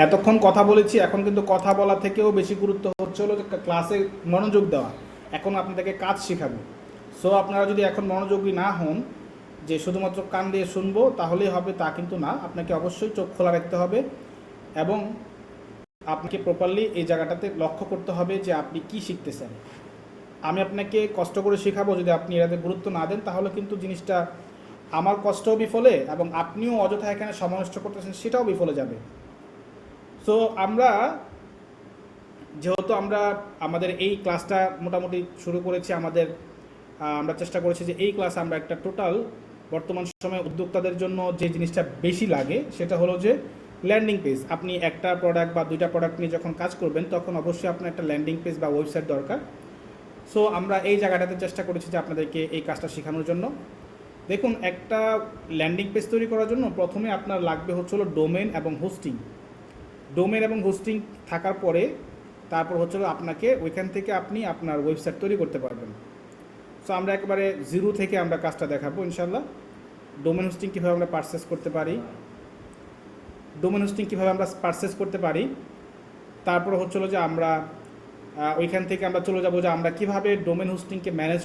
এতক্ষণ কথা বলেছি, এখন কিন্তু কথা বলা থেকেও বেশি গুরুত্ব হচ্ছে হলো যে ক্লাসে মনোযোগ দেওয়া। এখন আপনাদেরকে কাজ শেখাবো। সো আপনারা যদি এখন মনোযোগী না হন, যে শুধুমাত্র কান দিয়ে শুনবো তাহলেই হবে, তা কিন্তু না। আপনাকে অবশ্যই চোখ খোলা রাখতে হবে এবং আপনাকে প্রপারলি এই জায়গাটাতে লক্ষ্য করতে হবে যে আপনি কি শিখতেছেন। আমি আপনাকে কষ্ট করে শেখাবো, যদি আপনি এটাতে গুরুত্ব না দেন তাহলে কিন্তু জিনিসটা আমার কষ্টও বিফলে এবং আপনিও অযথা এখানে সময় নষ্ট করতেছেন, সেটাও বিফলে যাবে। সো যেহেতু আমরা আমাদের এই ক্লাসটা মোটামুটি শুরু করেছি, আমরা চেষ্টা করেছি যে এই ক্লাসে আমরা একটা টোটাল বর্তমান সময়ে উদ্যোক্তাদের জন্য যে জিনিসটা বেশি লাগে সেটা হলো যে ল্যান্ডিং পেজ। আপনি একটা প্রোডাক্ট বা দুইটা প্রোডাক্ট নিয়ে যখন কাজ করবেন তখন অবশ্যই আপনার একটা ল্যান্ডিং পেজ বা ওয়েবসাইট দরকার। সো আমরা এই জায়গাটাতে চেষ্টা করেছি যে আপনাদেরকে এই কাজটা শেখানোর জন্য। দেখুন, একটা ল্যান্ডিং পেজ তৈরি করার জন্য প্রথমে আপনার লাগবে হচ্ছে হলো ডোমেন এবং হোস্টিং। ডোমেন এবং হোস্টিং থাকার পরে তারপর হচ্ছে আপনাকে ওইখান থেকে আপনি আপনার ওয়েবসাইট তৈরি করতে পারবেন। সো আমরা একেবারে জিরো থেকে আমরা কাজটা দেখাবো ইনশাল্লাহ। ডোমেন হোস্টিং কীভাবে আমরা পারচেস করতে পারি, তারপর হচ্ছিল যে আমরা ওইখান থেকে আমরা চলে যাবো যে আমরা কীভাবে ডোমেন হোস্টিংকে ম্যানেজ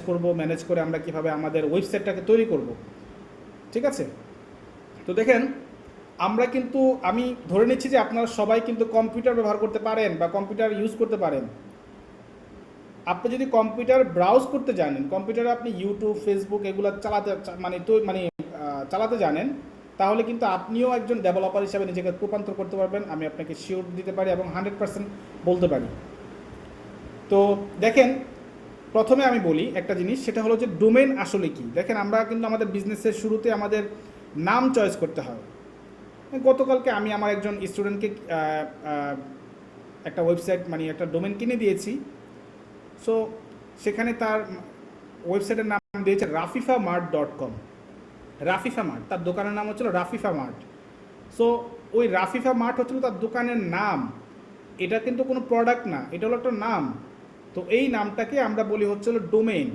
করে আমরা কীভাবে আমাদের ওয়েবসাইটটাকে তৈরি করব। ঠিক আছে? তো দেখেন, আমি ধরে নিচ্ছি যে আপনারা সবাই কিন্তু কম্পিউটার ব্যবহার করতে পারেন বা কম্পিউটার ইউজ করতে পারেন। আপনি যদি কম্পিউটার ব্রাউজ করতে জানেন, কম্পিউটারে আপনি ইউটিউব, ফেসবুক এগুলো চালাতে জানেন, তাহলে কিন্তু আপনিও একজন ডেভেলপার হিসাবে নিজেকে রূপান্তর করতে পারবেন। আমি আপনাকে শিওর দিতে পারি এবং 100% বলতে পারি। তো দেখেন, প্রথমে আমি বলি একটা জিনিস, সেটা হলো যে ডোমেন আসলে কি। দেখেন, আমরা কিন্তু আমাদের বিজনেসের শুরুতে আমাদের নাম চয়েস করতে হয়। গতকালকে আমি আমার একজন স্টুডেন্টকে একটা ওয়েবসাইট একটা ডোমেন কিনে দিয়েছি। সো সেখানে তার ওয়েবসাইটের নাম দিয়েছে rafifaMart.com। রাফিফা মার্ট, তার দোকানের নাম হচ্ছিল রাফিফা মার্ট। সো ওই রাফিফা মার্ট হচ্ছিল তার দোকানের নাম, এটা কিন্তু কোনো প্রোডাক্ট না, এটা হলো একটা নাম। তো এই নামটাকে আমরা বলি হচ্ছিল ডোমেইন।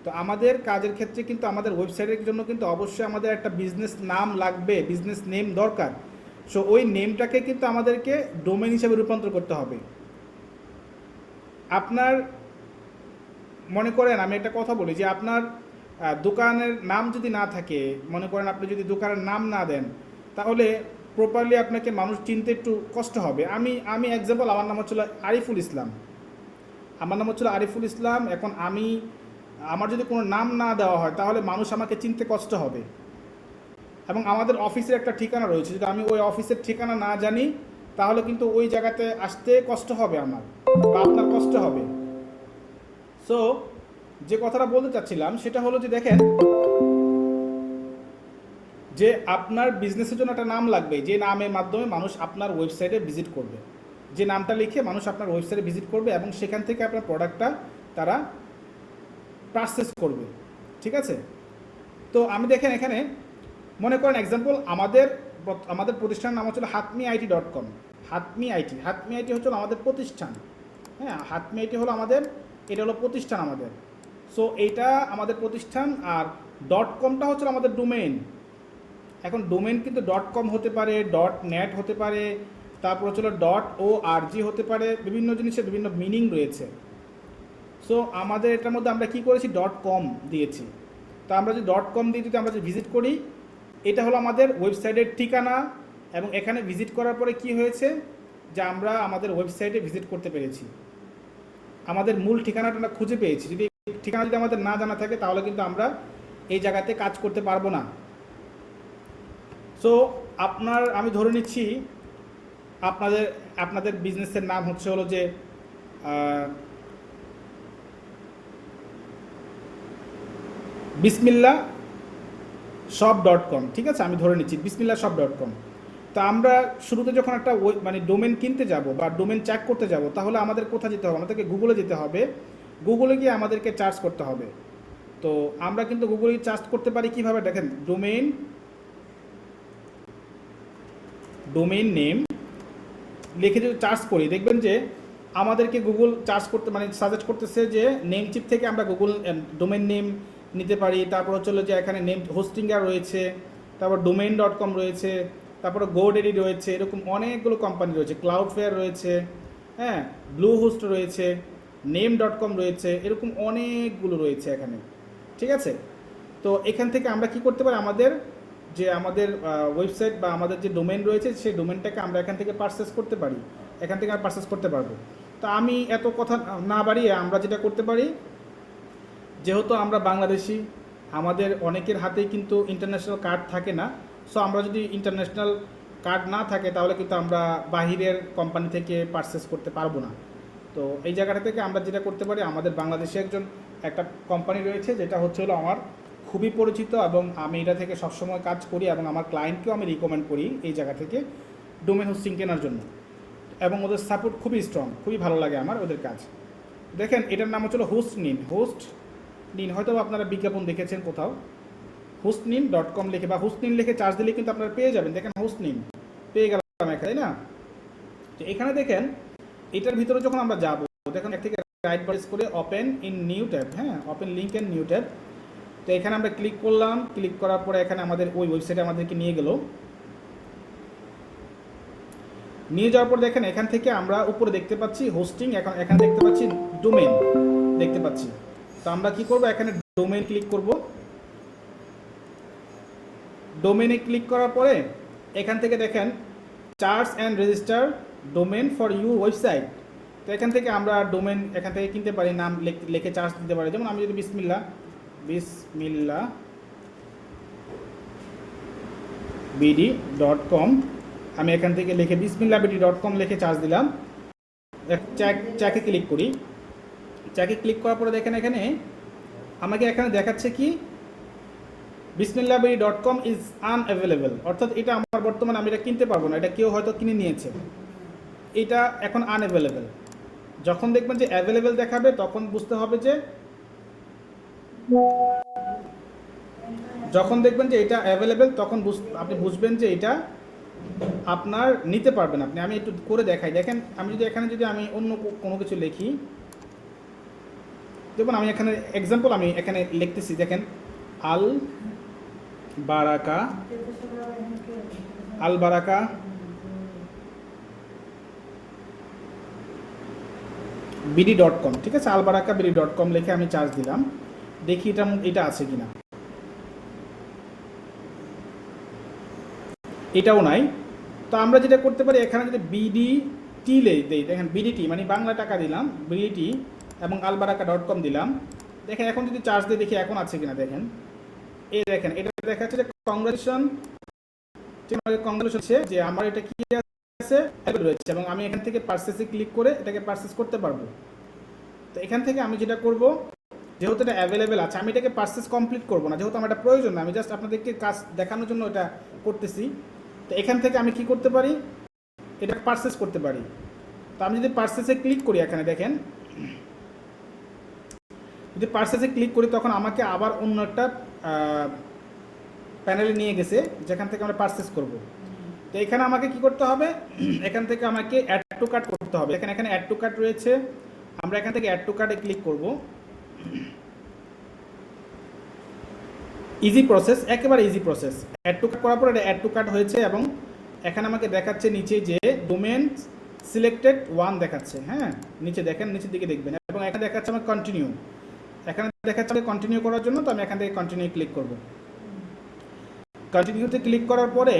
তো আমাদের কাজের ক্ষেত্রে কিন্তু আমাদের ওয়েবসাইটের জন্য কিন্তু অবশ্যই আমাদের একটা বিজনেস নাম লাগবে, বিজনেস নেম দরকার। সো ওই নেমটাকে কিন্তু আমাদেরকে ডোমেইন হিসেবে রূপান্তর করতে হবে। আপনার মনে করেন, আমি একটা কথা বলি যে আপনার দোকানের নাম যদি না থাকে, মনে করেন আপনি যদি দোকানের নাম না দেন, তাহলে প্রপারলি আপনাকে মানুষ চিনতে একটু কষ্ট হবে। আমি এক্সাম্পল, আমার নাম হচ্ছিল আরিফুল ইসলাম। এখন আমার যদি কোনো নাম না দেওয়া হয় তাহলে মানুষ আমাকে চিনতে কষ্ট হবে। এবং আমাদের অফিসের একটা ঠিকানা রয়েছে, যদি আমি ওই অফিসের ঠিকানা না জানি তাহলে কিন্তু ওই জায়গাতে আসতে কষ্ট হবে আমার বা আপনার কষ্ট হবে। সো যে কথাটা বলতে চাচ্ছিলাম সেটা হলো যে দেখেন, যে আপনার বিজনেসের জন্য একটা নাম লাগবে, যে নামের মাধ্যমে মানুষ আপনার ওয়েবসাইটে ভিজিট করবে, যে নামটা লিখে মানুষ আপনার ওয়েবসাইটে ভিজিট করবে এবং সেখান থেকে আপনার প্রোডাক্টটা তারা পারচেস করবে। ঠিক আছে? তো আমি দেখেন এখানে মনে করেন এক্সাম্পল, আমাদের প্রতিষ্ঠানের নাম হচ্ছিল hatmiit.com। হাতমি আইটি হচ্ছিল আমাদের প্রতিষ্ঠান। হ্যাঁ, হাতমি আইটি হলো এটা হলো প্রতিষ্ঠান আমাদের। সো এইটা আমাদের প্রতিষ্ঠান, আর .comটা হচ্ছে আমাদের ডোমেইন। এখন ডোমেইন কিন্তু .com হতে পারে, .net হতে পারে, তারপর হচ্ছিল .org হতে পারে, বিভিন্ন জিনিসের বিভিন্ন মিনিং রয়েছে। সো আমাদের এটার মধ্যে আমরা কী করেছি, .com দিয়েছি। তো আমরা যদি .com দিয়ে যদি আমরা ভিজিট করি, এটা হলো আমাদের ওয়েবসাইটের ঠিকানা। এবং এখানে ভিজিট করার পরে কি হয়েছে, যে আমরা আমাদের ওয়েবসাইটে ভিজিট করতে পেরেছি, আমাদের মূল ঠিকানাটা আমরা খুঁজে পেয়েছি। যদি ঠিকানা যদি আমাদের না জানা থাকে তাহলে কিন্তু আমরা এই জায়গাতে কাজ করতে পারবো না। সো আমি ধরে নিচ্ছি আপনাদের বিজনেসের নাম হচ্ছে হলো যে bismillahshop.com। ঠিক আছে, আমি ধরে নিচ্ছি bismillahshop.com। তো আমরা শুরুতে যখন একটা ডোমেন কিনতে যাব বা ডোমেন চেক করতে যাব, তাহলে আমাদের কোথায় যেতে হবে, আমাদেরকে গুগলে যেতে হবে। গুগলে গিয়ে আমাদেরকে চার্জ করতে হবে। তো আমরা কিন্তু গুগলে চার্জ করতে পারি কিভাবে, দেখেন, ডোমেইন নেম লিখে যদি চার্জ করি, দেখবেন যে আমাদেরকে গুগল চার্জ করতে সাজেস্ট করতেছে যে নেম চিপ থেকে আমরা গুগল ডোমেইন নেম নিতে পারি। তারপর হচ্ছে যে এখানে নেম হোস্টিংয়ার রয়েছে, তারপর domain.com রয়েছে, তারপরে গোডেডি রয়েছে, এরকম অনেকগুলো কোম্পানি রয়েছে, ক্লাউডফেয়ার রয়েছে, হ্যাঁ, ব্লুহোস্ট রয়েছে, নেম.com রয়েছে, এরকম অনেকগুলো রয়েছে এখানে, ঠিক আছে। তো এখান থেকে আমরা কি করতে পারি, আমাদের ওয়েবসাইট বা আমাদের যে ডোমেন রয়েছে সেই ডোমেনটাকে আমরা এখান থেকে পারচেস করতে পারি, এখান থেকে আমরা পারচেস করতে পারবো। তো আমি এত কথা না বাড়িয়ে আমরা যেটা করতে পারি, যেহেতু আমরা বাংলাদেশি, আমাদের অনেকের হাতেই কিন্তু ইন্টারন্যাশনাল কার্ড থাকে না। সো আমরা যদি ইন্টারন্যাশনাল কার্ড না থাকে তাহলে কিন্তু আমরা বাহিরের কোম্পানি থেকে পারচেস করতে পারবো না। তো এই জায়গাটা থেকে আমরা যেটা করতে পারি, আমাদের বাংলাদেশে একটা কোম্পানি রয়েছে যেটা হচ্ছে হলো আমার খুবই পরিচিত, এবং আমি এটা থেকে সবসময় কাজ করি এবং আমার ক্লায়েন্টকেও আমি রিকমেন্ড করি এই জায়গা থেকে ডোমেন হোস্টিং কেনার জন্য, এবং ওদের সাপোর্ট খুবই স্ট্রং, খুবই ভালো লাগে আমার ওদের কাজ। দেখেন এটার নাম হচ্ছিল হোস্টনিন, হয়তো আপনারা বিজ্ঞাপন দেখেছেন কোথাও, hostnin.com লিখে বা হোস্টনিন লিখে চার্জ দিলে কিন্তু আপনারা পেয়ে যাবেন। দেখেন হোস্টনিন পেয়ে গেলাম এখানে, তাই না? তো এখানে দেখেন এটার ভিতরে যখন আমরা যাবো, দেখুন এক থেকে রাইট প্রেস করে ওপেন ইন নিউ ট্যাব, হ্যাঁ, open link in new tab. তো এখানে আমরা ক্লিক করলাম, ক্লিক করার পরে এখানে আমাদের ওই ওয়েবসাইটে আমাদেরকে নিয়ে গেল। নিয়ে যাওয়ার পর দেখেন এখান থেকে আমরা উপরে দেখতে পাচ্ছি হোস্টিং, এখন এখানে দেখতে পাচ্ছি ডোমেন দেখতে পাচ্ছি। তো আমরা কি করব, এখানে ডোমেন ক্লিক করব। ডোমেনে ক্লিক করার পরে এখান থেকে দেখেন charge and register domain for your website. তো এখান থেকে আমরা ডোমেন এখান থেকে কিনতে পারি, নাম লিখে চার্জ দিতে পারি। যেমন আমি যদি বিসমিল্লাহ বিডি.com, আমি এখান থেকে লিখে bismillahbd.com লিখে চার্জ দিলাম। চ্যাকে ক্লিক করি। চ্যাকে ক্লিক করার পরে দেখেন এখানে আমাকে এখানে দেখাচ্ছে কি bismillahbd.com ইজ আনঅ্যাভেলেবল, অর্থাৎ এটা আমার বর্তমানে আমি এটা কিনতে পারবো না, এটা কেউ হয়তো কিনে নিয়েছে, এটা এখন আনঅ্যাভেলেবল। যখন দেখবেন যে অ্যাভেলেবল দেখাবে তখন বুঝতে হবে যে, যখন দেখবেন যে এটা অ্যাভেলেবল তখন আপনি বুঝবেন যে এটা আপনার নিতে পারবেন আপনি। আমি একটু করে দেখাই, দেখেন আমি যদি আমি অন্য কোনো কিছু লিখি, যেমন আমি এখানে এক্সাম্পল আমি এখানে লিখতেছি, দেখেন আল বারাকা বিডি.com, ঠিক আছে, আল বারাকা বিডি.com লিখে আমি চার্জ দিলাম, দেখি এটা আছে কিনা। এটাও নাই। তো আমরা যেটা করতে পারি, এখানে যদি বিডিটি দেই, দেখেন বিডিটি মানে বাংলা টাকা দিলাম, বিডিটি এবং albaraka.com দিলাম। দেখেন এখন যদি চার্জ দিয়ে দেখি এখন আছে কিনা, দেখেন এই দেখেন এটা দেখাচ্ছে যে কংগ্রেচুলেশন যে আমার এটা কি আছে রয়েছে, এবং আমি এখান থেকে পারচেসে ক্লিক করে এটাকে পারচেস করতে পারবো। তো এখান থেকে আমি যেটা করব, যেহেতু এটা অ্যাভেলেবেল আছে, আমি এটাকে পারচেস কমপ্লিট করবো না, যেহেতু আমার এটা প্রয়োজন না, আমি জাস্ট আপনাদেরকে কাজ দেখানোর জন্য এটা করতেছি। তো এখান থেকে আমি কি করতে পারি, এটা পারচেস করতে পারি। তো আমি যদি পারচেসে ক্লিক করি, এখানে দেখেন যদি পারচেসে ক্লিক করি তখন আমাকে আবার অন্য একটা প্যানেলে নিয়ে গেছে যেখান থেকে আমরা পারচেস করব। তো এখানে আমাকে কি করতে হবে, এখান থেকে আমাকে অ্যাড টু কার্ট করতে হবে। এখানে অ্যাড টু কার্ট রয়েছে, আমরা এখান থেকে অ্যাড টু কার্টে ক্লিক করব। ইজি প্রসেস, একেবারে easy process. Add to cart করার পর এটা অ্যাড টু কার্ট হয়েছে, এবং এখানে আমাকে দেখাচ্ছে নিচে যে ডোমেন সিলেক্টেড 1 দেখাচ্ছে, হ্যাঁ, নিচে দেখেন, নিচের দিকে দেখবেন, এবং এখানে দেখাচ্ছে আমার কন্টিনিউ, এখানে দেখাচ্ছে আমি কন্টিনিউ করার জন্য। তো আমি এখান থেকে কন্টিনিউ ক্লিক করব। কন্টিনিউতে ক্লিক করার পরে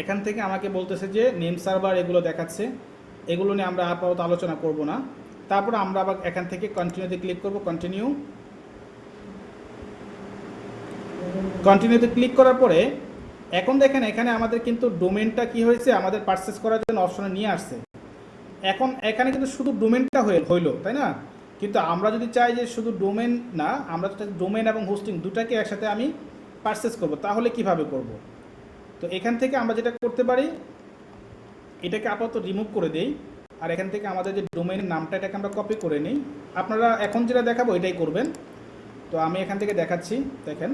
এখান থেকে আমাকে বলতেছে যে নেম সার্ভার এগুলো দেখাচ্ছে, এগুলো নিয়ে আমরা আপাতত আলোচনা করব না। তারপর আমরা আবার এখান থেকে কন্টিনিউতে ক্লিক করব। কন্টিনিউতে ক্লিক করার পরে এখন দেখেন এখানে আমাদের কিন্তু ডোমেনটা কি হয়েছে, আমাদের পারচেস করার জন্য অপশনে নিয়ে আসছে। এখন এখানে কিন্তু শুধু ডোমেনটা হইলো, তাই না? কিন্তু আমরা যদি চাই যে শুধু ডোমেন না, আমরা ডোমেন এবং হোস্টিং দুটাকে একসাথে আমি পারচেস করব, তাহলে কিভাবে করব? তো এখান থেকে আমরা যেটা করতে পারি, এটাকে আপাতত রিমুভ করে দেই, আর এখান থেকে আমাদের যে ডোমেনের নামটা এটাকে আমরা কপি করে নিই। আপনারা এখন যেটা দেখাবো এটাই করবেন। তো আমি এখান থেকে দেখাচ্ছি, দেখেন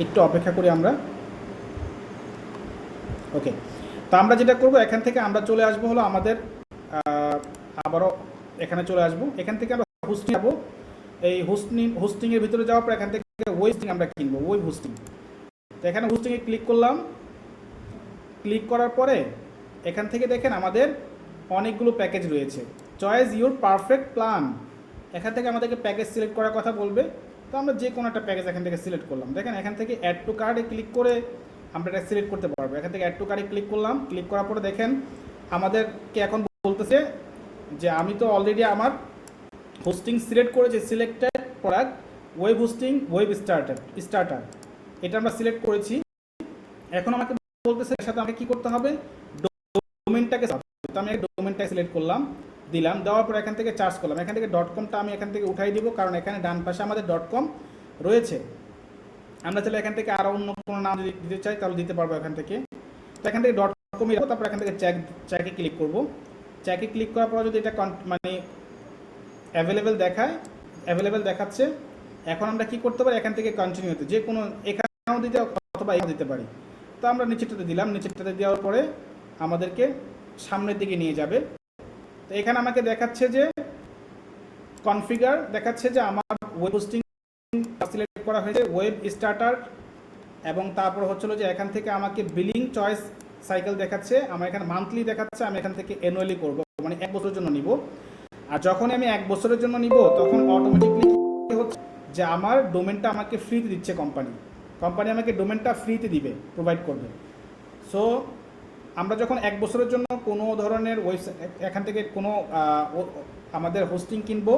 একটু অপেক্ষা করি আমরা। ওকে, তো আমরা যেটা করব, এখান থেকে আমরা চলে আসবো হলো আমাদের আবারও এখানে চলে আসবো। এখান থেকে আমরা হোস্টিং যাবো। এই হোস্টিংয়ের ভিতরে যাওয়ার পর এখান থেকে ওয়েব হোস্টিং আমরা কিনবো, ওয়েব হোস্টিং। তো এখানে হোস্টিংয়ে ক্লিক করলাম। ক্লিক করার পরে এখান থেকে দেখেন আমাদের অনেকগুলো প্যাকেজ রয়েছে। চয়েস ইউর পারফেক্ট প্ল্যান, এখান থেকে আমাদেরকে প্যাকেজ সিলেক্ট করার কথা বলবে। তো আমরা যে কোনো একটা প্যাকেজ এখান থেকে সিলেক্ট করলাম। দেখেন এখান থেকে অ্যাড টু কার্ডে ক্লিক করে আমরা এটা সিলেক্ট করতে পারবো। এখান থেকে অ্যাড টু কার্ডে ক্লিক করলাম। ক্লিক করার পরে দেখেন আমাদেরকে এখন বলতেছে যে আমি তো অলরেডি আমার হোস্টিং সিলেক্ট করেছি, selected product web hosting web starter, এটা আমরা সিলেক্ট করেছি। এখন আমাকে বলতেছে এর সাথে আমাকে কী করতে হবে, ডোমেনটাকে। তো আমি ডোমেনটাকে সিলেক্ট করলাম, দিলাম। দেওয়ার পর এখান থেকে চার্জ করলাম। এখান থেকে .comটা আমি এখান থেকে উঠাই দিব, কারণ এখানে ডান পাশে আমাদের .com রয়েছে। আমরা চাইলে এখান থেকে আরও অন্য কোনো নাম যদি দিতে চাই তাহলে দিতে পারবো এখান থেকে। তো এখান থেকে .com রাখবো। তারপর এখান থেকে চেকে ক্লিক করব। চেকে ক্লিক করার পর যদি এটা মানে অ্যাভেলেবেল দেখাচ্ছে, এখন আমরা কি করতে পারি, এখান থেকে কন্টিনিউতে যে কোনো এখানেও দিতে অথবা এখানেও দিতে পারি। তো আমরা নিচেরটাতে দিলাম। নিচেরটাতে দেওয়ার পরে আমাদেরকে সামনের দিকে নিয়ে যাবে। তো এখানে আমাকে দেখাচ্ছে যে কনফিগার, দেখাচ্ছে যে আমার ওয়েব হোস্টিং সিলেক্ট করা হয়েছে ওয়েব স্টার্টার, এবং তারপর হচ্ছিল যে এখান থেকে আমাকে বিলিং চয়েস সাইকেল দেখাচ্ছে। আমার এখানে মান্থলি দেখাচ্ছে, আমি এখান থেকে অ্যানুয়ালি করব, মানে 1 বছরের জন্য নিব। আর যখন আমি 1 বছরের জন্য নিব তখন অটোমেটিকলি কি হচ্ছে যে আমার ডোমেনটা আমাকে ফ্রিতে দিচ্ছে কোম্পানি আমাকে ডোমেনটা ফ্রিতে দিবে, প্রোভাইড করবে। সো আমরা যখন 1 বছরের জন্য কোনো ধরনের ওয়েবসাইট এখান থেকে কোনো আমাদের হোস্টিং কিনবো,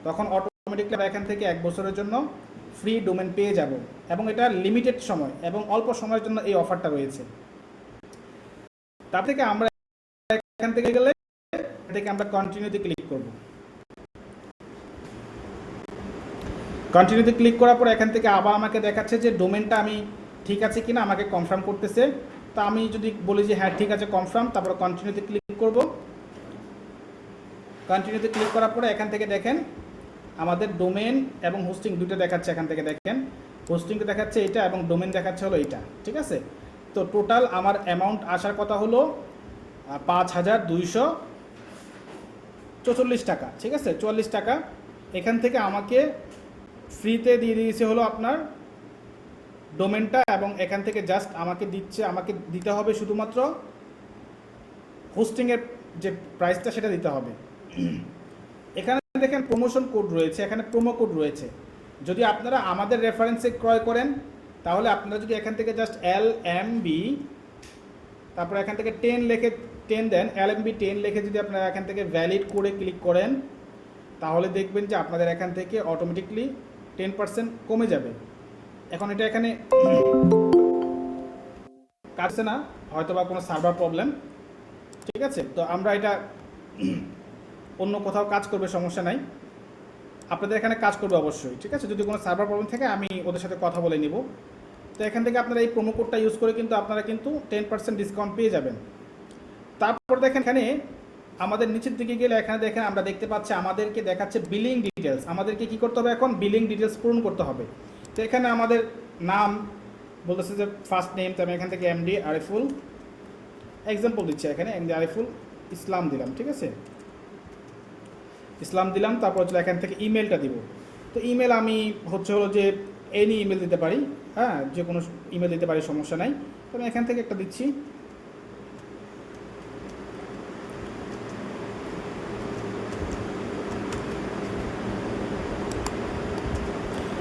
তখন অটোমেটিকলি এখান থেকে 1 বছরের জন্য ফ্রি ডোমেন পেয়ে যাব, এবং এটা লিমিটেড সময় এবং অল্প সময়ের জন্য এই অফারটা রয়েছে। তার থেকে আমরা এখান থেকে গেলে আমরা কন্টিনিউতে ক্লিক করব। কন্টিনিউতে ক্লিক করার পর এখান থেকে আবার আমাকে দেখাচ্ছে যে ডোমেনটা আমি ঠিক আছে কিনা, আমাকে কনফার্ম করতেছে। তা আমি যদি বলি যে হ্যাঁ ঠিক আছে কনফার্ম, তারপর কন্টিনিউতে ক্লিক করব। কন্টিনিউতে ক্লিক করার পরে এখান থেকে দেখেন আমাদের ডোমেন এবং হোস্টিং দুটো দেখাচ্ছে। এখান থেকে দেখেন হোস্টিংটা দেখাচ্ছে এটা এবং ডোমেন দেখাচ্ছে হলো এটা, ঠিক আছে। তো টোটাল আমার অ্যামাউন্ট আসার কথা হলো 5,244 টাকা, ঠিক আছে, 44 টাকা। এখান থেকে আমাকে ফ্রিতে দিয়ে দিয়েছে হলো আপনার ডোমেনটা, এবং এখান থেকে জাস্ট আমাকে দিতে হবে শুধুমাত্র হোস্টিংয়ের যে প্রাইসটা সেটা দিতে হবে। এখানে দেখেন প্রমোশন কোড রয়েছে, এখানে প্রোমো কোড রয়েছে। যদি আপনারা আমাদের রেফারেন্সে ক্রয় করেন তাহলে আপনারা যদি এখান থেকে জাস্ট LMB তারপর এখান থেকে 10 দেন, LMB 10 লিখে যদি আপনারা এখান থেকে ভ্যালিড করে ক্লিক করেন তাহলে দেখবেন যে আপনাদের এখান থেকে অটোমেটিকলি 10% কমে যাবে। এখন এটা এখানে কাটছে না, হয়তো বা কোনো সার্ভার প্রবলেম, ঠিক আছে। তো আমরা এটা অন্য কোথাও কাজ করবে, সমস্যা নাই, আপনাদের এখানে কাজ করবে অবশ্যই, ঠিক আছে। যদি কোনো সার্ভার প্রবলেম থাকে আমি ওদের সাথে কথা বলে নিব। তো এখান থেকে আপনারা এই প্রোমো কোডটা ইউজ করে কিন্তু আপনারা কিন্তু 10% ডিসকাউন্ট পেয়ে যাবেন। তারপর দেখেন এখানে আমাদের নিচের দিকে গেলে এখানে দেখেন আমরা দেখতে পাচ্ছি আমাদেরকে দেখাচ্ছে বিলিং ডিটেলস। আমাদেরকে কি করতে হবে, এখন বিলিং ডিটেলস পূরণ করতে হবে। তো এখানে আমাদের নাম বলতেছে যে ফার্স্ট নেম, তো আমি এখান থেকে MD আরিফুল এক্সাম্পল দিচ্ছি, এখানে MD আরিফুল ইসলাম দিলাম, ঠিক আছে, ইসলাম দিলাম। তারপর হচ্ছে এখান থেকে ইমেলটা দিব। তো ইমেল আমি হলো যে এনি ইমেল দিতে পারি, হ্যাঁ, যে কোনো ইমেল দিতে পারি, সমস্যা নাই। তো আমি এখান থেকে একটা দিচ্ছি।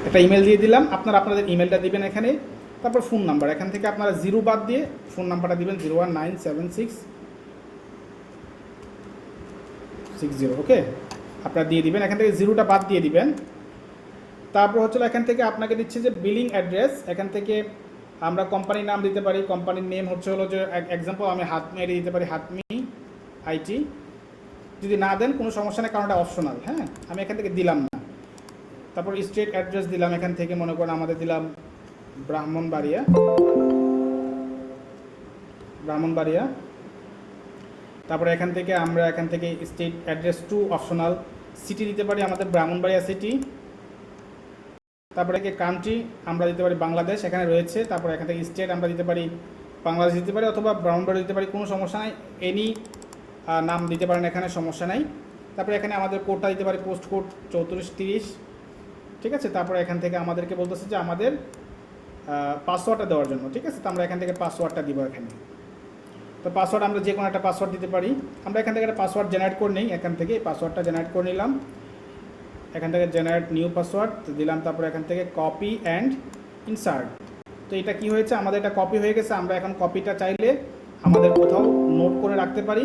একটা ইমেল দিয়ে দিলাম। আপনাদের ইমেলটা দিবেন এখানে। তারপর ফোন নাম্বার, এখান থেকে আপনারা 0 বাদ দিয়ে ফোন নাম্বারটা দিবেন 0197660, ওকে, আপনারা দিয়ে দিবেন। এখান থেকে 0টা বাদ দিয়ে দিবেন। তারপর এখান থেকে আপনাকে দিচ্ছে যে বিলিং অ্যাড্রেস, এখান থেকে আমরা কোম্পানির নাম দিতে পারি। কোম্পানির নেম হলো যে এক্সাম্পল আমি হাতমি আইটি দিতে পারি, হাতমি আইটি। যদি না দেন কোনো সমস্যা নেই, কারণ এটা অপশনাল, হ্যাঁ, আমি এখান থেকে দিলাম না। তারপর স্টেট অ্যাড্রেস দিলাম, এখান থেকে মনে করেন আমাদের দিলাম ব্রাহ্মণবাড়িয়া। তারপরে এখান থেকে আমরা state address two optional, city দিতে পারি আমাদের ব্রাহ্মণবাড়িয়া সিটি। তারপরে কান্ট্রি আমরা দিতে পারি বাংলাদেশ, এখানে রয়েছে। তারপরে এখান থেকে স্টেট আমরা দিতে পারি বাংলাদেশ দিতে পারি, অথবা ব্রাহ্মণবাড়ি দিতে পারি, কোনো সমস্যা নাই, এনি নাম দিতে পারেন, এখানে সমস্যা নাই। তারপরে এখানে আমাদের কোডটা দিতে পারি পোস্ট কোড 3430, ঠিক আছে। তারপরে এখান থেকে আমাদেরকে বলতেছে যে আমাদের পাসওয়ার্ডটা দেওয়ার জন্য, ঠিক আছে। তো আমরা এখান থেকে পাসওয়ার্ডটা দিব এখানে। তো পাসওয়ার্ড আমরা যে কোনো একটা পাসওয়ার্ড দিতে পারি। আমরা এখান থেকে একটা পাসওয়ার্ড জেনারেট করে নিই, এখান থেকে এই পাসওয়ার্ডটা জেনারেট করে নিলাম। এখান থেকে জেনারেট নিউ পাসওয়ার্ড দিলাম, তারপরে এখান থেকে কপি অ্যান্ড ইনসার্ট। তো এটা কি হয়েছে, আমাদের এটা কপি হয়ে গেছে। আমরা এখন কপিটা চাইলে আমাদের কোথাও নোট করে রাখতে পারি।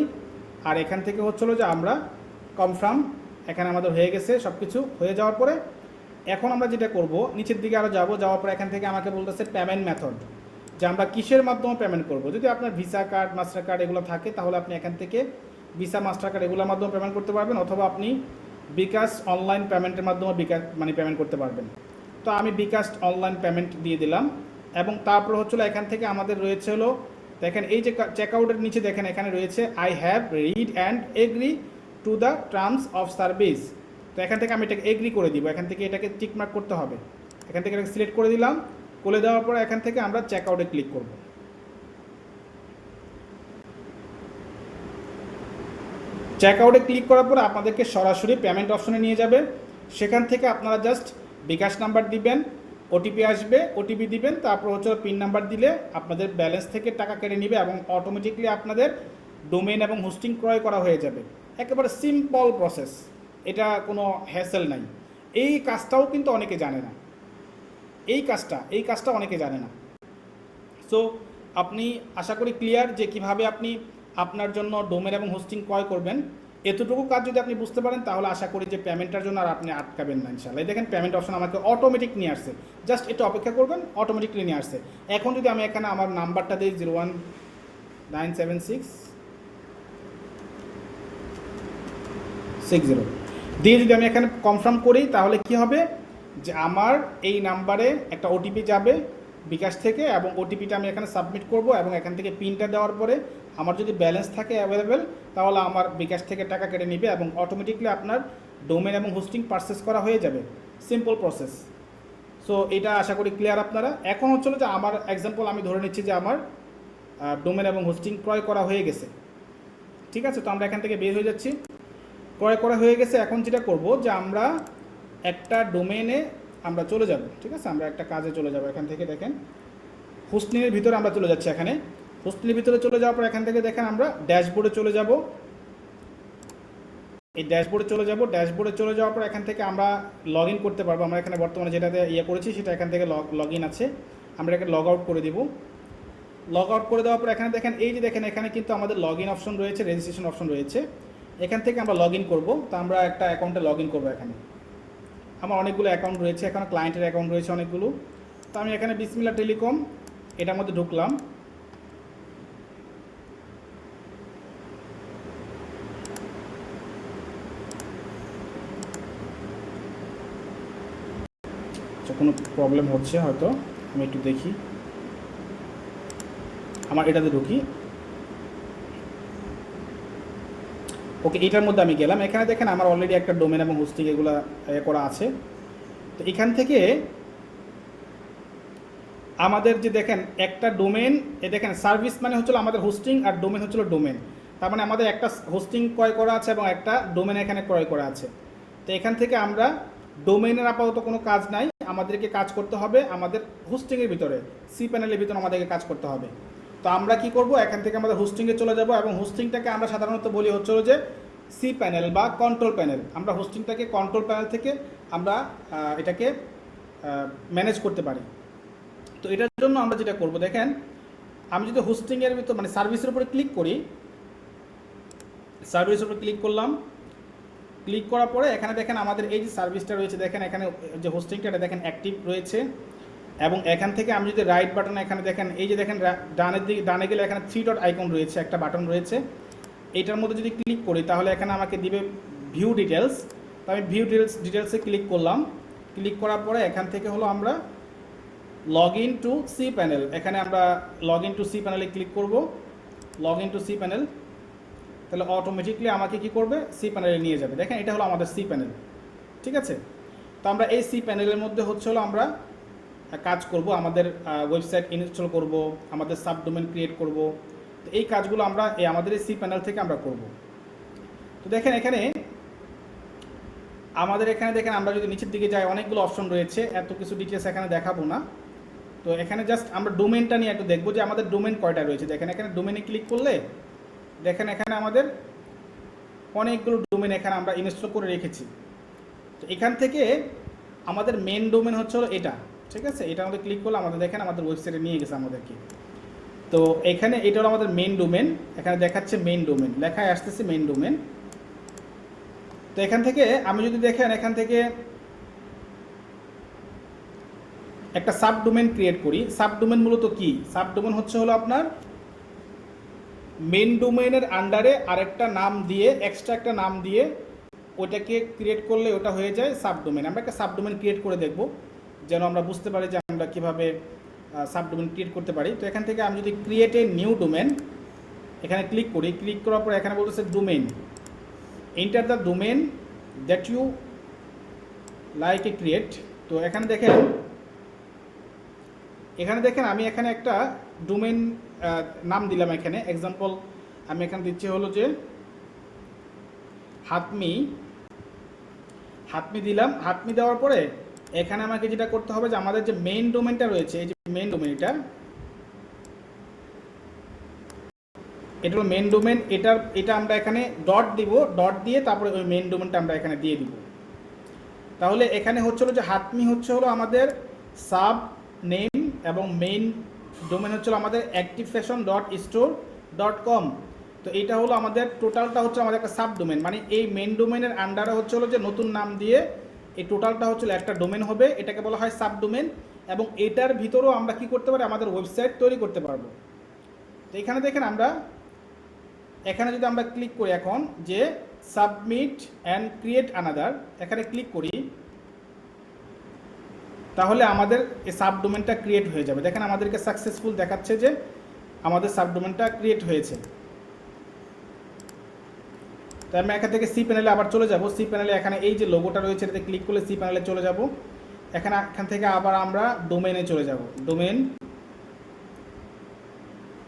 আর এখান থেকে হচ্ছিল যে আমরা কনফার্ম, এখানে আমাদের হয়ে গেছে সব কিছু। হয়ে যাওয়ার পরে এখন আমরা যেটা করব, নিচের দিকে আরও যাওয়ার পরে এখান থেকে আমাকে বলতেছে পেমেন্ট মেথড, যে আমরা কিসের মাধ্যমে পেমেন্ট করব। যদি আপনার ভিসা কার্ড, মাস্টার কার্ড এগুলো থাকে তাহলে আপনি এখান থেকে ভিসা, মাস্টার কার্ড এগুলোর মাধ্যমে পেমেন্ট করতে পারবেন, অথবা আপনি বিকাশ অনলাইন পেমেন্টের মাধ্যমে পেমেন্ট করতে পারবেন। তো আমি বিকাশ অনলাইন পেমেন্ট দিয়ে দিলাম। এবং তারপর হচ্ছিল এখান থেকে আমাদের রয়েছে হলো, দেখেন এই যে চেকআউটের নিচে দেখেন এখানে রয়েছে I have read and agree to the terms of service. তো এখান থেকে আমি এটাকে এগ্রি করে দিব, এখান থেকে এটাকে টিকমার্ক করতে হবে। এখান থেকে এটাকে সিলেক্ট করে দিলাম। করে দেওয়ার পরে এখান থেকে আমরা চেকআউটে ক্লিক করব। চেকআউটে ক্লিক করার পর আপনাদেরকে সরাসরি পেমেন্ট অপশনে নিয়ে যাবে। সেখান থেকে আপনারা জাস্ট বিকাশ নাম্বার দিবেন, ওটিপি আসবে, ওটিপি দিবেন, তারপর হচ্ছে পিন নাম্বার দিলে আপনাদের ব্যালেন্স থেকে টাকা কেটে নেবে এবং অটোমেটিকলি আপনাদের ডোমেইন এবং হোস্টিং ক্রয় করা হয়ে যাবে। একেবারে সিম্পল প্রসেস, এটা কোনো হ্যাসেল নাই। এই কাজটাও কিন্তু অনেকে জানে না, এই কাজটা অনেকে জানে না। সো আপনি আশা করি ক্লিয়ার যে কিভাবে আপনি আপনার জন্য ডোমেন এবং হোস্টিং ক্রয় করবেন। এতটুকু কাজ যদি আপনি বুঝতে পারেন তাহলে আশা করি যে পেমেন্টটার জন্য আর আপনি আটকাবেন না ইনশাআল্লাহ। দেখেন পেমেন্ট অপশন আমাকে অটোমেটিক নিয়ে আসছে, জাস্ট একটু অপেক্ষা করবেন, অটোমেটিকলি নিয়ে আসছে। এখন যদি আমি এখানে আমার নাম্বারটা দিই 01976 দিয়ে যদি আমি এখানে কনফার্ম করি তাহলে কি হবে, যে আমার এই নাম্বারে একটা ওটিপি যাবে বিকাশ থেকে, এবং ওটিপিটা আমি এখানে সাবমিট করব এবং এখান থেকে পিনটা দেওয়ার পরে আমার যদি ব্যালেন্স থাকে অ্যাভেলেবেল তাহলে আমার বিকাশ থেকে টাকা কেটে নেবে এবং অটোমেটিকলি আপনার ডোমেন এবং হোস্টিং পারচেস করা হয়ে যাবে। Simple process. সো এটা আশা করি ক্লিয়ার আপনারা। এখন হচ্ছিল যে আমার এক্সাম্পল আমি ধরে নিচ্ছি যে আমার ডোমেন এবং হোস্টিং ক্রয় করা হয়ে গেছে, ঠিক আছে। তো আমরা এখান থেকে বের হয়ে যাচ্ছি, ক্রয় করা হয়ে গেছে। এখন যেটা করব যে আমরা একটা ডোমেনে আমরা চলে যাব, ঠিক আছে। আমরা একটা কাজে চলে যাব, এখান থেকে দেখেন হোস্টিংয়ের ভিতরে আমরা চলে যাচ্ছি। এখানে হোস্টিংয়ের ভিতরে চলে যাওয়ার পর এখান থেকে দেখেন আমরা ড্যাশবোর্ডে চলে যাব। এই ড্যাশবোর্ডে চলে যাওয়ার পর এখান থেকে আমরা লগ ইন করতে পারবো। আমরা এখানে বর্তমানে যেটাতে করেছি সেটা এখান থেকে লগ ইন আছে, আমরা এখানে লগ আউট করে দিব। লগ আউট করে দেওয়ার পর এখানে দেখেন এই যে দেখেন এখানে কিন্তু আমাদের লগ ইন অপশন রয়েছে, রেজিস্ট্রেশন অপশন রয়েছে। এখান থেকে আমরা লগ ইন করবো। তো আমরা একটা অ্যাকাউন্টে লগ ইন করবো। এখানে আমার অনেকগুলো অ্যাকাউন্ট রয়েছে, এখানে ক্লায়েন্টের অ্যাকাউন্ট রয়েছে অনেকগুলো। তো আমি এখানে বিসমিল্লাহ টেলিকম এটার মধ্যে ঢুকলাম। কোনো প্রবলেম হচ্ছে হয়তো, আমি একটু দেখি। আমার এটাতে ঢুকি, ওকে এটার মধ্যে আমি গেলাম। এখানে দেখেন আমার অলরেডি একটা ডোমেন এবং হোস্টিং এগুলো করা আছে। তো এখান থেকে আমাদের যে দেখেন একটা ডোমেন, দেখেন সার্ভিস মানে হচ্ছিল আমাদের হোস্টিং আর ডোমেন হচ্ছিল ডোমেন। তার মানে আমাদের একটা হোস্টিং ক্রয় করা আছে এবং একটা ডোমেন এখানে ক্রয় করা আছে। তো এখান থেকে আমরা ডোমেনের আপাতত কোনো কাজ নাই, আমাদেরকে কাজ করতে হবে আমাদের হোস্টিংয়ের ভিতরে, সি প্যানেলের ভিতরে আমাদেরকে কাজ করতে হবে। তো আমরা কি করব, এখান থেকে আমাদের হোস্টিংয়ে চলে যাব এবং হোস্টিংটাকে আমরা সাধারণত বলি হচ্ছিল যে সি প্যানেল বা কন্ট্রোল প্যানেল। আমরা হোস্টিংটাকে কন্ট্রোল প্যানেল থেকে আমরা এটাকে ম্যানেজ করতে পারি। তো এটার জন্য আমরা যেটা করব, দেখেন আমি যদি হোস্টিংয়ের ভিতর মানে সার্ভিসের উপরে ক্লিক করি, সার্ভিসের উপরে ক্লিক করলাম। ক্লিক করার পরে এখানে দেখেন আমাদের এই যে সার্ভিসটা রয়েছে, দেখেন এখানে যে হোস্টিংটা এটা দেখেন অ্যাক্টিভ রয়েছে। এবং এখান থেকে আমি যদি রাইট বাটন, এখানে দেখেন এই যে দেখেন ডানের দিকে ডানে গেলে এখানে 3 ডট আইকন রয়েছে, একটা বাটন রয়েছে। এইটার মধ্যে যদি ক্লিক করি তাহলে এখানে আমাকে দিবে ভিউ ডিটেলস। তো আমি ভিউ ডিটেলসে ক্লিক করলাম। ক্লিক করার পরে এখান থেকে হলো আমরা log in to cPanel, এখানে আমরা লগ ইন টু সি প্যানেলে ক্লিক করব। Log in to cPanel, তাহলে অটোমেটিকলি আমাকে কি করবে, সি প্যানেলে নিয়ে যাবে। দেখেন এটা হলো আমাদের সি প্যানেল, ঠিক আছে। তো আমরা এই সি প্যানেলের মধ্যে হচ্ছে হলো আমরা কাজ করব, আমাদের ওয়েবসাইট ইনস্টল করব, আমাদের সাবডোমেন ক্রিয়েট করব। তো এই কাজগুলো আমরা আমাদের এই সি প্যানেল থেকে আমরা করব। তো দেখেন এখানে আমাদের এখানে দেখেন আমরা যদি নিচের দিকে যাই অনেকগুলো অপশন রয়েছে, এত কিছু ডিটেলস এখানে দেখাবো না। তো এখানে জাস্ট আমরা ডোমেনটা নিয়ে একটু দেখবো যে আমাদের ডোমেন কয়টা রয়েছে। দেখেন এখানে ডোমেনে ক্লিক করলে দেখেন এখানে আমাদের অনেকগুলো ডোমেন এখানে আমরা ইনস্টল করে রেখেছি। তো এখান থেকে আমাদের মেন ডোমেন হচ্ছে হলো এটা, ঠিক আছে। এটা আমাদের ক্লিক করলে আমাদের দেখেন আমাদের ওয়েবসাইটে নিয়ে গেছে আমাদেরকে। তো এখানে এটা হলো আমাদের মেন ডোমেন, এখানে দেখাচ্ছে মেন ডোমেন, লেখায় আসতেছে মেন ডোমেন। তো এখান থেকে আমি যদি দেখেন এখান থেকে একটা সাব ডোমেন ক্রিয়েট করি। সাব ডোমেন মূলত কি? সাব ডোমেন হচ্ছে হলো আপনার মেন ডোমেনের আন্ডারে আরেকটা নাম দিয়ে, এক্সট্রা একটা নাম দিয়ে ওইটাকে ক্রিয়েট করলে ওটা হয়ে যায় সাব ডোমেন। আমরা একটা সাব ডোমেন ক্রিয়েট করে দেখব যেন আমরা বুঝতে পারি যে আমরা কীভাবে সাব ডোমেন ক্রিয়েট করতে পারি। তো এখান থেকে আমি যদি ক্রিয়েট এ নিউ ডোমেন এখানে ক্লিক করি, ক্লিক করার পর এখানে বলতেছে domain, enter the domain that you like a create. তো এখানে দেখেন আমি এখানে একটা ডোমেন নাম দিলাম। এখানে এক্সাম্পল আমি এখানে দিচ্ছি হলো যে হাতমি দিলাম। হাতমি দেওয়ার পরে এখানে আমাকে যেটা করতে হবে যে আমাদের যে মেইন ডোমেনটা রয়েছে, এই যে মেইন ডোমেন, এটা হলো মেইন ডোমেন। এটা আমরা এখানে ডট দিব, ডট দিয়ে তারপরে ওই মেইন ডোমেনটা আমরা এখানে দিয়ে দিব। তাহলে এখানে হচ্ছে হলো যে হাতমি হচ্ছে হলো আমাদের সাব নেম এবং মেইন ডোমেন হচ্ছে আমাদের activefashion.store.com। তো এইটা হলো আমাদের টোটালটা হচ্ছে আমাদের একটা সাব ডোমেন, মানে এই মেইন ডোমেনের আন্ডারে হচ্ছে হলো যে নতুন নাম দিয়ে এই টোটালটা হচ্ছে একটা ডোমেন হবে, এটাকে বলা হয় সাব ডোমেন। এবং এটার ভিতরেও আমরা কি করতে পারি, আমাদের ওয়েবসাইট তৈরি করতে পারবো। তো এখানে দেখেন এখানে যদি আমরা ক্লিক করি এখন যে সাবমিট অ্যান্ড ক্রিয়েট আনাদার, এখানে ক্লিক করি, তাহলে আমাদের এই সাব ডোমেনটা ক্রিয়েট হয়ে যাবে। দেখেন আমাদেরকে সাকসেসফুল দেখাচ্ছে যে আমাদের সাব ডোমেনটা ক্রিয়েট হয়েছে। তো আমি এখান থেকে সি প্যানেলে আবার চলে যাব। সি প্যানেলে এখানে এই যে লোগোটা রয়েছে এটাতে ক্লিক করলে সি প্যানেলে চলে যাব। এখান থেকে আবার আমরা ডোমেনে চলে যাব। ডোমেন,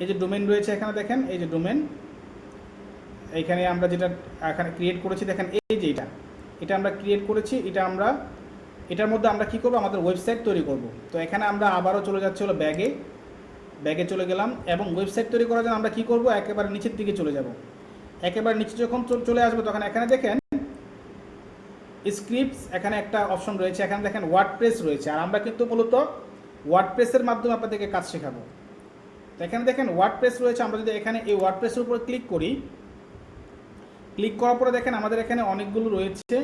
এই যে ডোমেন রয়েছে এখানে দেখেন, এই যে ডোমেন, এইখানে আমরা যেটা এখানে ক্রিয়েট করেছি দেখেন এই যে এটা আমরা ক্রিয়েট করেছি। এটার মধ্যে আমরা কি করব, আমাদের ওয়েবসাইট তৈরি করব। তো এখানে আমরা আবারও চলে যাচ্ছি হলো ব্যাগে চলে গেলাম। এবং ওয়েবসাইট তৈরি করার জন্য আমরা কি করব, একেবারে নিচের দিকে চলে যাব। একেবারে নিচে যখন চলে আসবে তখন এখানে দেখেন স্ক্রিপ্টস, এখানে একটা অপশন রয়েছে, এখানে দেখেন ওয়ার্ডপ্রেস রয়েছে। আর আমরা কিন্তু মূলত ওয়ার্ডপ্রেসের মাধ্যমে আপনাদেরকে কাজ শেখাবো। তো এখানে দেখেন ওয়ার্ডপ্রেস রয়েছে। আমরা যদি এখানে এই ওয়ার্ডপ্রেসের উপর ক্লিক করি, ক্লিক করার পরে দেখেন আমাদের এখানে অনেকগুলো রয়েছে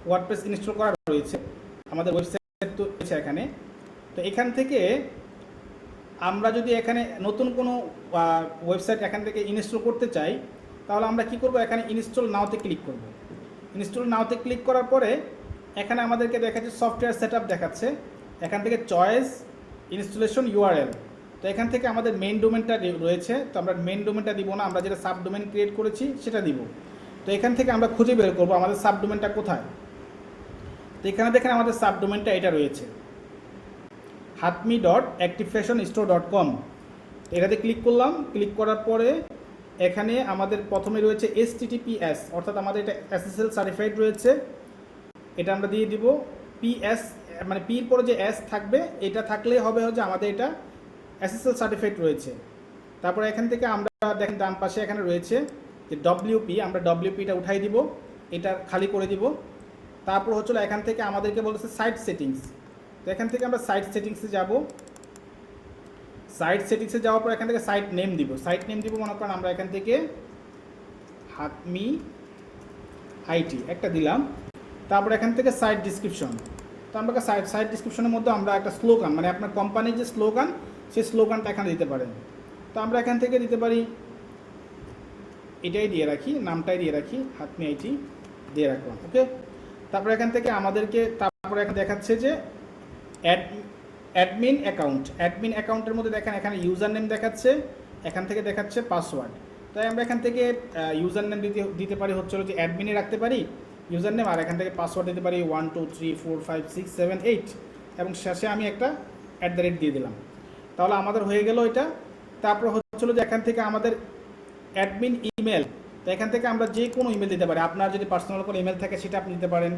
ওয়ার্ডপ্রেস ইনস্টল করা রয়েছে, আমাদের ওয়েবসাইট তো রয়েছে এখানে। তো এখান থেকে আমরা যদি এখানে নতুন কোনো ওয়েবসাইট এখান থেকে ইনস্টল করতে চাই, তাহলে আমরা কি করব, এখানে ইনস্টল নাওতে ক্লিক করব। ইনস্টল নাওতে ক্লিক করার পরে এখানে আমাদেরকে দেখাচ্ছে সফটওয়্যার সেটআপ দেখাচ্ছে, এখান থেকে চয়েস ইনস্টলেশন ইউআরএল। তো এখান থেকে আমাদের মেইন ডোমেনটা রয়েছে, তো আমরা মেইন ডোমেনটা দিব না, আমরা যেটা সাব ডোমেন ক্রিয়েট করেছি সেটা দিব। তো এখান থেকে আমরা খুঁজে বের করব আমাদের সাব ডোমেনটা কোথায়। তো এখানে দেখেন আমাদের সাব ডোমেনটা এটা রয়েছে, hatmi.activefashionstore.com। এটাতে ক্লিক করলাম। ক্লিক করার পরে এখানে আমাদের প্রথমে রয়েছে HTTPS, অর্থাৎ আমাদের এটা SSL সার্টিফাইড রয়েছে, এটা আমরা দিয়ে দিব। PS মানে পির পরে যে S থাকবে, এটা থাকলেই হবে যে আমাদের এটা SSL সার্টিফাইড রয়েছে। তারপরে এখান থেকে আমরা দেখেন ডান পাশে এখানে রয়েছে যে WP, আমরা WPটা উঠাই দিব, এটা খালি করে দিব। তারপর হচ্ছিল এখান থেকে আমাদেরকে বলেছে সাইট সেটিংস। তো এখান থেকে আমরা সাইট সেটিংসে যাব। সাইট সেটিংসে যাওয়ার পর এখান থেকে সাইট নেম দিব। মনে করেন আমরা এখান থেকে হাতমি আইটি একটা দিলাম। তারপর এখান থেকে সাইট ডিসক্রিপশন, তো আমরা সাইট ডিসক্রিপশনের মধ্যে আমরা একটা স্লোগান, মানে আপনার কোম্পানির যে স্লোগান, সেই স্লোগানটা এখানে দিতে পারেন। তো আমরা এখান থেকে দিতে পারি, এটাই দিয়ে রাখি, নামটাই দিয়ে রাখি, হাতমি আইটি দিয়ে রাখলাম। ওকে। তারপর এখান থেকে আমাদেরকে তারপরে এখানে দেখাচ্ছে যে অ্যাডমিন অ্যাকাউন্টের মধ্যে দেখেন এখানে ইউজার নেম দেখাচ্ছে, এখান থেকে দেখাচ্ছে পাসওয়ার্ড। তাই আমরা এখান থেকে ইউজার নেম দিতে পারি হচ্ছে যে অ্যাডমিনে রাখতে পারি ইউজার নেম, আর এখান থেকে পাসওয়ার্ড দিতে পারি 1 2 3 4 5 6 7 8, এবং শেষে আমি একটা @ দিয়ে দিলাম। তাহলে আমাদের হয়ে গেল এটা। তারপর হচ্ছিল যে এখান থেকে আমাদের অ্যাডমিন ইমেল, তো এখান থেকে আমরা যে কোনো ইমেল দিতে পারি। আপনার যদি পার্সোনাল কোনো ইমেল থাকে সেটা আপনি দিতে পারেন,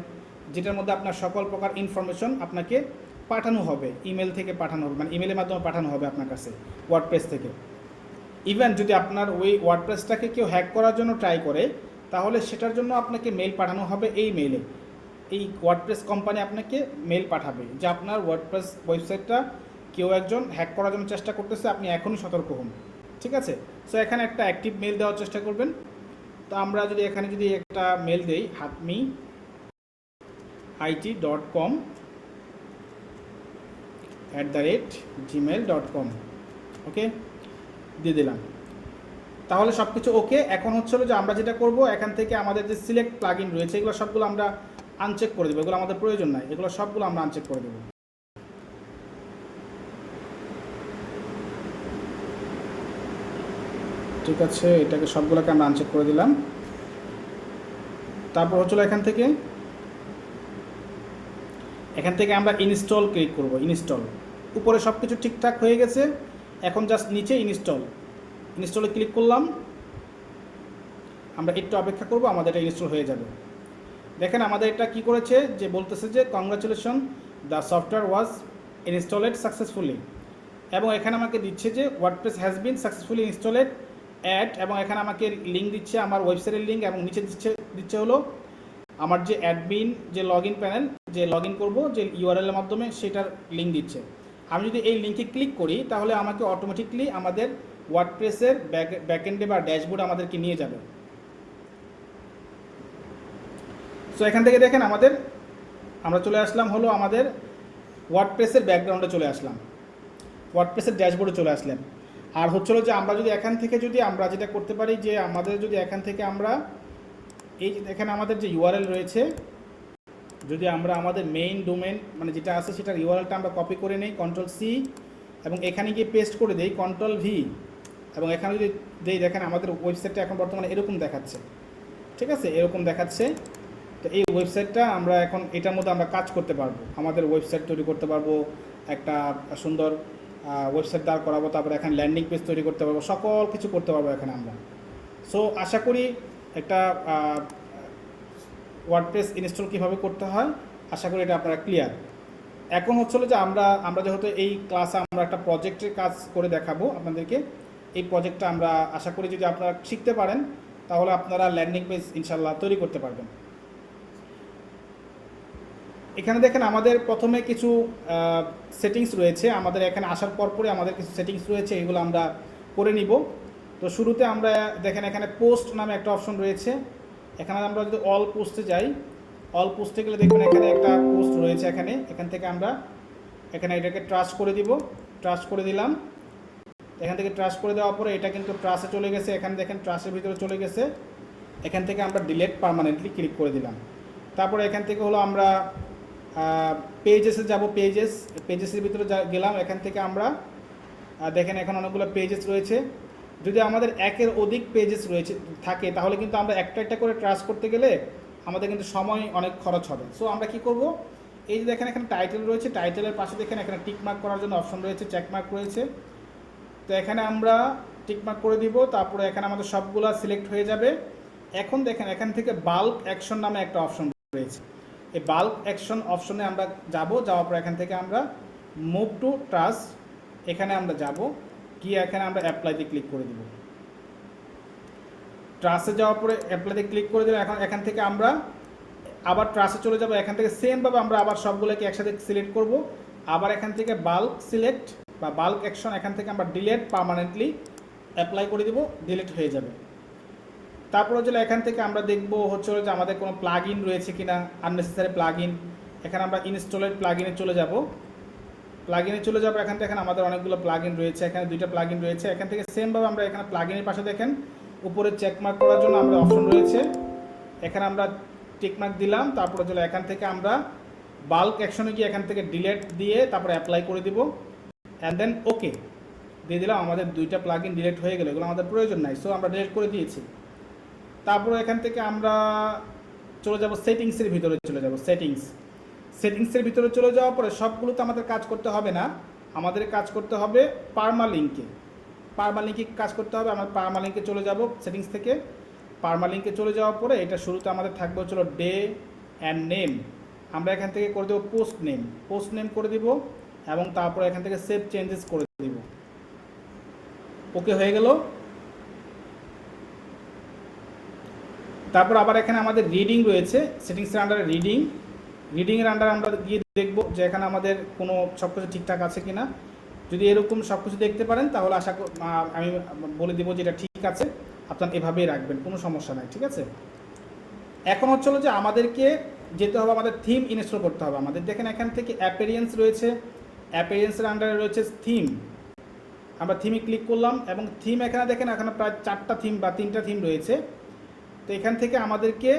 যেটার মধ্যে আপনার সকল প্রকার ইনফরমেশন আপনাকে পাঠানো হবে, ইমেল থেকে পাঠানো হবে, মানে ইমেলের মাধ্যমে পাঠানো হবে আপনার কাছে ওয়ার্ডপ্রেস থেকে। ইভেন যদি আপনার ওই ওয়ার্ডপ্রেসটাকে কেউ হ্যাক করার জন্য ট্রাই করে, তাহলে সেটার জন্য আপনাকে মেল পাঠানো হবে এই মেলে। এই ওয়ার্ডপ্রেস কোম্পানি আপনাকে মেল পাঠাবে যে আপনার ওয়ার্ডপ্রেস ওয়েবসাইটটা কেউ একজন হ্যাক করার জন্য চেষ্টা করতেছে, আপনি এখনই সতর্ক হন। ঠিক আছে? সো এখানে একটা অ্যাক্টিভ মেল দেওয়ার চেষ্টা করবেন। তো আমরা যদি এখানে যদি একটা মেল দেই hatmeIT.com@gmail.com, ওকে, দিয়ে দিলাম। তাহলে সব কিছু ওকে। এখন হচ্ছিল যে আমরা যেটা করব, এখান থেকে আমাদের যে সিলেক্ট প্লাগইন রয়েছে এগুলো সবগুলো আমরা আনচেক করে দেবো, এগুলো আমাদের প্রয়োজন নাই, এগুলো সবগুলো আমরা আনচেক করে দেবো। ঠিক আছে, এটাকে সবগুলোকে আমরা আনচেক করে দিলাম। তারপর হচ্ছিল এখান থেকে আমরা ইনস্টল ক্লিক করব। ইনস্টল, উপরে সব কিছু ঠিকঠাক হয়ে গেছে, এখন জাস্ট নিচে ইনস্টলে ক্লিক করলাম। আমরা একটু অপেক্ষা করব, আমাদের এটা ইনস্টল হয়ে যাবে। দেখেন আমাদের এটা কি করেছে, যে বলতেছে যে congratulation, the software was installed successfully, এবং এখানে আমাকে দিচ্ছে যে WordPress has been successfully installed at, এবং এখানে আমাকে লিঙ্ক দিচ্ছে আমার ওয়েবসাইটের লিঙ্ক, এবং নিচে দিচ্ছে হলো আমার যে অ্যাডমিন যে লগ ইন প্যানেল, যে লগ ইন করবো যে ইউআরএল এর মাধ্যমে সেটার লিঙ্ক দিচ্ছে। আমি যদি এই লিঙ্কে ক্লিক করি তাহলে আমাকে অটোমেটিকলি আমাদের ওয়ার্ডপ্রেসের ব্যাকএন্ডে বা ড্যাশবোর্ড আমাদেরকে নিয়ে যাবে। সো এখান থেকে দেখেন আমরা চলে আসলাম হলো আমাদের ওয়ার্ডপ্রেসের ব্যাকগ্রাউন্ডে চলে আসলাম, ওয়ার্ডপ্রেসের ড্যাশবোর্ডে চলে আসলাম। আর হচ্ছিল যে আমরা যদি এখান থেকে যদি আমরা যেটা করতে পারি, যে আমাদের যদি এখান থেকে আমরা এই যে এখানে আমাদের যে ইউআরএল রয়েছে, যদি আমরা আমাদের মেইন ডোমেন মানে যেটা আছে সেটার ইউআরএলটা আমরা কপি করে নেই Ctrl+C, এবং এখানে গিয়ে পেস্ট করে দেই Ctrl+V, এবং এখানে যদি দেই দেখেন আমাদের ওয়েবসাইটটা এখন বর্তমানে এরকম দেখাচ্ছে। ঠিক আছে, এরকম দেখাচ্ছে। তো এই ওয়েবসাইটটা আমরা এখন এটার মধ্যে আমরা কাজ করতে পারবো, আমাদের ওয়েবসাইট তৈরি করতে পারবো, একটা সুন্দর ওয়েবসাইট দাঁড় করাবো, তারপরে এখানে ল্যান্ডিং পেজ তৈরি করতে পারবো, সকল কিছু করতে পারবো এখানে আমরা। সো আশা করি একটা ওয়ার্ডপ্রেস ইনস্টল কীভাবে করতে হয় আশা করি এটা আপনারা ক্লিয়ার। এখন হচ্ছিল যে আমরা যেহেতু এই ক্লাসে আমরা একটা প্রজেক্টের কাজ করে দেখাবো আপনাদেরকে, এই প্রজেক্টটা আমরা আশা করি যদি আপনারা শিখতে পারেন তাহলে আপনারা ল্যান্ডিং পেজ ইনশাল্লাহ তৈরি করতে পারবেন। এখানে দেখেন আমাদের প্রথমে কিছু সেটিংস রয়েছে, আমাদের এখানে আসার পরে আমাদের কিছু সেটিংস রয়েছে, এগুলো আমরা করে নিব। তো শুরুতে আমরা দেখেন এখানে পোস্ট নামে একটা অপশন রয়েছে, এখানে আমরা যদি অল পোস্টে যাই, অল পোস্টে গেলে দেখবেন এখানে একটা পোস্ট রয়েছে, এখান থেকে আমরা এটাকে ট্রাস্ট করে দিব, ট্রাস্ট করে দিলাম। এখান থেকে ট্রাস্ট করে দেওয়ার পরে এটা কিন্তু ট্রাস্টে চলে গেছে, এখানে দেখেন ট্রাস্টের ভিতরে চলে গেছে। এখান থেকে আমরা ডিলিট পার্মানেন্টলি ক্লিক করে দিলাম। তারপরে এখান থেকে হলো আমরা পেজেসে যাব, পেজেসের ভিতরে গেলাম। এখান থেকে আমরা দেখেন এখন অনেকগুলো পেজেস রয়েছে, যদি আমাদের একের অধিক পেজেস থাকে তাহলে কিন্তু আমরা একটা করে ট্রাস্ট করতে গেলে আমাদের কিন্তু সময় অনেক খরচ হবে। সো আমরা কি করব, এই যে দেখেন এখানে টাইটেল রয়েছে, টাইটেলের পাশে দেখেন এখানে টিকমার্ক করার জন্য অপশন রয়েছে, চেকমার্ক রয়েছে। তো এখানে আমরা টিকমার্ক করে দিব, তারপরে এখানে আমাদের সবগুলো সিলেক্ট হয়ে যাবে। এখন দেখেন এখান থেকে বাল্ক অ্যাকশন নামে একটা অপশন রয়েছে, এই বাল্ক অ্যাকশন অপশনে আমরা যাওয়ার পর এখান থেকে আমরা মুভ টু ট্রাস্ট, এখানে আমরা যাব, গিয়ে এখানে আমরা অ্যাপ্লাইতে ক্লিক করে দিব। ট্রাস্টে যাওয়ার পরে অ্যাপ্লাইতে ক্লিক করে দিলাম। এখন এখান থেকে আমরা আবার ট্রাস্টে চলে যাব, এখান থেকে সেমভাবে আমরা আবার সবগুলোকে একসাথে সিলেক্ট করব। আবার এখান থেকে বাল্ক সিলেক্ট বা বাল্ক অ্যাকশন, এখান থেকে আমরা ডিলিট পার্মানেন্টলি অ্যাপ্লাই করে দিব, ডিলিট হয়ে যাবে। তারপরে হচ্ছে এখান থেকে আমরা দেখব হচ্ছে যে আমাদের কোনো প্লাগ ইন রয়েছে কিনা, আননেসেসারি প্লাগ ইন। এখানে আমরা ইনস্টলেড প্লাগ ইনে চলে যাব, এখান থেকে আমাদের অনেকগুলো প্লাগ ইন রয়েছে, এখানে 2টা প্লাগ ইন রয়েছে। এখান থেকে সেমভাবে আমরা এখানে প্লাগ ইনের পাশে দেখেন উপরে চেকমার্ক করার জন্য আমরা অপশন রয়েছে, এখানে আমরা টিকমার্ক দিলাম। তারপরে চলে এখান থেকে আমরা বাল্ক অ্যাকশনে গিয়ে এখান থেকে ডিলিট দিয়ে তারপরে অ্যাপ্লাই করে দিব, অ্যান্ড দেন ওকে দিয়ে দিলাম। আমাদের 2টা প্লাগ ইন ডিলিট হয়ে গেল, এগুলো আমাদের প্রয়োজন নাই, সো আমরা ডিলিট করে দিয়েছি। তারপরে এখান থেকে আমরা চলে যাব সেটিংসের ভিতরে, সেটিংসের ভিতরে চলে যাওয়ার পরে সবগুলোতে আমাদের কাজ করতে হবে না, আমাদের কাজ করতে হবে পার্মালিঙ্কে কাজ করতে হবে। আমরা পার্মালিঙ্কে চলে যাব সেটিংস থেকে। পার্মালিঙ্কে চলে যাওয়ার পরে এটা শুরুতে আমাদের থাকবে হচ্ছিল ডে অ্যান্ড নেম, আমরা এখান থেকে করে দেবো পোস্ট নেম করে দিব এবং তারপরে এখান থেকে সেভ চেঞ্জেস করে দিব। ওকে হয়ে গেল। তারপর আবার এখানে আমাদের রিডিং রয়েছে, সেটিংসের আন্ডারে রিডিংয়ের আন্ডারে আমরা গিয়ে দেখব যে এখানে আমাদের কোনো সব কিছু ঠিকঠাক আছে কিনা। যদি এরকম সব কিছু দেখতে পারেন তাহলে আমি বলে দেবো যে এটা ঠিক আছে, আপনার এভাবেই রাখবেন, কোনো সমস্যা নাই, ঠিক আছে। এখন হচ্ছে যে আমাদেরকে যেতে হবে, আমাদের থিম ইনস্টল করতে হবে। আমাদের দেখেন এখান থেকে অ্যাপিয়ারেন্স রয়েছে, অ্যাপিয়ারেন্সের আন্ডারে রয়েছে থিম, আমরা থিমে ক্লিক করলাম এবং থিম এখানে দেখেন এখানে প্রায় 4টা থিম বা 3টা থিম রয়েছে। তো এখান থেকে আমাদেরকে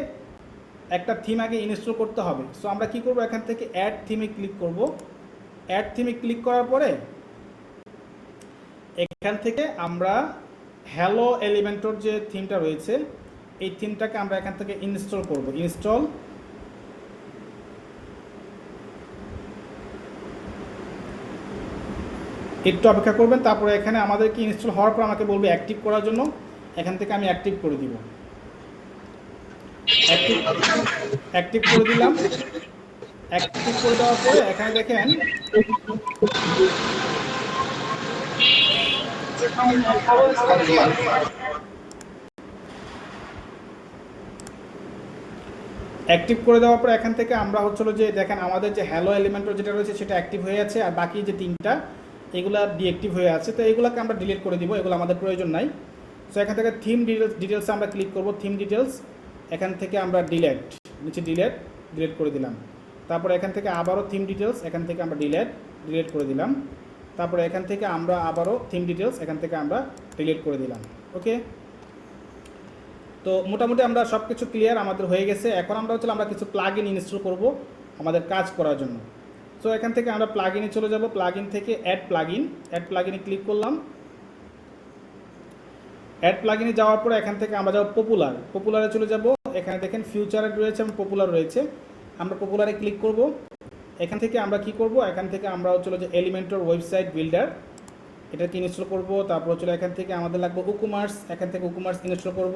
একটা থিম আগে ইনস্টল করতে হবে। সো আমরা কি করব, এখান থেকে অ্যাড থিমে ক্লিক করব। অ্যাড থিমে ক্লিক করার পরে এখান থেকে আমরা হ্যালো এলিমেন্টর যে থিমটা রয়েছে এই থিমটাকে আমরা এখান থেকে ইনস্টল করব। ইনস্টল, একটু অপেক্ষা করবেন। তারপরে এখানে আমাদেরকে ইনস্টল হওয়ার পর আমাকে বলবে অ্যাক্টিভ করার জন্য, এখান থেকে আমি অ্যাক্টিভ করে দিব। অ্যাক্টিভ করে দিলাম। অ্যাক্টিভ করে দেওয়ার পরে এখানে দেখেন অ্যাক্টিভ করে দেওয়ার পর এখান থেকে আমরা হচ্ছিল যে দেখেন আমাদের যে হ্যালো এলিমেন্টর যেটা রয়েছে সেটা অ্যাক্টিভ হয়ে আছে, আর বাকি যে 3টা এগুলা ডিঅ্যাক্টিভ হয়ে আছে। তো এগুলোকে আমরা ডিলিট করে দিব, এগুলো আমাদের প্রয়োজন নাই। সো এখান থেকে থিম ডিটেলসে আমরা ক্লিক করব। থিম ডিটেলস, এখান থেকে আমরা নিচে ডিলিট করে দিলাম। তারপরে এখান থেকে আবারও থিম ডিটেলস, এখান থেকে আমরা ডিলিট করে দিলাম। তারপরে এখান থেকে আমরা আবারও থিম ডিটেলস, এখান থেকে আমরা ডিলিট করে দিলাম। ওকে, তো মোটামুটি আমরা সব কিছু ক্লিয়ার আমাদের হয়ে গেছে। এখন আমরা কিছু প্লাগইন ইনস্টল করব আমাদের কাজ করার জন্য। সো এখান থেকে আমরা প্লাগইনে চলে যাব। প্লাগইন থেকে অ্যাড প্লাগইনে ক্লিক করলাম। অ্যাড প্লাগইনে যাওয়ার পরে এখান থেকে আমরা যাব পপুলারে চলে যাব। এখানে দেখেন ফিউচারে রয়েছে এবং পপুলার রয়েছে, আমরা পপুলারে ক্লিক করব। এখান থেকে আমরা কি করব, এখান থেকে আমরা চলে যে এলিমেন্টর ওয়েবসাইট বিল্ডার এটাকে ইনস্টল করব। তারপর চলে এখান থেকে আমাদের লাগবে উকুমার্স, এখান থেকে উকুমার্স ইনস্টল করব।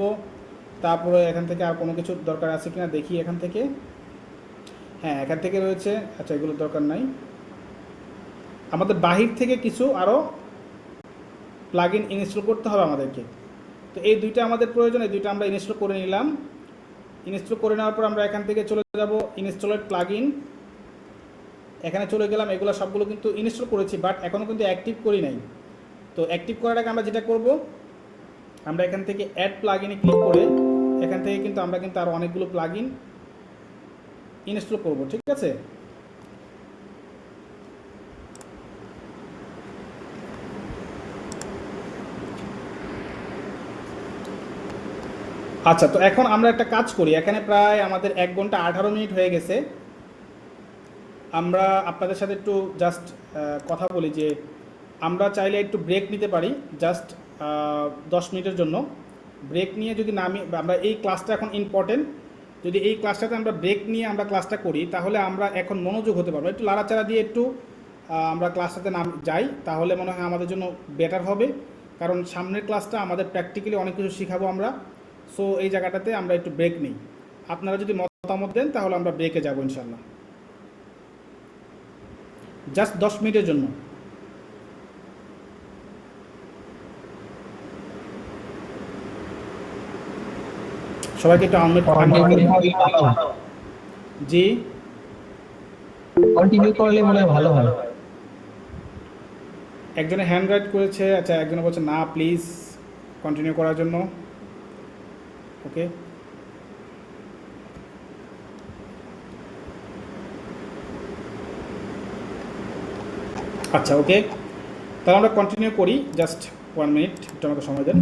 তারপরে এখান থেকে আর কোনো কিছু দরকার আছে কিনা দেখি। এখান থেকে হ্যাঁ, এখান থেকে রয়েছে, আচ্ছা এগুলো দরকার নাই। আমাদের বাহির থেকে কিছু আরও প্লাগইন ইনস্টল করতে হবে আমাদেরকে। তো এই দুইটা আমাদের প্রয়োজন, এই দুইটা আমরা ইনস্টল করে নিলাম। ইনস্টল করে নেওয়ার পর আমরা এখান থেকে চলে যাব ইনস্টলেড প্লাগইন, এখানে চলে গেলাম। এগুলো সবগুলো কিন্তু ইনস্টল করেছি, বাট এখনও কিন্তু অ্যাক্টিভ করি নাই। তো অ্যাক্টিভ করার আগে আমরা যেটা করব, আমরা এখান থেকে অ্যাড প্লাগইনে ক্লিক করে এখান থেকে কিন্তু আমরা আরও অনেকগুলো প্লাগইন ইনস্টল করব, ঠিক আছে। আচ্ছা, তো এখন আমরা একটা কাজ করি। এখানে প্রায় আমাদের 1 ঘন্টা 18 মিনিট হয়ে গেছে। আমরা আপনাদের সাথে একটু জাস্ট কথা বলি যে আমরা চাইলে একটু ব্রেক নিতে পারি, জাস্ট 10 মিনিটের জন্য। ব্রেক নিয়ে যদি আমরা এই ক্লাসটা এখন ইম্পর্টেন্ট, যদি এই ক্লাসটাতে আমরা ব্রেক নিয়ে আমরা ক্লাসটা করি তাহলে আমরা এখন মনোযোগ হতে পারবো। একটু লাড়াচাড়া দিয়ে একটু আমরা ক্লাসটাতে যাই, তাহলে মনে হয় আমাদের জন্য বেটার হবে। কারণ সামনের ক্লাসটা আমাদের প্র্যাকটিক্যালি অনেক কিছু শিখাবো আমরা। সো এই জায়গাটাতে আমরা একটু ব্রেক নিই। আপনারা যদি মতামত দেন তাহলে আমরা ব্রেকে যাব ইনশাল্লাহ, জাস্ট 10 মিনিটের জন্য। সবাইকে একটু জি কন্টিনিউ করলে মনে হয় ভালো হয়। একজনে হ্যান্ড রাইট করেছে, আচ্ছা একজনে বলছে না প্লিজ কন্টিনিউ করার জন্য। ওকে, আচ্ছা ওকে, তাহলে আমরা কন্টিনিউ করি। জাস্ট 1 মিনিট, একটু আমাকে সময় দেন।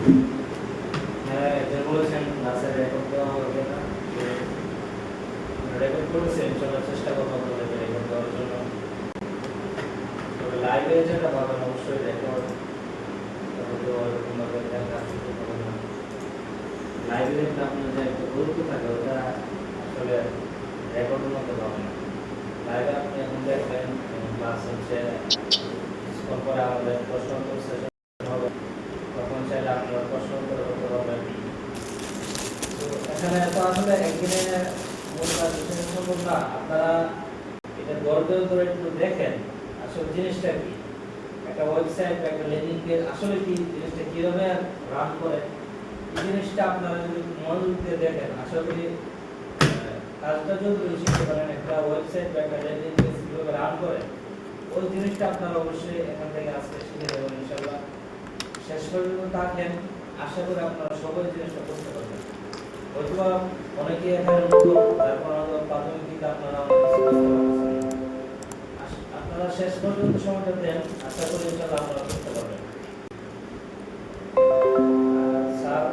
হ্যাঁ, যে বলেছেন ক্লাসে রেকর্ড দেওয়া হবে না, যে রেকর্ড করেছেন, চলার চেষ্টা করবো আপনাদের রেকর্ড দেওয়ার জন্য। তবে লাইভে যেটা পাবেন অবশ্যই রেকর্ড ওরকমভাবে দেখা আসতে পারবে না। লাইভে দেখলে আপনার যে একটা গুরুত্ব থাকে ওটা আসলে রেকর্ডের মধ্যে পাবেন না। লাইভে আপনি এখন দেখবেন ক্লাস হচ্ছে, কিছুক্ষণ পরে আমাদের প্রশ্ন উত্তর সেশন হবে, তখন চাইলে আপনারা প্রশ্ন উত্তর করতে পারবেন। তো এখানে তো আসলে একদিনে মূল কাজ সম্ভব না, আপনারা এটা গল্পের উপরে একটু দেখেন আসলে জিনিসটা কি, একটা ওয়েবসাইট বা একটা ল্যান্ডিং পেজ আসলে কি, জিনিসটা কিভাবে রান করে, এই জিনিসটা আপনারা যদি মনোযোগ দিয়ে দেখেন আশা করি কাজটা যদি শিখতে পারেন, একটা ওয়েবসাইট বা একটা ল্যান্ডিং পেজ কিভাবে রান করে ওই জিনিসটা আপনারা অবশ্যই এখান থেকে আজকে শিখে যাবেন ইনশাআল্লাহ। শেষ পর্যন্ত থাকেন, আশা করি আপনারা সবাই জিনিসটা করতে পারবেন। হয়তো অনেকে এখানে নতুন, তারপর প্রাথমিক দিকে আপনারা অনেক কিছু বুঝতে পারছেন। আপনারা শেষ পর্যন্ত সময়টা দেন, আশা করি ইনশাআল্লাহ আপনারা করতে পারবেন। স্যার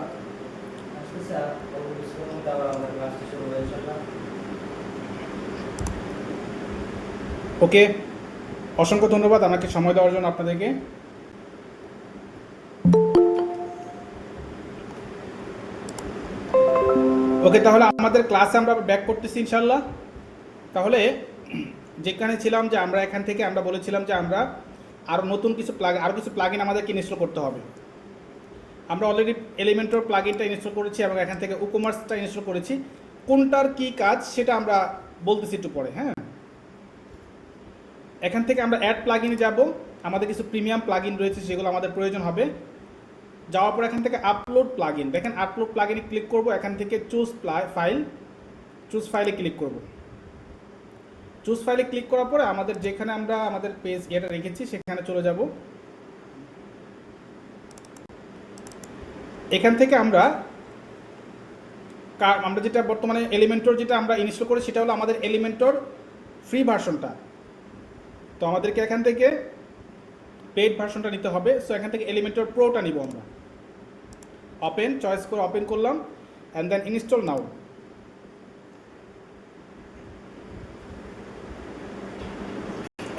আসতেছে, অল্প কিছুক্ষণের মধ্যে আবার আমাদের ক্লাসটি শুরু হবে ইনশাআল্লাহ। ওকে, অসংখ্য ধন্যবাদ আমাকে সময় দেওয়ার জন্য আপনাদেরকে। ওকে, তাহলে আমাদের ক্লাসে আমরা ব্যাক করতেছি ইনশাল্লাহ। তাহলে যেখানে ছিলাম যে আমরা এখান থেকে আমরা বলেছিলাম যে আমরা আরও নতুন কিছু প্লাগইন আমাদেরকে ইনস্টল করতে হবে। আমরা অলরেডি এলিমেন্টর প্লাগইনটা ইনস্টল করেছি এবং এখান থেকে উকমার্সটা ইনস্টল করেছি। কোনটার কি কাজ সেটা আমরা বলতেছি একটু পরে। হ্যাঁ, এখান থেকে আমরা অ্যাড প্লাগইনে যাব, আমাদের কিছু প্রিমিয়াম প্লাগইন রয়েছে যেগুলো আমাদের প্রয়োজন হবে। যাওয়ার পর এখান থেকে আপলোড প্লাগইন, দেখেন আপলোড প্লাগইনে ক্লিক করব, এখান থেকে চুজ ফাইলে ক্লিক করব। চুজ ফাইলে ক্লিক করার পরে আমাদের যেখানে আমরা আমাদের পেজ এটা রেখেছি সেখানে চলে যাব। এখান থেকে আমরা যেটা বর্তমানে এলিমেন্টর যেটা আমরা ইনস্টল করি সেটা হলো আমাদের এলিমেন্টর ফ্রি ভার্সনটা। তো আমাদেরকে এখান থেকে পেইড ভার্সনটা নিতে হবে। সো এখান থেকে এলিমেন্টর প্রোটা নিব আমরা। ওপেন চয়েস করে ওপেন করলাম অ্যান্ড দেন ইনস্টল নাও।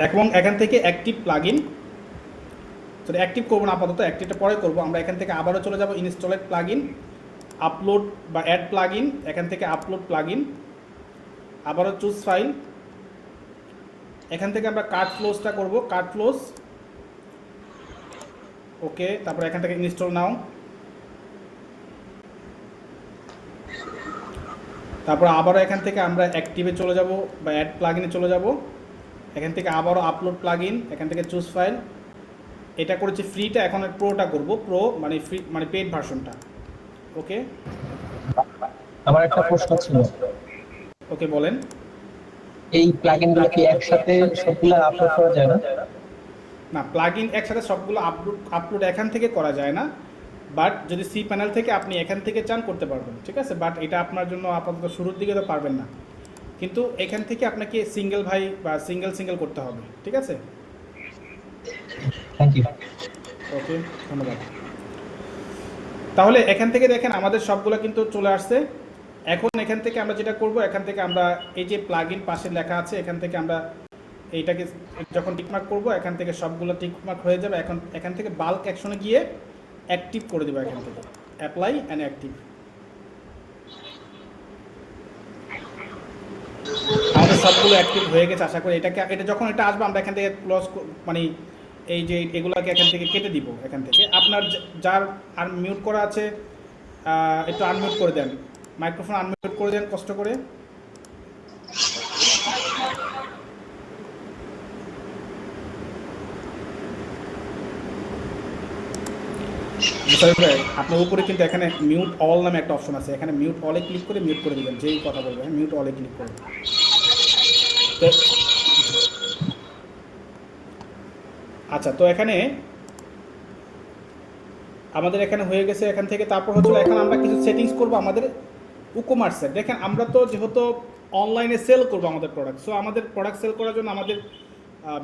এবং এখান থেকে অ্যাক্টিভ প্লাগইন, সরি অ্যাক্টিভ করবো না আপাতত, অ্যাক্টিভটা পরে করবো। আমরা এখান থেকে আবারও চলে যাব ইনস্টলেড প্লাগইন, আপলোড বা অ্যাড প্লাগইন, এখান থেকে আপলোড প্লাগইন, আবারও চুজ ফাইল, এখান থেকে আমরা কার্ট ফ্লোসটা করব, কার্ট ফ্লোস। ওকে, তারপর এখান থেকে ইনস্টল নাও। তারপর আবারও এখান থেকে আমরা অ্যাক্টিভে চলে যাব বা অ্যাড প্লাগইনে চলে যাব। এখান থেকে আবারও আপলোড প্লাগইন, এখান থেকে চুজ ফাইল। এটা করেছি ফ্রিটা, এখন প্রোটা করব, প্রো মানে ফ্রি মানে পেইড ভার্সনটা। ওকে, আমার একটা প্রশ্ন ছিল। ওকে বলেন। এই প্লাগইনগুলো কি একসাথে সবগুলো আপলোড করা যায় না? না, প্লাগইন একসাথে সবগুলো আপলোড এখান থেকে করা যায় না, বাট যদি সি প্যানেল থেকে আপনি এখান থেকে চান করতে পারবেন, ঠিক আছে। বাট এটা আপনার জন্য আপাতত শুরুর দিকে তো পারবেন না, কিন্তু এখান থেকে আপনাকে সিঙ্গেল বা সিঙ্গেল করতে হবে, ঠিক আছে। Thank you. ওকে, ধন্যবাদ। তাহলে এখান থেকে দেখেন আমাদের সবগুলো কিন্তু চলে আসছে। এখন এখান থেকে আমরা যেটা করব, এখান থেকে আমরা এই যে প্লাগইন পাশে লেখা আছে এখান থেকে আমরা এইটাকে যখন টিকমার্ক করব এখান থেকে সবগুলো টিকমার্ক হয়ে যাবে। এখন এখান থেকে বাল্ক অ্যাকশনে গিয়ে অ্যাক্টিভ করে দেবো, এখান থেকে অ্যাপ্লাই অ্যান্ড অ্যাক্টিভ। আমাদের সবগুলো অ্যাক্টিভ হয়ে গেছে আশা করি। এটা যখন এটা আসবে আমরা এখান থেকে ক্লোজ মানে এই যে এগুলাকে এখান থেকে কেটে দিব। এখান থেকে আপনার যার আনমিউট করা আছে একটু আনমিউট করে দেন, মাইক্রোফোন আনমিউট করে দেন কষ্ট করে। আপনার উপরে কিন্তু এখানে মিউট অল নামে একটা অপশন আছে, এখানে মিউট অলে ক্লিক করে মিউট করে দেবেন, যেই কথা বলবেন মিউট অলে ক্লিক করবেন। আচ্ছা, তো এখানে আমাদের এখানে হয়ে গেছে। এখান থেকে তারপর হচ্ছিল এখন আমরা কিছু সেটিংস করব আমাদের উকমার্সের। দেখেন আমরা তো যেহেতু অনলাইনে সেল করব আমাদের প্রোডাক্ট, সো আমাদের প্রোডাক্ট সেল করার জন্য আমাদের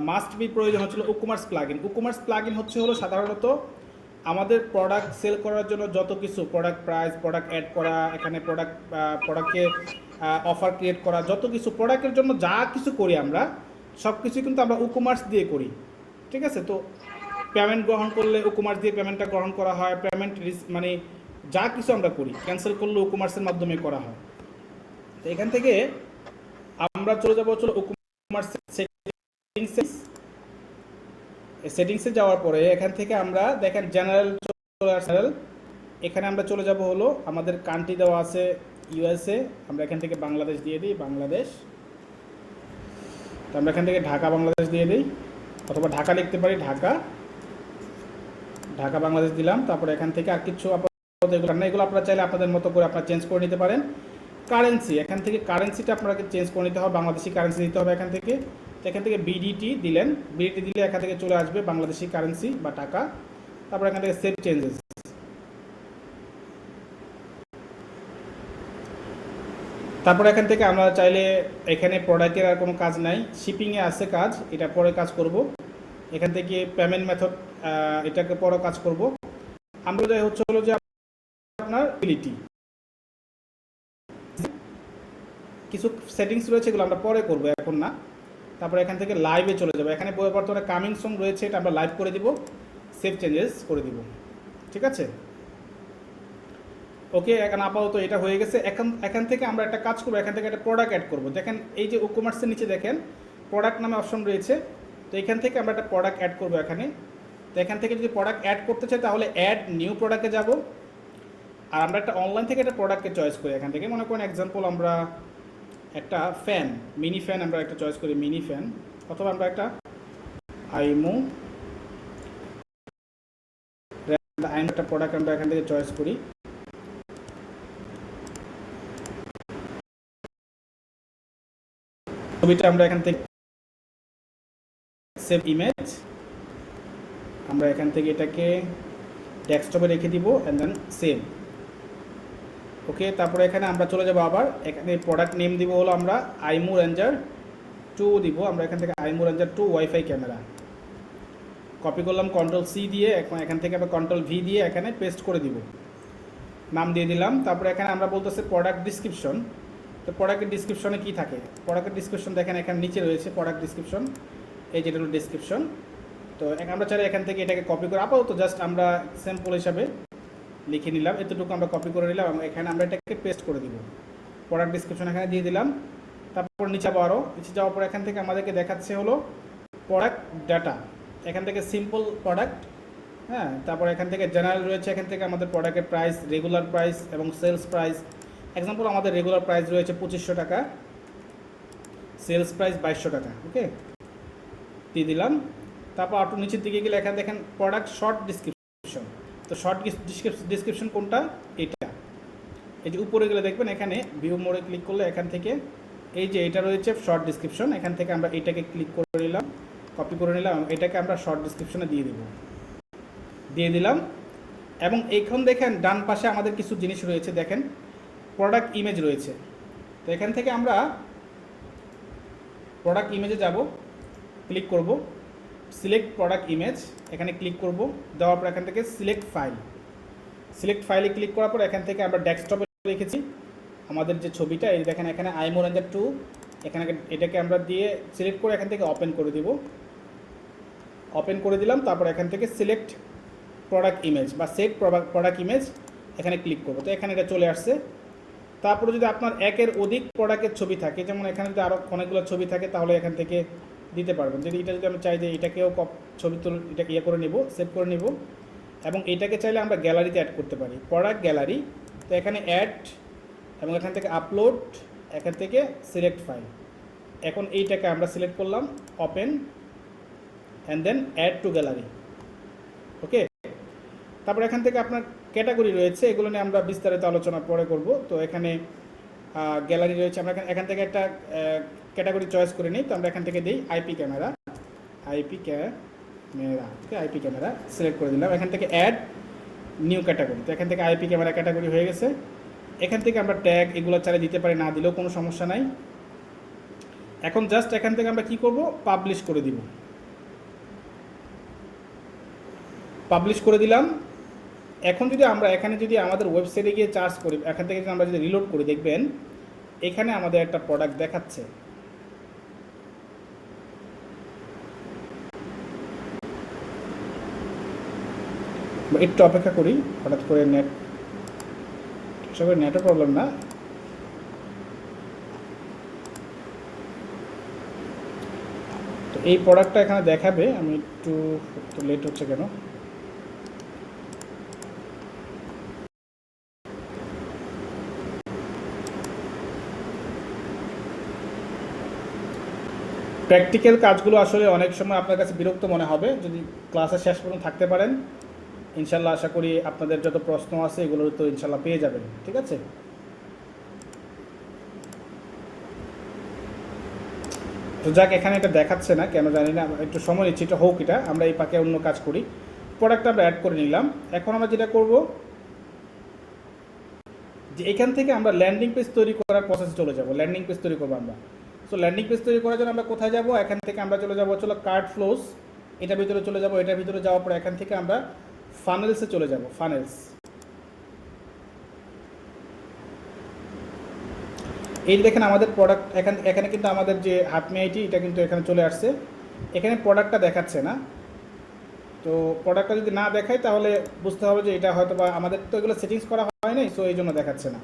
মাস্ট বি প্রয়োজন হচ্ছিল উকমার্স প্লাগইন। উকমার্স প্লাগইন হলো সাধারণত আমাদের প্রোডাক্ট সেল করার জন্য যত কিছু প্রোডাক্ট প্রাইস, প্রোডাক্ট অ্যাড করা, এখানে প্রোডাক্টকে অফার ক্রিয়েট করা, যত কিছু প্রোডাক্টের জন্য যা কিছু করি আমরা সব কিছুই কিন্তু আমরা ই-কমার্স দিয়ে করি। ঠিক আছে? তো পেমেন্ট গ্রহণ করলে ই-কমার্স দিয়ে পেমেন্টটা গ্রহণ করা হয়, পেমেন্ট মানে যা কিছু আমরা করি ক্যান্সেল করলে ই-কমার্সের মাধ্যমে করা হয়। তো এখান থেকে আমরা চলে যাবো ই-কমার্স সেটিংসে যাওয়ার পরে এখান থেকে আমরা দেখেন জেনারেল, এখানে আমরা চলে যাব হলো আমাদের কান্ট্রি দেওয়া আছে ইউএসএ, আমরা এখান থেকে বাংলাদেশ দিয়ে দিই, বাংলাদেশ। তো আমরা এখান থেকে ঢাকা বাংলাদেশ দিয়ে দিই, অথবা ঢাকা লিখতে পারি, ঢাকা বাংলাদেশ দিলাম। তারপরে এখান থেকে আর কিছু এগুলো আপনারা চাইলে আপনাদের মতো করে আপনারা চেঞ্জ করে নিতে পারেন। কারেন্সি, এখান থেকে কারেন্সিটা আপনাকে চেঞ্জ করে নিতে হবে, বাংলাদেশি কারেন্সি দিতে হবে এখান থেকে। তো এখান থেকে বিডিটি দিলেন, বিডিটি দিলে এখান থেকে চলে আসবে বাংলাদেশি কারেন্সি বা টাকা। তারপর এখান থেকে সেভ চেঞ্জেস, তারপর এখান থেকে আমরা চাইলে এখানে প্রোডাক্টের আর কোনো কাজ নাই, শিপিংয়ে আছে কাজ, এটা পরে কাজ করব। এখান থেকে পেমেন্ট মেথড, এটাকে পরে কাজ করব। আমরা যাই হচ্ছে হলো যে আপনার এবিলিটি কিছু সেটিংস রয়েছে, এগুলো আমরা পরে করব, এখন না। তারপর এখান থেকে লাইভে চলে যাবো, এখানে বর্তমানে কামিং সং রয়েছে, এটা আমরা লাইভ করে দিব, সেভ চেঞ্জেস করে দিব। ঠিক আছে? ওকে, এখন আপাতত এটা হয়ে গেছে। এখান থেকে আমরা একটা কাজ করবো, এখান থেকে একটা প্রোডাক্ট অ্যাড করবো। দেখেন এই যে ই-কমার্সের নিচে দেখেন প্রোডাক্ট নামে অপশন রয়েছে, তো এখান থেকে আমরা একটা প্রোডাক্ট অ্যাড করবো এখানে। তো এখান থেকে যদি প্রোডাক্ট অ্যাড করতে চাই তাহলে অ্যাড নিউ প্রোডাক্টে যাব, আর আমরা একটা অনলাইন থেকে একটা প্রোডাক্টকে চয়েস করি। এখান থেকে মনে করেন এক্সাম্পল আমরা একটা ফ্যান, মিনি ফ্যান আমরা একটা চয়েস করি, মিনি ফ্যান, অথবা আমরা একটা আইমো একটা প্রোডাক্ট আমরা এখান থেকে চয়েস করি। ছবিটা আমরা এখান থেকে সেভ ইমেজ, আমরা এখান থেকে এটাকে ডেস্কটপে রেখে দিব এন্ড দেন সেভ। ওকে, তারপরে এখানে আমরা চলে যাব, আবার এখানে প্রোডাক্ট নেম দিব হলো আমরা আইমো রেঞ্জার 2 দিব। আমরা এখান থেকে আইমো রেঞ্জার 2 ওয়াইফাই ক্যামেরা কপি করলাম কন্ট্রোল সি দিয়ে, এখন এখান থেকে আমরা কন্ট্রোল ভি দিয়ে এখানে পেস্ট করে দিব, নাম দিয়ে দিলাম। তারপরে এখানে আমরা বলতেছি প্রোডাক্ট ডিসক্রিপশন। তো প্রোডাক্টের ডিসক্রিপশনে কী থাকে, প্রোডাক্টের ডিসক্রিপশন দেখেন এখানে নিচে রয়েছে প্রোডাক্ট ডিসক্রিপশন, এই যেটা হলো ডিসক্রিপশন। তো আমরা চাইলে এখান থেকে এটাকে কপি করে আপাতত জাস্ট আমরা স্যাম্পল হিসাবে লিখে নিলাম, এতটুকু আমরা কপি করে নিলাম, এখানে আমরা এটাকে পেস্ট করে দিব, প্রোডাক্ট ডিসক্রিপশন এখানে দিয়ে দিলাম। তারপর নিচে আবারও নিচে যাওয়ার পর এখান থেকে আমাদেরকে দেখাচ্ছে হলো প্রোডাক্ট ডাটা, এখান থেকে সিম্পল প্রোডাক্ট, হ্যাঁ। তারপর এখান থেকে জেনারেল রয়েছে, এখান থেকে আমাদের প্রোডাক্টের প্রাইস, রেগুলার প্রাইস এবং সেলস প্রাইস। এক্সাম্পল আমাদের রেগুলার প্রাইস রয়েছে 2500 টাকা, সেলস প্রাইস 2200 টাকা। ওকে, দিয়ে দিলাম। তারপর একটু নিচের দিকে গেলে এখানে দেখেন প্রোডাক্ট শর্ট ডিসক্রিপশন। তো শর্ট ডিসক্রিপশন কোনটা, এটা। এই যে উপরে গেলে দেখবেন এখানে ভিউ মোডে ক্লিক করলে এখান থেকে এই যে এটা রয়েছে শর্ট ডিসক্রিপশন, এখান থেকে আমরা এটাকে ক্লিক করে নিলাম, কপি করে নিলাম, এটাকে আমরা শর্ট ডিসক্রিপশনে দিয়ে দিলাম। এবং এখন দেখেন ডান পাশে আমাদের কিছু জিনিস রয়েছে, দেখেন প্রোডাক্ট ইমেজ রয়েছে। তো এখান থেকে আমরা প্রোডাক্ট ইমেজে যাব, ক্লিক করব, সিলেক্ট প্রোডাক্ট ইমেজ, এখানে ক্লিক করব, দেওয়ার পর এখান থেকে সিলেক্ট ফাইলে ক্লিক করার পর এখান থেকে আমরা ডেস্কটপে রেখেছি আমাদের যে ছবিটা, এই দেখেন এখানে আইমো রেঞ্জার 2, এখানে এটাকে আমরা দিয়ে সিলেক্ট করে এখান থেকে ওপেন করে দিলাম। তারপর এখান থেকে সিলেক্ট প্রোডাক্ট ইমেজ বা সেট প্রোডাক্ট ইমেজ, এখানে ক্লিক করবো। তো এখানে এটা চলে আসছে। তারপরে যদি আপনার একের অধিক প্রোডাক্টের ছবি থাকে, যেমন এখানে যদি আরও অনেকগুলো ছবি থাকে তাহলে এখান থেকে দিতে পারবেন। যদি আমি চাই যে এটাকেও ছবি এটা করে নিব, সেভ করে নিব, এবং এটাকে চাইলে আমরা গ্যালারিতে অ্যাড করতে পারি, প্রোডাক্ট গ্যালারি। তো এখানে অ্যাড এবং এখান থেকে আপলোড, এখান থেকে সিলেক্ট ফাইল। এখন এইটাকে আমরা সিলেক্ট করলাম, open and then add to gallery. Okay, তারপর এখান থেকে আপনার ক্যাটাগরি রয়েছে, এগুলো নিয়ে আমরা বিস্তারিত আলোচনা পরে করব। তো এখানে গ্যালারি রয়েছে, আমরা এখান থেকে একটা ক্যাটাগরি চয়েস করে নিই। তো আমরা এখান থেকে দিই আইপি ক্যামেরা, ওকে, আইপি ক্যামেরা সিলেক্ট করে দিলাম। এখান থেকে অ্যাড নিউ ক্যাটাগরি, তো এখান থেকে আইপি ক্যামেরা ক্যাটাগরি হয়ে গেছে। এখান থেকে আমরা ট্যাগ এগুলো চালিয়ে দিতে পারি, না দিলেও কোনো সমস্যা নাই। এখন জাস্ট এখান থেকে আমরা কি করব, পাবলিশ করে দিলাম। এখন যদি আমরা এখানে যদি আমাদের ওয়েবসাইটে গিয়ে চার্জ করি, এখান থেকে যদি আমরা যদি রিলোড করি, দেখবেন এখানে আমাদের একটা প্রোডাক্ট দেখাচ্ছে। একটু অপেক্ষা করি, হঠাৎ করে নেট, আশা করি নেটের প্রবলেম না। তো এই প্রোডাক্টটা এখানে দেখাবে, আমি একটু লেট হচ্ছে কেন। প্র্যাকটিক্যাল কাজগুলো আসলে অনেক সময় আপনার কাছে বিরক্ত মনে হবে, যদি ক্লাসের শেষ পর্যন্ত থাকতে পারেন ইনশাল্লাহ আশা করি আপনাদের যত প্রশ্ন আছে এগুলোর তো ইনশাল্লাহ পেয়ে যাবেন, ঠিক আছে। তো যাক, এখানে এটা দেখাচ্ছে না কেন জানি না, একটু সময় নিচ্ছি, এটা হোক, এটা আমরা এই পাকে অন্য কাজ করি। প্রোডাক্টটা আমরা অ্যাড করে নিলাম। এখন আমরা যেটা করব যে এখান থেকে আমরা ল্যান্ডিং পেজ তৈরি করার প্রসেসে চলে যাব। ল্যান্ডিং পেজ তৈরি করবো আমরা। সো ল্যান্ডিং পেজ তৈরি করার জন্য আমরা কোথায় যাব? এখান থেকে আমরা চলে যাব, চলো কার্ড ফ্লোস, এটার ভিতরে চলে যাব। এটার ভিতরে যাওয়ার পর এখান থেকে আমরা ফানেলসে চলে যাব। ফানেলস, এই দেখেন আমাদের প্রোডাক্ট এখানে কিন্তু আমাদের যে হাতমি আইটি এটা কিন্তু এখানে চলে আসছে। এখানে প্রোডাক্টটা দেখাচ্ছে না, তো প্রোডাক্টটা যদি না দেখায় তাহলে বুঝতে হবে যে এটা হয়তো বা আমাদের তো এগুলো সেটিংস করা হয় নাই, সো এই জন্য দেখাচ্ছে না।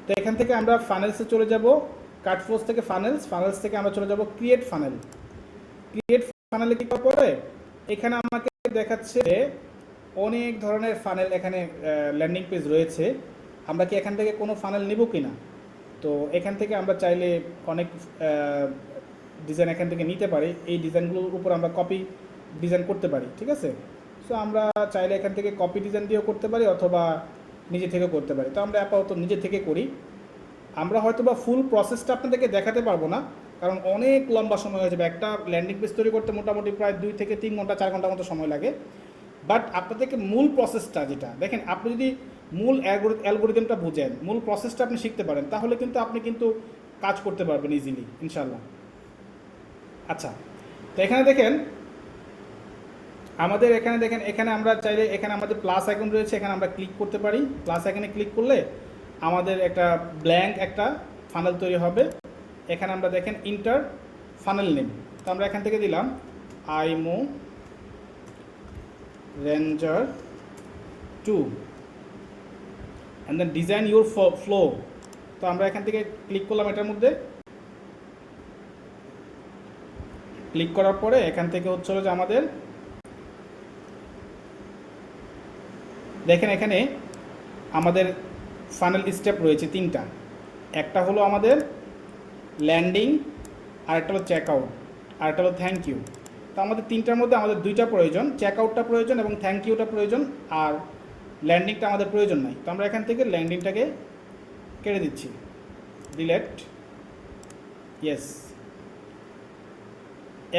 তো এখান থেকে আমরা ফানেলসে চলে যাব, কার্ড ফ্লোস থেকে ফানেলস থেকে আমরা চলে যাব ক্রিয়েট ফানেল। ক্রিয়েট ফানেলে ক্লিক করার পরে এখানে আমাকে দেখাচ্ছে অনেক ধরনের ফানেল, এখানে ল্যান্ডিং পেজ রয়েছে। আমরা কি এখান থেকে কোনো ফানেল নিব কি না? তো এখান থেকে আমরা চাইলে অনেক ডিজাইন এখান থেকে নিতে পারি। এই ডিজাইনগুলোর উপর আমরা কপি ডিজাইন করতে পারি, ঠিক আছে। সো আমরা চাইলে এখান থেকে কপি ডিজাইন দিয়েও করতে পারি অথবা নিজে থেকেও করতে পারি। তো আমরা আপাতত নিজে থেকে করি। আমরা হয়তো বা ফুল প্রসেসটা আপনাদেরকে দেখাতে পারবো না, কারণ অনেক লম্বা সময় হয়ে যাবে। একটা ল্যান্ডিং পেজ তৈরি করতে মোটামুটি প্রায় 2 থেকে 3 ঘন্টা 4 ঘন্টার মতো সময় লাগে। বাট আপনাদেরকে মূল প্রসেসটা যেটা দেখেন, আপনি যদি মূল অ্যালগোরিদমটা বুঝেন, মূল প্রসেসটা আপনি শিখতে পারেন, তাহলে কিন্তু আপনি কিন্তু কাজ করতে পারবেন ইজিলি ইনশাল্লাহ। আচ্ছা, তো এখানে দেখেন আমাদের এখানে আমরা চাইলে এখানে আমাদের প্লাস আইকন রয়েছে, এখানে আমরা ক্লিক করতে পারি। প্লাস আইকনে ক্লিক করলে আমাদের একটা ব্ল্যাঙ্ক একটা ফানেল তৈরি হবে। এখানে আমরা দেখেন ইন্টার ফানেল নেম, তো আমরা এখান থেকে দিলাম আইমো রেঞ্জার 2 and then design your flow. তো আমরা এখান থেকে ক্লিক করলাম, এটার মধ্যে ক্লিক করার পরে এখান থেকে হচ্ছে যে আমাদের দেখেন এখানে আমাদের ফানেল স্টেপ রয়েছে 3টা। একটা হলো আমাদের ল্যান্ডিং, আরেকটা হলো চেক আউট, আরেকটা হলো থ্যাংক ইউ। তো আমাদের 3টার মধ্যে আমাদের 2টা প্রয়োজন, চেক আউটটা প্রয়োজন এবং থ্যাংক ইউটা প্রয়োজন, আর ল্যান্ডিংটা আমাদের প্রয়োজন নাই। তো আমরা এখান থেকে ল্যান্ডিংটাকে কেটে দিচ্ছি, ডিলেট, ইয়েস।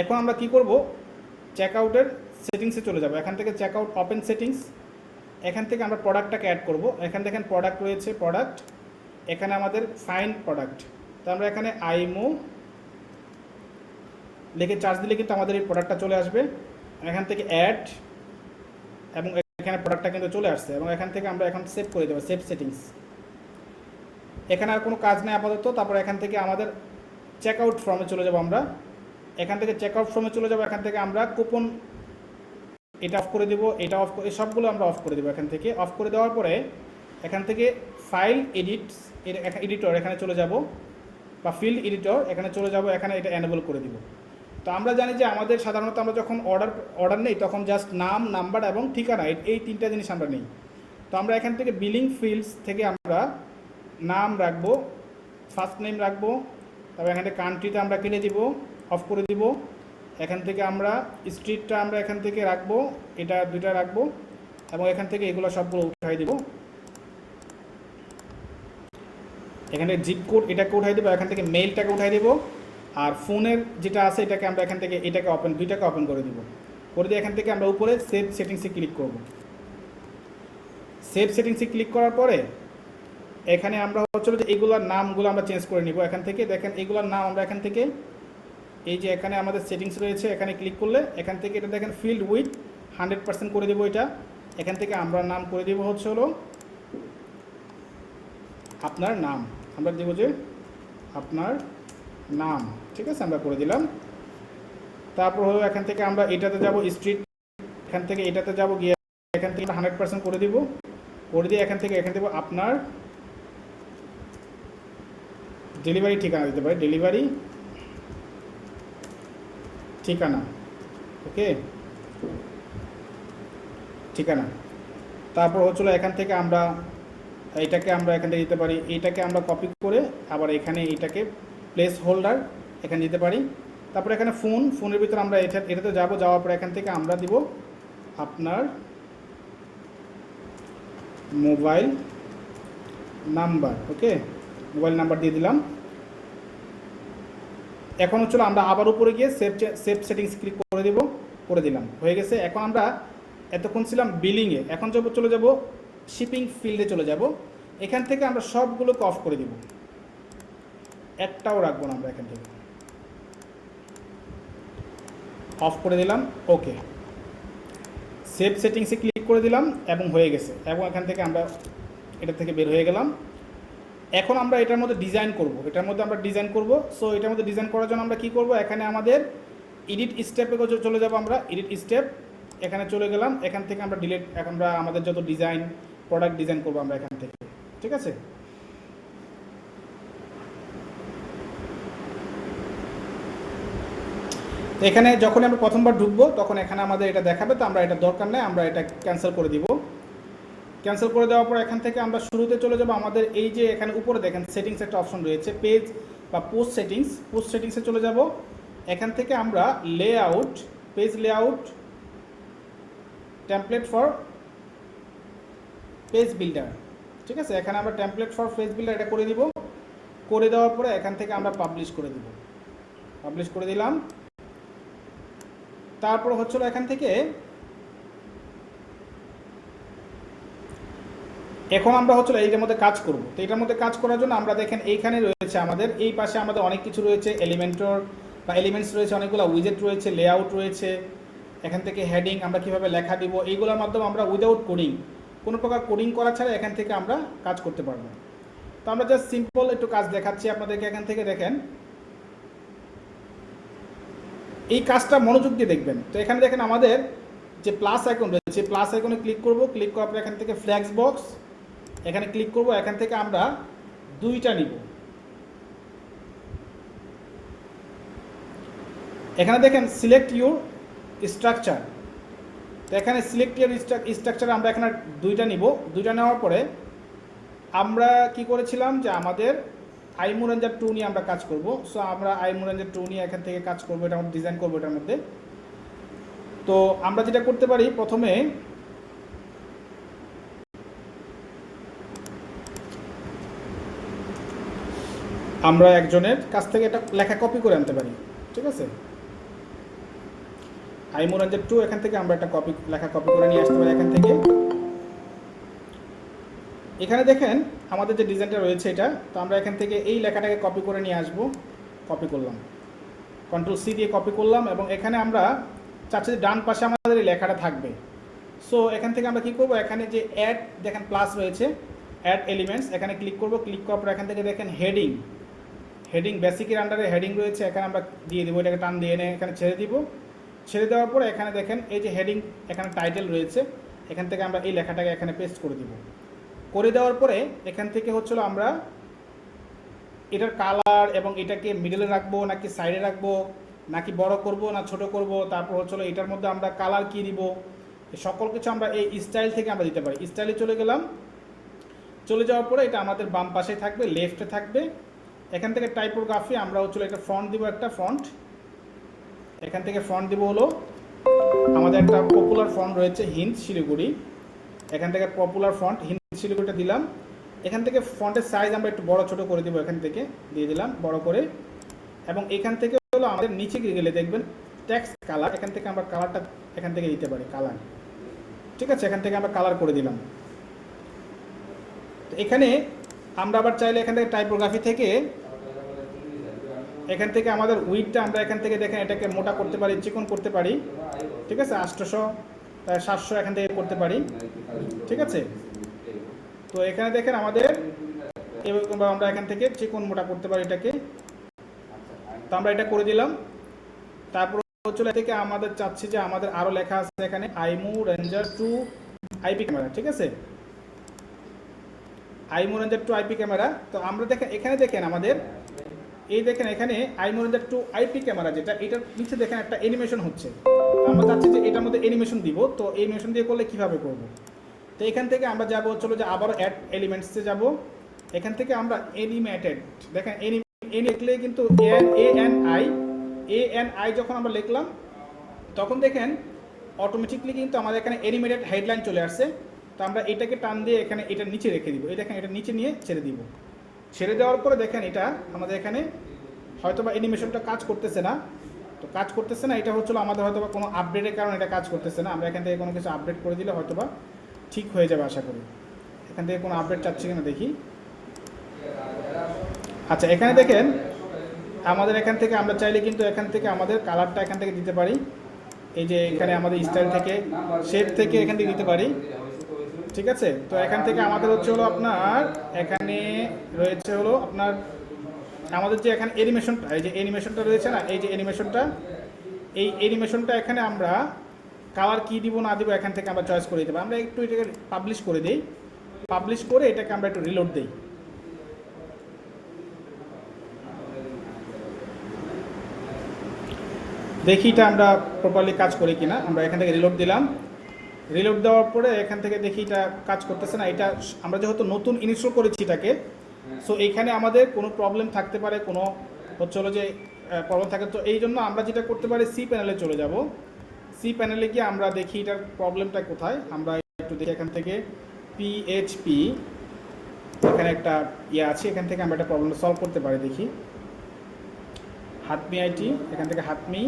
এখন আমরা কি করব, চেক আউটের সেটিংসে চলে যাব। এখান থেকে চেক আউট ওপেন সেটিংস, এখান থেকে আমরা প্রোডাক্টটাকে অ্যাড করব। এখান দেখেন প্রোডাক্ট রয়েছে, প্রোডাক্ট, এখানে আমাদের ফাইন্ড প্রোডাক্ট। তো আমরা এখানে আইমো লিখে চার্জ দিলে কিন্তু আমাদের এই প্রোডাক্টটা চলে আসবে। এখান থেকে অ্যাড, এবং এখানে প্রোডাক্টটা কিন্তু চলে আসছে, এবং এখান থেকে আমরা এখন সেভ করে দেবো, সেভ সেটিংস। এখানে আর কোনো কাজ নেই আপাতত। তারপর এখান থেকে আমাদের চেক আউট ফর্মে চলে যাব। আমরা এখান থেকে চেক আউট ফর্মে চলে যাব। এখান থেকে আমরা কুপন এটা অফ করে দেবো, এটা অফ করে, সবগুলো আমরা অফ করে দেবো। এখান থেকে অফ করে দেওয়ার পরে এখান থেকে ফাইল এডিটর এখানে চলে যাব, বা ফিল্ড এডিটর এখানে চলে যাব, এখানে এটা এনেবল করে দিব। তো আমরা জানি যে আমাদের সাধারণত আমরা যখন অর্ডার নেই তখন জাস্ট নাম, নাম্বার এবং ঠিকানা, এই 3টা জিনিস আমরা নেই। তো আমরা এখান থেকে বিলিং ফিল্ডস থেকে আমরা নাম রাখবো, ফার্স্ট নেম রাখবো, তারপর এখান থেকে কান্ট্রিতে আমরা কেটে দিব, অফ করে দিব। এখান থেকে আমরা স্ট্রিটটা আমরা এখান থেকে রাখবো, এটা 2টা রাখবো, এবং এখান থেকে এগুলো সবগুলো উঠাই দিব। এখানে জিপ কোড এটাকে উঠাই দেবো, এখান থেকে মেইলটাকে উঠাই দেবো, আর ফোনের যেটা আছে এটাকে আমরা এখান থেকে এটাকে ওপেন, 2টাকে ওপেন করে দিব। করে দিয়ে এখান থেকে আমরা উপরে সেভ সেটিংসে ক্লিক করব। সেভ সেটিংসে ক্লিক করার পরে এখানে আমরা হচ্ছে যে এগুলোর নামগুলো আমরা চেঞ্জ করে নিব। এখান থেকে দেখেন এগুলোর নাম আমরা এখান থেকে এই যে এখানে আমাদের সেটিংস রয়েছে, এখানে ক্লিক করলে এখান থেকে এটা দেখেন ফিল্ড উইথ 100% করে দেবো এটা। এখান থেকে আমরা নাম করে দিব হচ্ছে হলো আপনার নাম, আমরা দেবো যে আপনার নাম, ঠিক আছে, আমরা করে দিলাম। তারপর হলো এখান থেকে আমরা এটাতে যাব স্ট্রিট, এখান থেকে এটাতে যাব গিয়ে এখান থেকে 100% করে দিব, করে দিয়ে এখান থেকে দেবো আপনার ডেলিভারি ঠিকানা দিতে পারি, ডেলিভারি ঠিকানা, ওকে, ঠিকানা। তারপর হচ্ছিল এখান থেকে আমরা এইটাকে আমরা এখান থেকে দিতে পারি, এইটাকে আমরা কপি করে আবার এখানে এইটাকে প্লেস হোল্ডার এখানে দিতে পারি। তারপর এখানে ফোনের ভিতরে আমরা এটাতে যাব, যাওয়ার পর এখান থেকে আমরা দিব আপনার মোবাইল নাম্বার, ওকে, মোবাইল নাম্বার দিয়ে দিলাম। এখন হচ্ছিল আমরা আবার উপরে গিয়ে সেভ সেটিংস ক্লিক করে দিব, করে দিলাম, হয়ে গেছে। এখন আমরা এতক্ষণ ছিলাম বিলিংয়ে, এখন চলে যাব শিপিং ফিল্ডে চলে যাব। এখান থেকে আমরা সবগুলোকে অফ করে দিব, একটাও রাখবো না আমরা, এখান থেকে অফ করে দিলাম, ওকে। সেভ সেটিংসে ক্লিক করে দিলাম এবং হয়ে গেছে। এবং এখান থেকে আমরা এটা থেকে বের হয়ে গেলাম। এখন আমরা এটার মধ্যে ডিজাইন করব, সো এটার মধ্যে ডিজাইন করার জন্য আমরা কি করব, এখানে আমাদের এডিট স্টেপে চলে যাব, আমরা এডিট স্টেপ এখানে চলে গেলাম। এখান থেকে আমরা আমরা আমাদের যত ডিজাইন প্রোডাক্ট ডিজাইন করব আমরা এখান থেকে, ঠিক আছে। এখানে যখন আমরা প্রথমবার ঢুকবো তখন এখানে আমাদের এটা দেখাবে, তো আমরা এটা দরকার নেই, আমরা এটা ক্যান্সেল করে দিব। ক্যান্সেল করে দেওয়ার পর এখান থেকে আমরা শুরুতে চলে যাব, আমাদের এই যে এখানে উপরে দেখেন সেটিংস একটা অপশন রয়েছে, পেজ বা পোস্ট সেটিংসে চলে যাব। এখান থেকে আমরা layout, page layout, template for page builder, ঠিক আছে, এখানে আমরা টেমপ্লেট ফর পেজ বিল্ডার এটা করে দিব। করে দেওয়ার পরে এখান থেকে আমরা পাবলিশ করে দিব, পাবলিশ করে দিলাম। তারপর হচ্ছিল এখান থেকে এখন আমরা হচ্ছিল এইটার মধ্যে কাজ করব। তো এটার মধ্যে কাজ করার জন্য আমরা দেখেন এইখানে রয়েছে আমাদের, এই পাশে আমাদের অনেক কিছু রয়েছে, এলিমেন্টস রয়েছে, অনেকগুলো উইজেট রয়েছে, লেআউট রয়েছে। এখান থেকে হেডিং আমরা কিভাবে লেখা দিব, এইগুলোর মাধ্যমে আমরা উইদাউট কোডিং, কোনো প্রকার কোডিং করা ছাড়া এখান থেকে আমরা কাজ করতে পারবো। তো আমরা জাস্ট সিম্পল একটু কাজ দেখাচ্ছি আপনাদেরকে। এখান থেকে দেখেন, এই কাজটা মনোযোগ দিয়ে দেখবেন। তো এখানে দেখেন আমাদের যে প্লাস আইকন রয়েছে, প্লাস আইকনে ক্লিক করব, ক্লিক করার পর এখান থেকে ফ্ল্যাক্স বক্স এখানে ক্লিক করব। এখান থেকে আমরা দুইটা নিব। এখানে দেখেন সিলেক্ট ইউর স্ট্রাকচার, তো এখানে সিলেক্ট ইউর স্ট্রাকচার আমরা এখানে দুইটা নিব। দুইটা নেওয়ার পরে আমরা কি করেছিলাম যে আমাদের আইমো রেঞ্জার 2 নিয়ে আমরা কাজ করব। সো আমরা আইমো রেঞ্জার 2 নিয়ে এখান থেকে কাজ করব, এটা আমরা ডিজাইন করব এটার মধ্যে। তো আমরা যেটা করতে পারি, প্রথমে আমরা একজনের কাছ থেকে এটা লেখা কপি করে আনতে পারি, ঠিক আছে। আইমো রেঞ্জার 2 এখান থেকে আমরা একটা লেখা কপি করে নিয়ে আসতে পারি এখান থেকে। এখানে দেখেন আমাদের যে ডিজাইনটা রয়েছে এটা, তো আমরা এখান থেকে এই লেখাটাকে কপি করে নিয়ে আসব। কপি করলাম, Ctrl+C দিয়ে কপি করলাম, এবং এখানে আমরা চাচ্ছি ডান পাশে আমাদের এই লেখাটা থাকবে। সো এখান থেকে আমরা কি করব, এখানে যে অ্যাড দেখেন প্লাস রয়েছে, অ্যাড এলিমেন্টস এখানে ক্লিক করব। ক্লিক করার পর এখান থেকে দেখেন হেডিং বেসিকের আন্ডারে হেডিং রয়েছে, এখানে আমরা দিয়ে দেবো, এটাকে টান দিয়ে এনে এখানে ছেড়ে দিব। ছেড়ে দেওয়ার পরে এখানে দেখেন এই যে হেডিং, এখানে টাইটেল রয়েছে, এখান থেকে আমরা এই লেখাটাকে এখানে পেস্ট করে দিব। করে দেওয়ার পরে এখান থেকে হচ্ছিল আমরা এটার কালার এবং এটাকে মিডলে রাখবো নাকি সাইডে রাখবো, নাকি বড় করব না ছোট করব, তারপর হচ্ছিল এটার মধ্যে আমরা কালার কি দিব, সকল কিছু আমরা এই স্টাইল থেকে আমরা দিতে পারি। স্টাইলে চলে গেলাম, চলে যাওয়ার পরে এটা আমাদের বাম পাশে থাকবে, লেফটে থাকবে। এখান থেকে টাইপোগ্রাফি আমরা হচ্ছিল একটা ফন্ট দিব, একটা ফন্ট এখান থেকে ফন্ট দিব হলো আমাদের একটা পপুলার ফন্ট রয়েছে হিন্দ শিলিগুড়ি, এখান থেকে পপুলার ফন্ট হিন্দ শিলিগুড়িটা দিলাম। এখান থেকে ফন্টের সাইজ আমরা একটু বড় ছোট করে দিব, এখান থেকে দিয়ে দিলাম বড় করে। এবং এখান থেকে হলো আমাদের নিচে গেলে দেখবেন টেক্সট কালার, এখান থেকে আমরা কালারটা এখান থেকে দিতে পারি, কালার, ঠিক আছে, এখান থেকে আমরা কালার করে দিলাম। তো এখানে আমরা আবার চাইলে এখান থেকে টাইপোগ্রাফি থেকে এখান থেকে আমাদের উইডটা আমরা এখান থেকে দেখেন এটাকে মোটা করতে পারি, চিকন করতে পারি, ঠিক আছে, 800 তাই 700 এখান থেকে করতে পারি, ঠিক আছে। তো এখানে দেখেন আমাদের এরকম আমরা এখান থেকে চিকন মোটা করতে পারি এটাকে। তো আমরা এটা করে দিলাম। তারপর হচ্ছে থেকে আমাদের চাচ্ছি যে আমাদের আরও লেখা আছে এখানে আইমু রেঞ্জার টু আইপি ক্যামেরা, ঠিক আছে, আইমু রেঞ্জার টু আইপি ক্যামেরা। তো আমরা দেখেন এখানে দেখেন আমাদের এই দেখেন এখানে আইমু রেঞ্জার টু আইপি ক্যামেরা যেটা, এটার নিচে দেখেন একটা অ্যানিমেশন হচ্ছে। আমরা চাচ্ছি যে এটার মধ্যে অ্যানিমেশন দিব। তো অ্যানিমেশন দিয়ে করলে কিভাবে করব? তো এখান থেকে আমরা যাব চলো যে আবার অ্যাড এলিমেন্টসে যাব। এখান থেকে আমরা অ্যানিমেটেড দেখেন লিখলে কিন্তু এএনআই যখন আমরা লিখলাম তখন দেখেন অটোমেটিকলি কিন্তু আমাদের এখানে অ্যানিমেটেড হেডলাইন চলে আসছে। তো আমরা এটাকে টান দিয়ে এখানে এটার নিচে রেখে দিব। এই দেখেন এটা নিচে নিয়ে ছেড়ে দিব। ছেড়ে দেওয়ার পরে দেখেন এটা আমাদের এখানে হয়তো বা অ্যানিমেশনটা কাজ করতেছে না। তো কাজ করতেছে না, এটা হচ্ছিল আমাদের হয়তো বা কোনো আপডেটের কারণে এটা কাজ করতেছে না। আমরা এখান থেকে কোনো কিছু আপডেট করে দিলে হয়তো বা ঠিক হয়ে যাবে আশা করি। এখান থেকে কোনো আপডেট চাচ্ছি কিনা দেখি। আচ্ছা এখানে দেখেন আমাদের এখান থেকে আমরা চাইলে কিন্তু এখান থেকে আমাদের কালারটা এখান থেকে দিতে পারি। এই যে এখানে আমাদের স্টাইল থেকে শেপ থেকে এখান থেকে দিতে পারি, ঠিক আছে। তো এখান থেকে আমাদের হচ্ছে হলো আপনার এখানে রয়েছে হলো আপনার আমাদের যে এখানে অ্যানিমেশনটা, এই যে অ্যানিমেশনটা রয়েছে না, এই যে অ্যানিমেশনটা, এই অ্যানিমেশনটা এখানে আমরা কালার কি দিব না দিব এখান থেকে আমরা চয়েস করে দিতে পারি। আমরা একটু এটাকে পাবলিশ করে দিই, পাবলিশ করে এটাকে আমরা একটু রিলোড দিই। দেখি এটা আমরা প্রপারলি কাজ করি কিনা। আমরা এখান থেকে রিলোড দিলাম, রিলোড দেওয়ার পরে এখান থেকে দেখি এটা কাজ করতেছে না। এটা আমরা যেহেতু নতুন ইনস্টল করেছি এটাকে, সো এইখানে আমাদের কোনো প্রবলেম থাকতে পারে, কোনো হচ্ছে হলো যে প্রবলেম থাকে। তো এই জন্য আমরা যেটা করতে পারি সি প্যানেলে চলে যাব। সি প্যানেলে গিয়ে আমরা দেখি এটার প্রবলেমটা কোথায়। আমরা একটু দেখি এখান থেকে পিএইচপি এখানে একটা ইয়ে আছে, এখান থেকে আমরা একটা প্রবলেম সলভ করতে পারি। দেখি হাতমি আইটি, এখান থেকে হাতমি,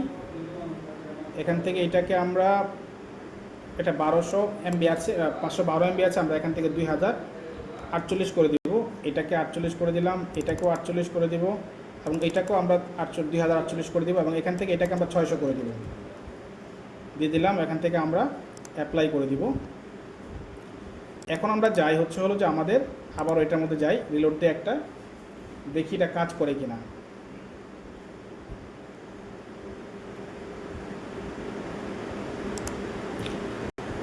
এখান থেকে এটাকে আমরা এটা 1200 MB আছে, 512 MB আছে, আমরা এখান থেকে 2048 করে দিব। এটাকে 48 করে দিলাম, এটাকেও 48 করে দিব এবং এটাকেও আমরা 2048 করে দিব এবং এখান থেকে এটাকে আমরা 600 করে দিব, দিয়ে দিলাম। এখান থেকে আমরা অ্যাপ্লাই করে দিব। এখন আমরা যাই হচ্ছে হলো যে আমাদের আবার এটার মধ্যে যাই, রিলোড দিয়ে একটা দেখি এটা কাজ করে কিনা।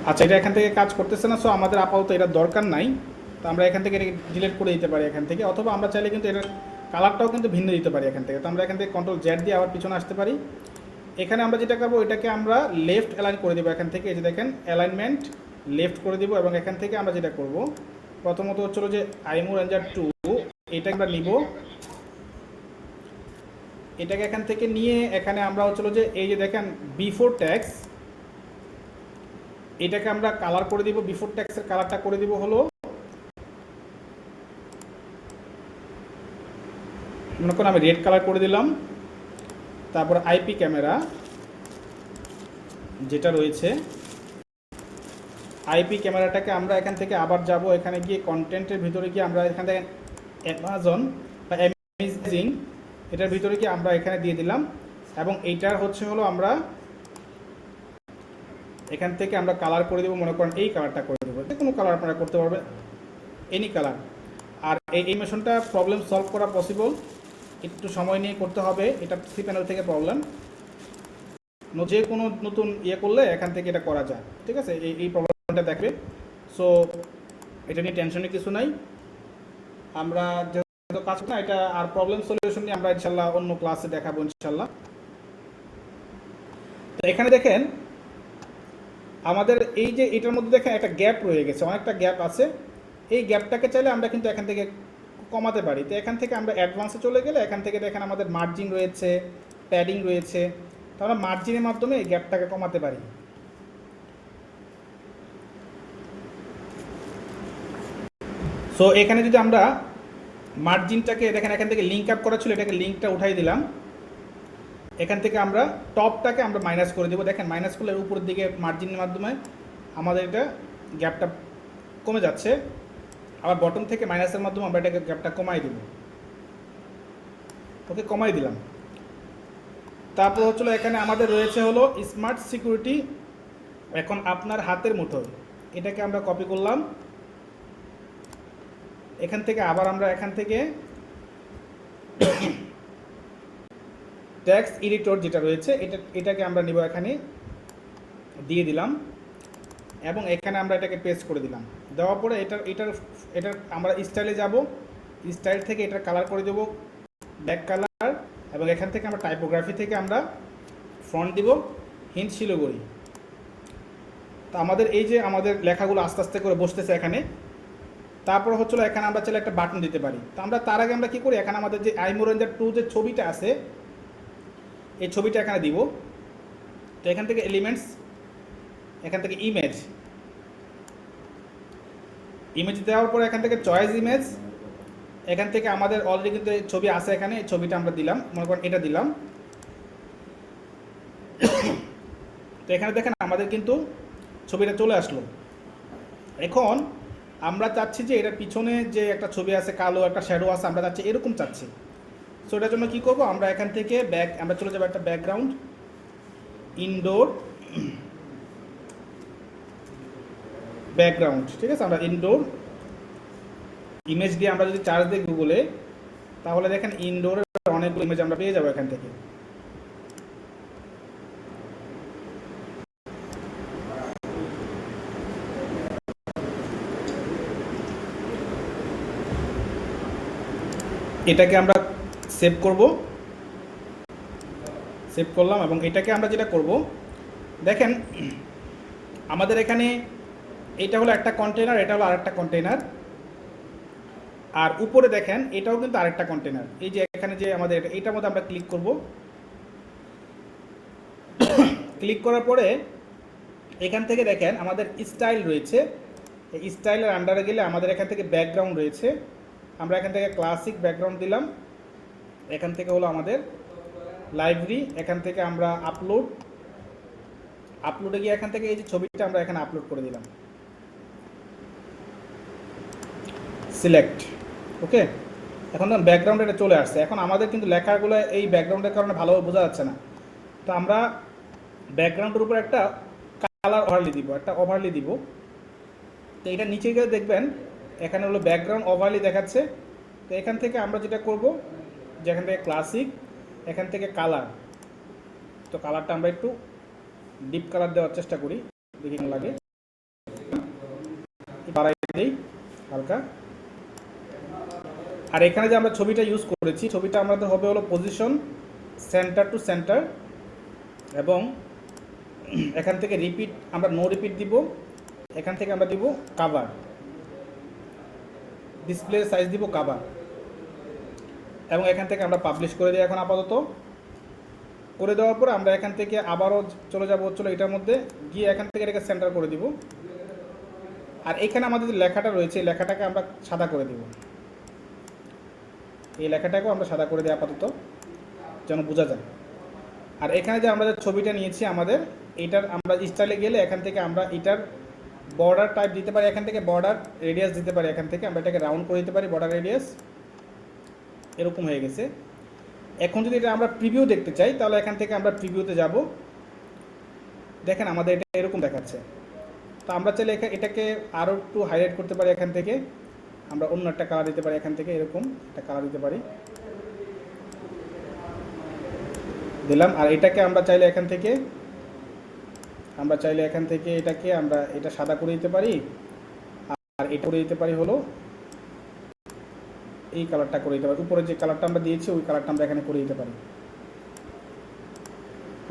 আচ্ছা এটা এখান থেকে কাজ করতেছে না, সো আমাদের আপাতত এটা দরকার নাই। তো আমরা এখান থেকে ডিলিট করে দিতে পারি এখান থেকে, অথবা আমরা চাইলে কিন্তু এটার কালারটাও কিন্তু ভিন্ন দিতে পারি এখান থেকে। তো আমরা এখান থেকে Ctrl Z দিয়ে আবার পিছনে আসতে পারি। এখানে আমরা যেটা করবো এটাকে আমরা লেফট অ্যালাইন করে দেবো এখান থেকে। এই যে দেখেন অ্যালাইনমেন্ট লেফট করে দেবো এবং এখান থেকে আমরা যেটা করব প্রথমত হচ্ছিল যে আইমু রেঞ্জার 2 এটা আমরা নিব। এটাকে এখান থেকে নিয়ে এখানে আমরা হচ্ছিল যে এই যে দেখেন বিফোর ট্যাক্স, এটাকে আমরা কালার করে দিব। বিফোর ট্যাক্সের কালারটা করে দিব হলো মনে করুন আমি রেড কালার করে দিলাম। তারপর আইপি ক্যামেরা যেটা রয়েছে, আইপি ক্যামেরাটাকে আমরা এখান থেকে আবার যাব, এখানে গিয়ে কন্টেন্টের ভিতরে গিয়ে আমরা এখান থেকে অ্যামাজন বা অ্যামেজিং এটার ভিতরে গিয়ে আমরা এখানে দিয়ে দিলাম এবং এইটার হচ্ছে হলো আমরা এখান থেকে আমরা কালার করে দেবো। মনে করেন এই কালারটা করে দেবো, যে কোনো কালার আপনারা করতে পারবেন, এনি কালার। আর এই অ্যানিমেশনটা প্রবলেম সলভ করা পসিবল, একটু সময় নিয়ে করতে হবে। এটা সি প্যানেল থেকে প্রবলেম, যে কোনো নতুন ইয়ে করলে এখান থেকে এটা করা যায়, ঠিক আছে। এই প্রবলেমটা দেখবে, সো এটা নিয়ে টেনশনের কিছু নাই। আমরা যেহেতু কাজ না এটা আর প্রবলেম সলিউশন নিয়ে আমরা ইনশাল্লাহ অন্য ক্লাসে দেখাবো ইনশাল্লাহ। তো এখানে দেখেন আমাদের এই যে এটার মধ্যে দেখেন একটা গ্যাপ রয়ে গেছে, অনেকটা গ্যাপ আছে। এই গ্যাপটাকে চাইলে আমরা কিন্তু এখান থেকে কমাতে পারি। তো এখান থেকে আমরা অ্যাডভান্সে চলে গেলে এখান থেকে দেখেন আমাদের মার্জিন রয়েছে, প্যাডিং রয়েছে, তো আমরা মার্জিনের মাধ্যমে এই গ্যাপটাকে কমাতে পারি। সো এখানে যদি আমরা মার্জিনটাকে দেখেন এখান থেকে লিঙ্ক আপ করা ছিল, এটাকে লিঙ্কটা উঠাই দিলাম। এখান থেকে আমরা টপটাকে আমরা মাইনাস করে দেবো। দেখেন মাইনাস করলে উপরের দিকে মার্জিনের মাধ্যমে আমাদের এটা গ্যাপটা কমে যাচ্ছে। আবার বটম থেকে মাইনাসের মাধ্যমে আমরা এটাকে গ্যাপটা কমাই দেব। ওকে কমাই দিলাম। তারপর হচ্ছিল এখানে আমাদের রয়েছে হলো স্মার্ট সিকিউরিটি এখন আপনার হাতের মুঠোয় এটাকে আমরা কপি করলাম, এখান থেকে আবার আমরা এখান থেকে টেক্সট এডিটর যেটা রয়েছে এটাকে আমরা নিব, এখানে দিয়ে দিলাম এবং এখানে আমরা এটাকে পেস্ট করে দিলাম। দেওয়ার পরে এটার আমরা স্টাইলে যাব, স্টাইল থেকে এটার কালার করে দেব ব্ল্যাক কালার, এবং এখান থেকে আমরা টাইপোগ্রাফি থেকে আমরা ফন্ট দিব হিন্দ শিলিগুড়ি। তো আমাদের এই যে আমাদের লেখাগুলো আস্তে আস্তে করে বসতেছে এখানে। তারপর হচ্ছিল এখানে আমরা চাইলে একটা বাটন দিতে পারি। তো আমরা তার আগে আমরা কী করি, এখানে আমাদের যে আইমোরেঞ্জার 2 যে ছবিটা আছে এই ছবিটা এখানে দিব। তো এখান থেকে এলিমেন্টস, এখান থেকে ইমেজ দেওয়ার পরে এখান থেকে চয়েস ইমেজ, এখান থেকে আমাদের অলরেডি কিন্তু ছবি আছে এখানে, এই ছবিটা আমরা দিলাম, মনে করেন এটা দিলাম। তো এখানে দেখেন আমাদের কিন্তু ছবিটা চলে আসলো। এখন আমরা চাচ্ছি যে এটার পিছনে যে একটা ছবি আছে, কালো একটা শ্যাডো আছে, আমরা চাচ্ছি এরকম চাচ্ছি। সো এটার জন্য কী করবো, আমরা এখান থেকে আমরা চলে যাবো একটা ব্যাকগ্রাউন্ড, ইনডোর ব্যাকগ্রাউন্ড, ঠিক আছে। আমরা ইনডোর ইমেজ দিয়ে আমরা যদি চার্জ দিই গুগলে, তাহলে দেখেন ইনডোরের অনেকগুলো ইমেজ আমরা পেয়ে যাবো এখান থেকে। এটাকে আমরা সেভ করব, সেভ করলাম। এবং এটাকে আমরা যেটা করব, দেখেন আমাদের এখানে এটা হলো একটা কন্টেনার, এটা হলো আরেকটা কন্টেনার, আর উপরে দেখেন এটাও কিন্তু আরেকটা কন্টেনার। এই যে এখানে যে আমাদের এটার মধ্যে আমরা ক্লিক করব, ক্লিক করার পরে এখান থেকে দেখেন আমাদের স্টাইল রয়েছে, এই স্টাইলের আন্ডারে গেলে আমাদের এখান থেকে ব্যাকগ্রাউন্ড রয়েছে। আমরা এখান থেকে ক্লাসিক ব্যাকগ্রাউন্ড দিলাম, এখান থেকে হলো আমাদের লাইব্রেরি, এখান থেকে আমরা আপলোডে গিয়ে এখান থেকে এই যে ছবিটা আমরা এখানে আপলোড করে দিলাম, সিলেক্ট, ওকে। এখন ব্যাকগ্রাউন্ডে এটা চলে আসছে। এখন আমাদের কিন্তু লেখাগুলো এই ব্যাকগ্রাউন্ডের কারণে ভালোভাবে বোঝা যাচ্ছে না। তো আমরা ব্যাকগ্রাউন্ডের উপর একটা কালার ওভারলি দিব। তো এটা নিচে গিয়ে দেখবেন এখানে হলো ব্যাকগ্রাউন্ড ওভারলি দেখাচ্ছে। তো এখান থেকে আমরা যেটা করব, যে এখান থেকে ক্লাসিক, এখান থেকে কালার, তো কালারটা আমরা একটু ডিপ কালার দেওয়ার চেষ্টা করি, দেখি কেমন লাগে, বাড়াই দিই হালকা। আর এখানে যে আমরা ছবিটা ইউজ করেছি, ছবিটা আমাদের হবে হলো পজিশন সেন্টার টু সেন্টার, এবং এখান থেকে রিপিট আমরা নো রিপিট দিব, এখান থেকে আমরা দিব কাভার, ডিসপ্লে সাইজ দিব কাভার, এবং এখান থেকে আমরা পাবলিশ করে দিই। এখন আপাতত করে দেওয়ার পর আমরা এখান থেকে আবারও চলে যাবো এটার মধ্যে গিয়ে এখান থেকে এটাকে সেন্টার করে দিব। আর এখানে আমাদের যে লেখাটা রয়েছে, লেখাটাকে আমরা সাদা করে দিব, এই লেখাটাকেও আমরা সাদা করে দিই আপাতত, যেন বোঝা যায়। আর এখানে যে আমরা যে ছবিটা নিয়েছি আমাদের, এইটার আমরা স্টাইলে গেলে এখান থেকে আমরা এটার বর্ডার টাইপ দিতে পারি, এখান থেকে বর্ডার রেডিয়াস দিতে পারি, এখান থেকে আমরা এটাকে রাউন্ড করে দিতে পারি বর্ডার রেডিয়াস, এরকম হয়ে গেছে। এখন যদি এটা আমরা প্রিভিউ দেখতে চাই, তাহলে এখান থেকে আমরা প্রিভিউতে যাব, দেখেন আমাদের এটা এরকম দেখাচ্ছে। তো আমরা চাইলে এটাকে আরও একটু হাইলাইট করতে পারি, এখান থেকে আমরা অন্য একটা কালার দিতে পারি, এখান থেকে এরকম একটা কালার দিতে পারি, দিলাম। আর এটাকে আমরা চাইলে এখান থেকে এটাকে আমরা এটা সাদা করে দিতে পারি, আর এটা করে দিতে পারি হলো এই কালারটা করে দিতে পারি, উপরে যে কালারটা আমরা দিয়েছি ওই কালারটা আমরা এখানে করে দিতে পারি,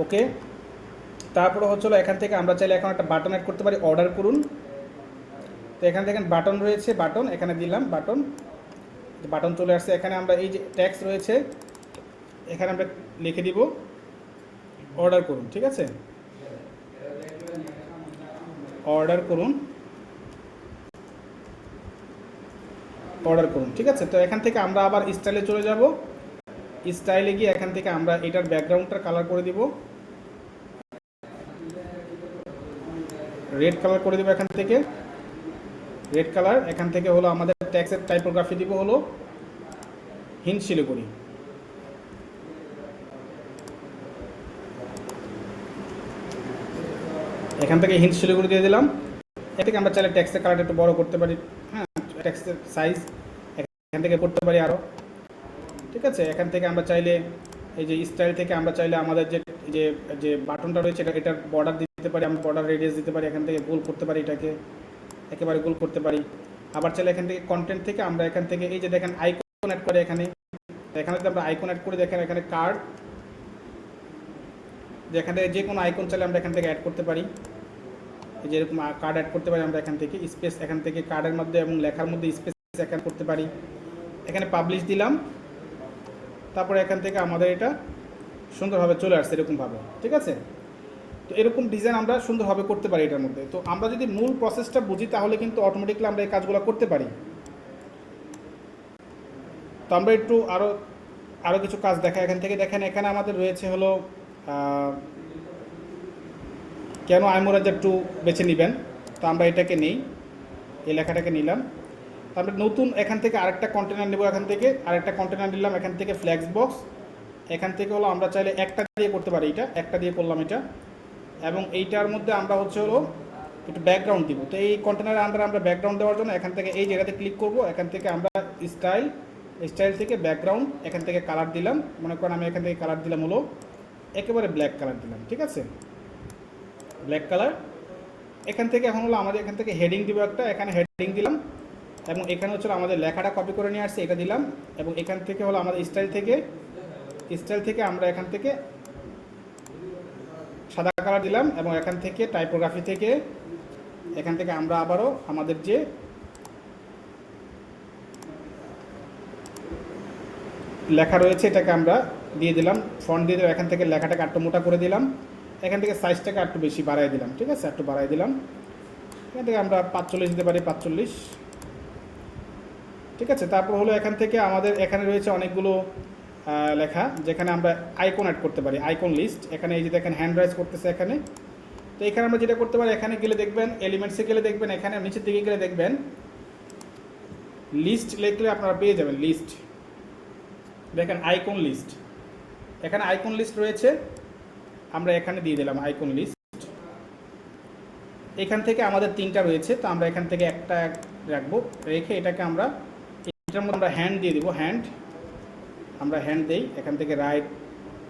ওকে। তারপরে হচ্ছিল এখান থেকে আমরা চাইলে এখন একটা বাটন অ্যাড করতে পারি, অর্ডার করুন। তো এখানে দেখেন বাটন রয়েছে, বাটন এখানে দিলাম, বাটন চলে আসছে। এখানে আমরা এই যে ট্যাক্স রয়েছে, এখানে আমরা লিখে দিব অর্ডার করুন, ঠিক আছে, অর্ডার করুন, ঠিক আছে। তো এখান থেকে আমরা আবার স্টাইলে চলে যাব, স্টাইলে গিয়ে এখান থেকে আমরা এটার ব্যাকগ্রাউন্ডটা কালার করে দিব, রেড কালার করে দিব, এখান থেকে রেড কালার। এখান থেকে হলো আমাদের ট্যাক্সের টাইপোগ্রাফি দিব হলো হিন্দ শিলিগুড়ি, এখান থেকে হিন্ট শিলিগুড়ি দিয়ে দিলাম। এখান থেকে আমরা চাইলে টেক্সটের কালারটা একটু বড় করতে পারি, হ্যাঁ, টেক্সটের সাইজ এখান থেকে করতে পারি আরও, ঠিক আছে। এখান থেকে আমরা চাইলে এই যে স্টাইল থেকে আমরা চাইলে আমাদের যে যে যে বাটনটা রয়েছে এটার বর্ডার দিতে পারি, আমরা বর্ডার রেডিয়াস দিতে পারি, এখান থেকে গোল করতে পারি, এটাকে একেবারে গোল করতে পারি। আবার চাইলে এখান থেকে কন্টেন্ট থেকে আমরা এখান থেকে এই যে দেখেন আইকন অ্যাড করে এখানে যদি আমরা আইকন অ্যাড করে দেখেন এখানে কার্ড, যেখানে যে কোনো আইকন চাইলে আমরা এখান থেকে অ্যাড করতে পারি, এই যে এরকম কার্ড অ্যাড করতে পারি আমরা এখান থেকে, স্পেস এখান থেকে কার্ডের মধ্যে এবং লেখার মধ্যে স্পেস এখানে করতে পারি। এখানে পাবলিশ দিলাম, তারপরে এখান থেকে আমাদের এটা সুন্দরভাবে চলে আসছে এরকমভাবে, ঠিক আছে। তো এরকম ডিজাইন আমরা সুন্দরভাবে করতে পারি এটার মধ্যে। তো আমরা যদি মূল প্রসেসটা বুঝি তাহলে কিন্তু অটোমেটিকলি আমরা এই কাজগুলো করতে পারি। তো আমরা একটু আরও কিছু কাজ দেখা এখান থেকে দেখেন। এখানে আমাদের রয়েছে হলো কেন আইমোরাজার 2 বেছে নেবেন, তো আমরা এটাকে নেই, এই লেখাটাকে নিলাম। তারপরে নতুন এখান থেকে আরেকটা কন্টেনার নেব, এখান থেকে আরেকটা কন্টেনার নিলাম, এখান থেকে ফ্ল্যাক্স বক্স, এখান থেকে হলো আমরা চাইলে একটা দিয়ে করতে পারি, এটা একটা দিয়ে করলাম এটা, এবং এইটার মধ্যে আমরা হচ্ছে হলো একটু ব্যাকগ্রাউন্ড দিব। তো এই কন্টেনারের আন্ডারে আমরা ব্যাকগ্রাউন্ড দেওয়ার জন্য এখান থেকে এই জায়গাতে ক্লিক করব, এখান থেকে আমরা স্টাইল থেকে ব্যাকগ্রাউন্ড, এখান থেকে কালার দিলাম, মনে করেন আমি এখান থেকে কালার দিলাম হলো একেবারে ব্ল্যাক কালার দিলাম, ঠিক আছে, ব্ল্যাক কালার। এখান থেকে এখন হলো আমাদের এখান থেকে হেডিং দিব একটা, এখানে হেডিং দিলাম, এবং এখানে হচ্ছে আমাদের লেখাটা কপি করে নিয়ে আসছে এটা দিলাম, এবং এখান থেকে হলো আমাদের স্টাইল থেকে আমরা এখান থেকে সাদা কালার দিলাম, এবং এখান থেকে টাইপোগ্রাফি থেকে এখান থেকে আমরা আবারও আমাদের যে লেখা রয়েছে এটাকে আমরা দিয়ে দিলাম, ফন্ট দিয়ে দিলাম, এখান থেকে লেখাটাকে একটু মোটা করে দিলাম, এখান থেকে সাইজটাকে একটু বেশি বাড়াই দিলাম, ঠিক আছে, একটু বাড়াই দিলাম, এখান থেকে আমরা 45 দিতে পারি, 45, ঠিক আছে। তারপর হলো এখান থেকে আমাদের এখানে রয়েছে অনেকগুলো লেখা, যেখানে আমরা আইকন অ্যাড করতে পারি, আইকন লিস্ট। এখানে এই যে দেখেন হ্যান্ড রাইজ করতেছে এখানে। তো এখানে আমরা যেটা করতে পারি, এখানে গেলে দেখবেন এলিমেন্টসে গেলে দেখবেন, এখানে নিচের দিকে গেলে দেখবেন লিস্ট লিখলে আপনারা পেয়ে যাবেন লিস্ট, দেখেন আইকন লিস্ট, এখানে আইকন লিস্ট রয়েছে, আমরা এখানে দিয়ে দিলাম আইকন লিস্ট। এখান থেকে আমাদের 3টা রয়েছে, তো আমরা এখান থেকে একটা রাখবো, রেখে এটাকে আমরা এটার মধ্যে আমরা হ্যান্ড দিয়ে দিব, আমরা হ্যান্ড দিই, এখান থেকে রাইট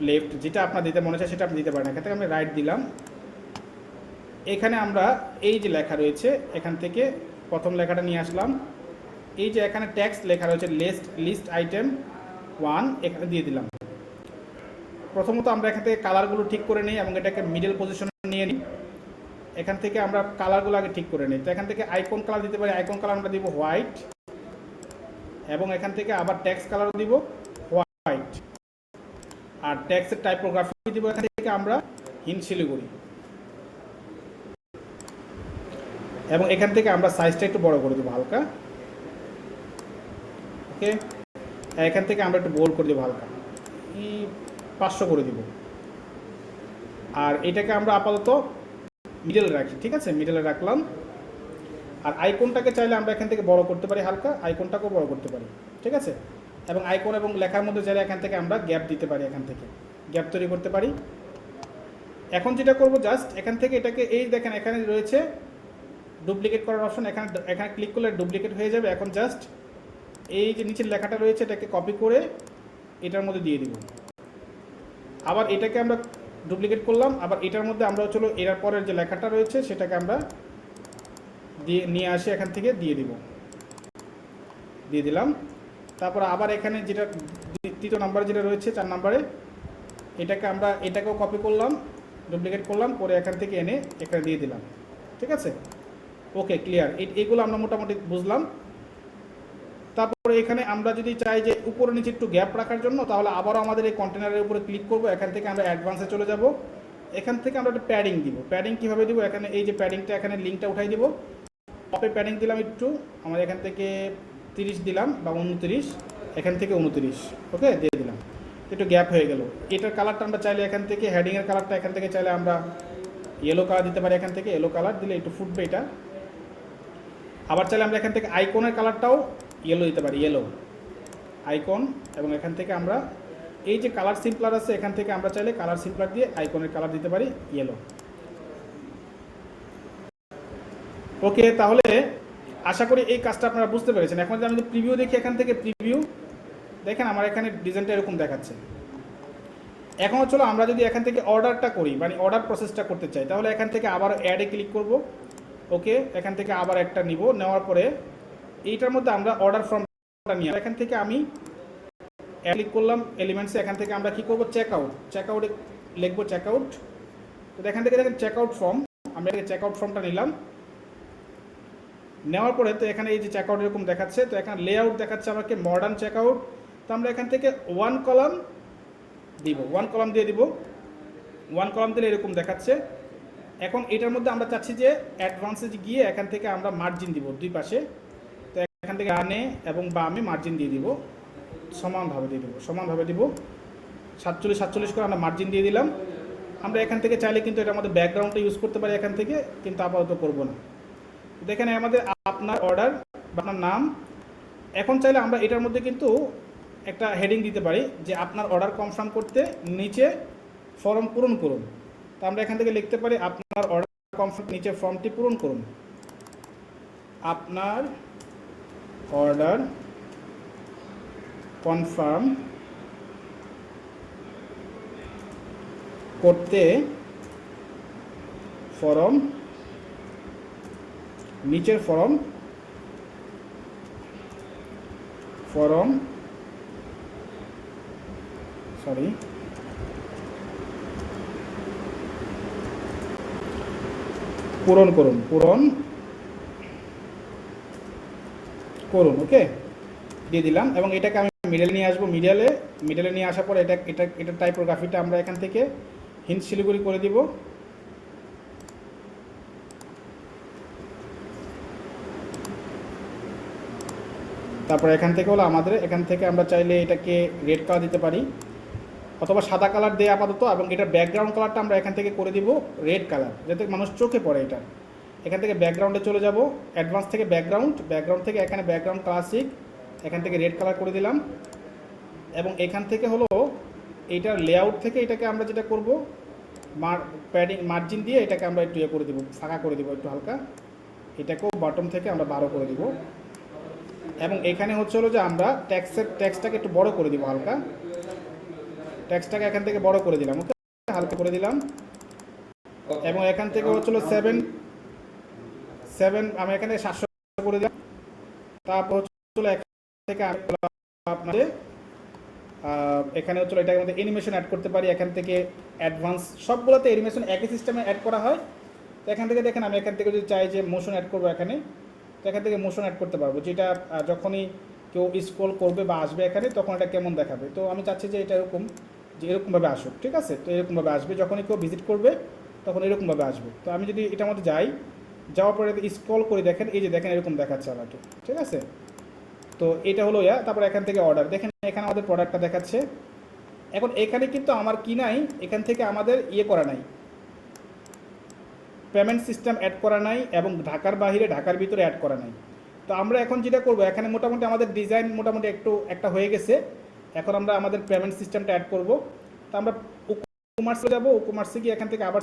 লেফট যেটা আপনার দিতে মনে চায় সেটা আপনি দিতে পারেন। এখান থেকে আমি রাইট দিলাম, এখানে আমরা এই যে লেখা রয়েছে এখান থেকে প্রথম লেখাটা নিয়ে আসলাম, এই যে এখানে টেক্সট লেখা রয়েছে লিস্ট আইটেম 1 এখানে দিয়ে দিলাম। প্রথমত আমরা এখান থেকে কালারগুলো ঠিক করে নিই এবং এটাকে মিডল পজিশনে নিয়ে নিই, এখান থেকে আমরা কালারগুলো আগে ঠিক করে নিই। তো এখান থেকে আইকন কালার দিতে পারি, আইকন কালার আমরা দিব হোয়াইট, এবং এখান থেকে আবার টেক্সট কালার দিব হোয়াইট, আর টেক্সটের টাইপোগ্রাফি দিব এখান থেকে আমরা হিন্ট শিলিগুড়ি, এবং এখান থেকে আমরা সাইজটা একটু বড় করে দেবো হালকা, ওকে। এখান থেকে আমরা একটু বোল্ড করে দেবো হালকা, 500 করে দিব, আর এটাকে আমরা আপাতত মিডলে রাখি, ঠিক আছে, মিডলে রাখলাম। আর আইকনটাকে চাইলে আমরা এখান থেকে বড় করতে পারি হালকা, আইকনটাকেও বড় করতে পারি, ঠিক আছে, এবং আইকন এবং লেখার মধ্যে চাইলে এখান থেকে আমরা গ্যাপ দিতে পারি, এখান থেকে গ্যাপ তৈরি করতে পারি। এখন যেটা করব জাস্ট এখান থেকে এটাকে এই দেখেন এখানে রয়েছে ডুপ্লিকেট করার অপশন, এখানে ক্লিক করলে ডুপ্লিকেট হয়ে যাবে। এখন জাস্ট এই যে নিচের লেখাটা রয়েছে এটাকে কপি করে এটার মধ্যে দিয়ে দিব, আবার এটাকে আমরা ডুপ্লিকেট করলাম, আবার এটার মধ্যে আমরা চলো এর পরের যে লেখাটা রয়েছে সেটাকে আমরা নিয়ে আসি, এখান থেকে দিয়ে দিলাম। তারপর আবার এখানে যেটা 3 নাম্বার যেটা রয়েছে 4 নাম্বারে এটাকেও কপি করলাম, ডুপ্লিকেট করলাম, করে এখান থেকে এনে এখানে দিয়ে দিলাম, ঠিক আছে, ওকে, ক্লিয়ার। এইগুলো আমরা মোটামুটি বুঝলাম। তারপরে এখানে আমরা যদি চাই যে উপরে নিচে একটু গ্যাপ রাখার জন্য, তাহলে আবারও আমাদের এই কন্টেনারের উপরে ক্লিক করব, এখান থেকে আমরা অ্যাডভান্সে চলে যাব, এখান থেকে আমরা একটা প্যাডিং দিব। প্যাডিং কীভাবে দিব, এখানে এই যে প্যাডিংটা এখানে লিঙ্কটা উঠাই দিব, টপে প্যাডিং দিলাম একটু, আমরা এখান থেকে 30 দিলাম বা 29, এখান থেকে 29, ওকে, দিয়ে দিলাম, একটু গ্যাপ হয়ে গেল। এটার কালারটা আমরা চাইলে এখান থেকে হেডিংয়ের কালারটা এখান থেকে চাইলে আমরা ইয়েলো কালার দিতে পারি, এখান থেকে ইয়েলো কালার দিলে একটু ফুটবে এটা। আবার চাইলে আমরা এখান থেকে আইকনের কালারটাও ইয়েলো দিতে পারি, ইয়েলো আইকন, এবং এখান থেকে আমরা এই যে কালার সিম্পলার আছে এখান থেকে আমরা চাইলে কালার সিম্পলার দিয়ে আইকনের কালার দিতে পারি ইয়েলো, ওকে, তাহলে আশা করি এই কাজটা আপনারা বুঝতে পেরেছেন। এখন যদি আমি প্রিভিউ দেখি, এখান থেকে প্রিভিউ দেখেন আমার এখানে ডিজাইনটা এরকম দেখাচ্ছে। এখন চলো আমরা যদি এখান থেকে অর্ডারটা করি, মানে অর্ডার প্রসেসটা করতে চাই, তাহলে এখান থেকে আবার অ্যাডে ক্লিক করব। ওকে, এখান থেকে আবার একটা নিব, নেওয়ার পরে এইটার মধ্যে আমরা অর্ডার ফর্মটা নিয়ে এখান থেকে আমি ক্লিক করলাম এলিমেন্টসে। এখান থেকে আমরা কি করব, চেকআউটে লিখবো চেকআউট। তো এখান থেকে দেখেন চেকআউট ফর্ম, আমরা চেকআউট ফর্মটা নিলাম। নেওয়ার পরে তো এখানে এই যে চেকআউট এরকম দেখাচ্ছে, তো এখানে লেআউট দেখাচ্ছে আমাকে মডার্ন চেকআউট। তো আমরা এখান থেকে 1 কলাম দিব, 1 কলাম দিয়ে দিব। 1 কলাম দিলে এরকম দেখাচ্ছে। এখন এটার মধ্যে আমরা চাচ্ছি যে অ্যাডভান্সে গিয়ে এখান থেকে আমরা মার্জিন দিব দুই পাশে। তো এখান থেকে ডানে এবং বামে মার্জিন দিয়ে দিব, সমানভাবে দিব 47 করে আমরা মার্জিন দিয়ে দিলাম। আমরা এখান থেকে চাইলে কিন্তু এটার মধ্যে ব্যাকগ্রাউন্ডটা ইউজ করতে পারি এখান থেকে, কিন্তু আপাতত করব না। দেখেন আমাদের আপনার অর্ডার বা আপনার নাম। এখন চাইলে আমরা এটার মধ্যে কিন্তু একটা হেডিং দিতে পারি যে আপনার অর্ডার কনফার্ম করতে নিচে ফর্ম পূরণ করুন। তো আমরা এখান থেকে লিখতে পারি আপনার অর্ডার কনফার্ম, নিচে ফর্মটি পূরণ করুন। আপনার অর্ডার কনফার্ম করতে ফর্ম, নিচের ফর্ম পূরণ করুন। ওকে, দিয়ে দিলাম এবং এটাকে আমি মিডলে নিয়ে আসবো। মিডলে নিয়ে আসার পর এটা টাইপোগ্রাফিটা আমরা এখান থেকে হিন্দ শিলিগুড়ি করে দিব। তারপর এখান থেকে হলো আমাদের, এখান থেকে আমরা চাইলে এটাকে রেড কালার দিতে পারি অথবা সাদা কালার দেয় আপাতত, এবং এটার ব্যাকগ্রাউন্ড কালারটা আমরা এখান থেকে করে দিব রেড কালার, যাতে মানুষ চোখে পড়ে এটা। এখান থেকে ব্যাকগ্রাউন্ডে চলে যাব, অ্যাডভান্স থেকে ব্যাকগ্রাউন্ড থেকে এখানে ব্যাকগ্রাউন্ড ক্লাসিক, এখান থেকে রেড কালার করে দিলাম। এবং এখান থেকে হলো এইটার লেআউট থেকে এটাকে আমরা যেটা করব, মার্জিন দিয়ে এটাকে আমরা একটু করে দিব, ফাঁকা করে দিব একটু হালকা। এটাকেও বটম থেকে আমরা 12 করে দিব। এবং এখানে হলো যে আমরা ট্যাক্সটাকে একটু বড় করে দিব হালকা। ট্যাক্সটাকে এখান থেকে বড় করে দিলাম, ওকে, হালকা করে দিলাম। এবং এখান থেকে 7 আমি এখানে 700 করে দিলাম। তারপর এখান থেকে আপনাদের এখানে এটার মধ্যে অ্যানিমেশন অ্যাড করতে পারি। এখান থেকে অ্যাডভান্স সবগুলোতে অ্যানিমেশন একই সিস্টেমে অ্যাড করা হয়। তো এখান থেকে দেখেন আমি এখান থেকে যদি চাই যে মোশন অ্যাড করবো এখানে, তো এখান থেকে মোশন অ্যাড করতে পারবো, যেটা যখনই কেউ স্ক্রল করবে বা আসবে এখানে তখন এটা কেমন দেখাবে। তো আমি চাচ্ছি যে এটা এরকমভাবে আসুক, ঠিক আছে। তো এরকমভাবে আসবে, যখনই কেউ ভিজিট করবে তখন এরকমভাবে আসবে। তো আমি যদি এটার মধ্যে যাওয়ার পরে স্ক্রল করে দেখেন, এই যে দেখেন এরকম দেখাচ্ছে আমাকে, ঠিক আছে। তো এটা হলো তারপর এখান থেকে অর্ডার, দেখেন এখানে আমাদের প্রোডাক্টটা দেখাচ্ছে। এখন এখানে কিন্তু আমার কি নাই, এখান থেকে আমাদের করা নাই, পেমেন্ট সিস্টেম অ্যাড করা নাই, এবং ঢাকার বাইরে ঢাকার ভিতরে অ্যাড করা নাই। তো আমরা এখন যেটা করব, এখানে মোটামুটি আমাদের ডিজাইন মোটামুটি একটা হয়ে গেছে। এখন আমরা আমাদের পেমেন্ট সিস্টেমটা অ্যাড করব। তো আমরা কমার্সে যাব, কমার্সে গিয়ে এখান থেকে আবার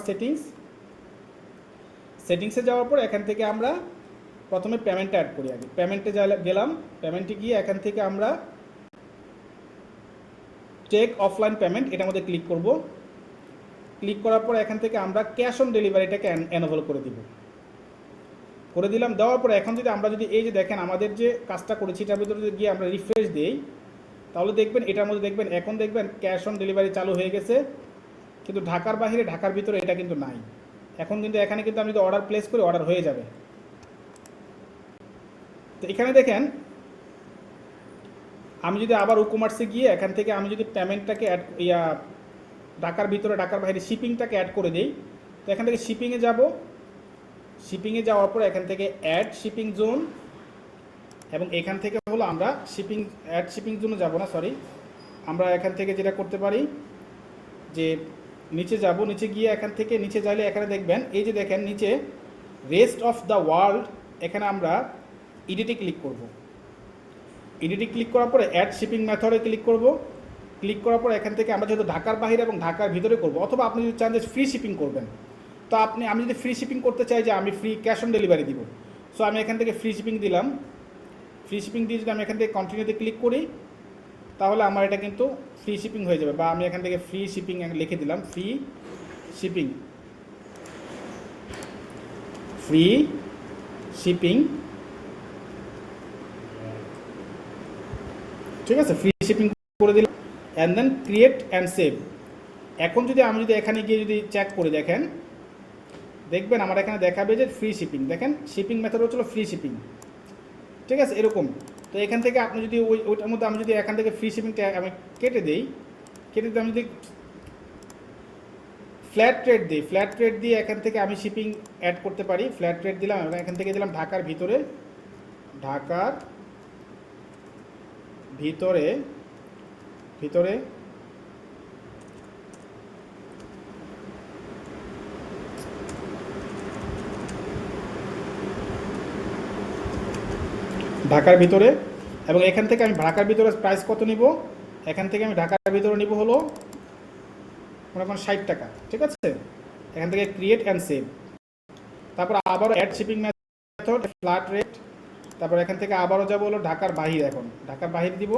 সেটিংসে যাওয়ার পর এখান থেকে আমরা প্রথমে পেমেন্টটা অ্যাড করি। আগে পেমেন্টে গেলাম, পেমেন্টে গিয়ে এখান থেকে আমরা টেক অফলাইন পেমেন্ট এটার মধ্যে ক্লিক করব। ক্লিক করার পর এখান থেকে আমরা ক্যাশ অন ডেলিভারিটাকে এনেবল করে দিলাম। দেওয়ার পরে এখন আমরা যদি এই যে দেখেন আমাদের যে কাজটা করেছি এটার ভিতরে যদি গিয়ে আমরা রিফ্রেশ দিই, তাহলে দেখবেন এটার মধ্যে এখন দেখবেন ক্যাশ অন ডেলিভারি চালু হয়ে গেছে, কিন্তু ঢাকার বাইরে ঢাকার ভিতরে এটা কিন্তু নাই। এখন কিন্তু এখানে কিন্তু আমি যদি অর্ডার প্লেস করি অর্ডার হয়ে যাবে। তো এখানে দেখেন আমি যদি আবার কমার্সে গিয়ে এখান থেকে আমি যদি পেমেন্টটাকে ঢাকার ভিতরে ঢাকার বাইরে শিপিংটাকে অ্যাড করে দিই, তো এখান থেকে শিপিংয়ে যাব। শিপিংয়ে যাওয়ার পর এখান থেকে অ্যাড শিপিং জোন, এবং এখান থেকে হলো আমরা অ্যাড শিপিং জোনে যাব না, সরি, আমরা এখান থেকে যেটা করতে পারি যে নিচে যাব, নিচে গিয়ে এখান থেকে নিচে যাইলে এখানে দেখবেন এই যে দেখেন নিচে রেস্ট অফ দ্য ওয়ার্ল্ড, এখানে আমরা এডিটে ক্লিক করব। এডিটে ক্লিক করার পরে অ্যাড শিপিং মেথডে ক্লিক করব। ক্লিক করার পর এখান থেকে আমরা যেহেতু ঢাকার বাইরে এবং ঢাকার ভিতরে করব, অথবা আপনি যদি চান যে ফ্রি শিপিং করবেন, তো আমি যদি ফ্রি শিপিং করতে চাই যে আমি ফ্রি ক্যাশ অন ডেলিভারি দিব, সো আমি এখান থেকে ফ্রি শিপিং দিলাম। ফ্রি শিপিং দিয়ে যদি আমি এখান থেকে কন্টিনিউতে ক্লিক করি তাহলে আমার এটা কিন্তু ফ্রি শিপিং হয়ে যাবে, বা আমি এখান থেকে ফ্রি শিপিং লিখে দিলাম, ফ্রি শিপিং, ফ্রি শিপিং, ঠিক আছে, ফ্রি শিপিং করে দিলাম and then create and save. এখন যদি আমি এখানে গিয়ে যদি চেক করে দেখেন, দেখবেন আমার এখানে দেখাবে যে ফ্রি শিপিং, দেখেন শিপিং মেথড হচ্ছিল ফ্রি শিপিং, ঠিক আছে, এরকম। তো এখান থেকে আপনি যদি ওইটার মধ্যে আমি যদি এখান থেকে ফ্রি শিপিংটা আমি কেটে দিই, আমি যদি ফ্ল্যাট রেট দিই, ফ্ল্যাট রেট দিয়ে এখান থেকে আমি শিপিং অ্যাড করতে পারি। ফ্ল্যাট রেট দিলাম এবং এখান থেকে দিলাম ঢাকার ভিতরে, ঢাকার ভিতরে, ভিতরে ঢাকার ভিতরে, এবং এখান থেকে আমি ঢাকার ভিতরে প্রাইস কত নিব, এখান থেকে আমি ঢাকার ভিতরে নিব হলো মনে করেন 60 টাকা, ঠিক আছে। এখান থেকে ক্রিয়েট অ্যান্ড সেভ, তারপর আবারও add shipping method, flat rate, তারপর এখান থেকে আবারও যাবো হলো ঢাকার বাহির, এখন ঢাকার বাহির দিব,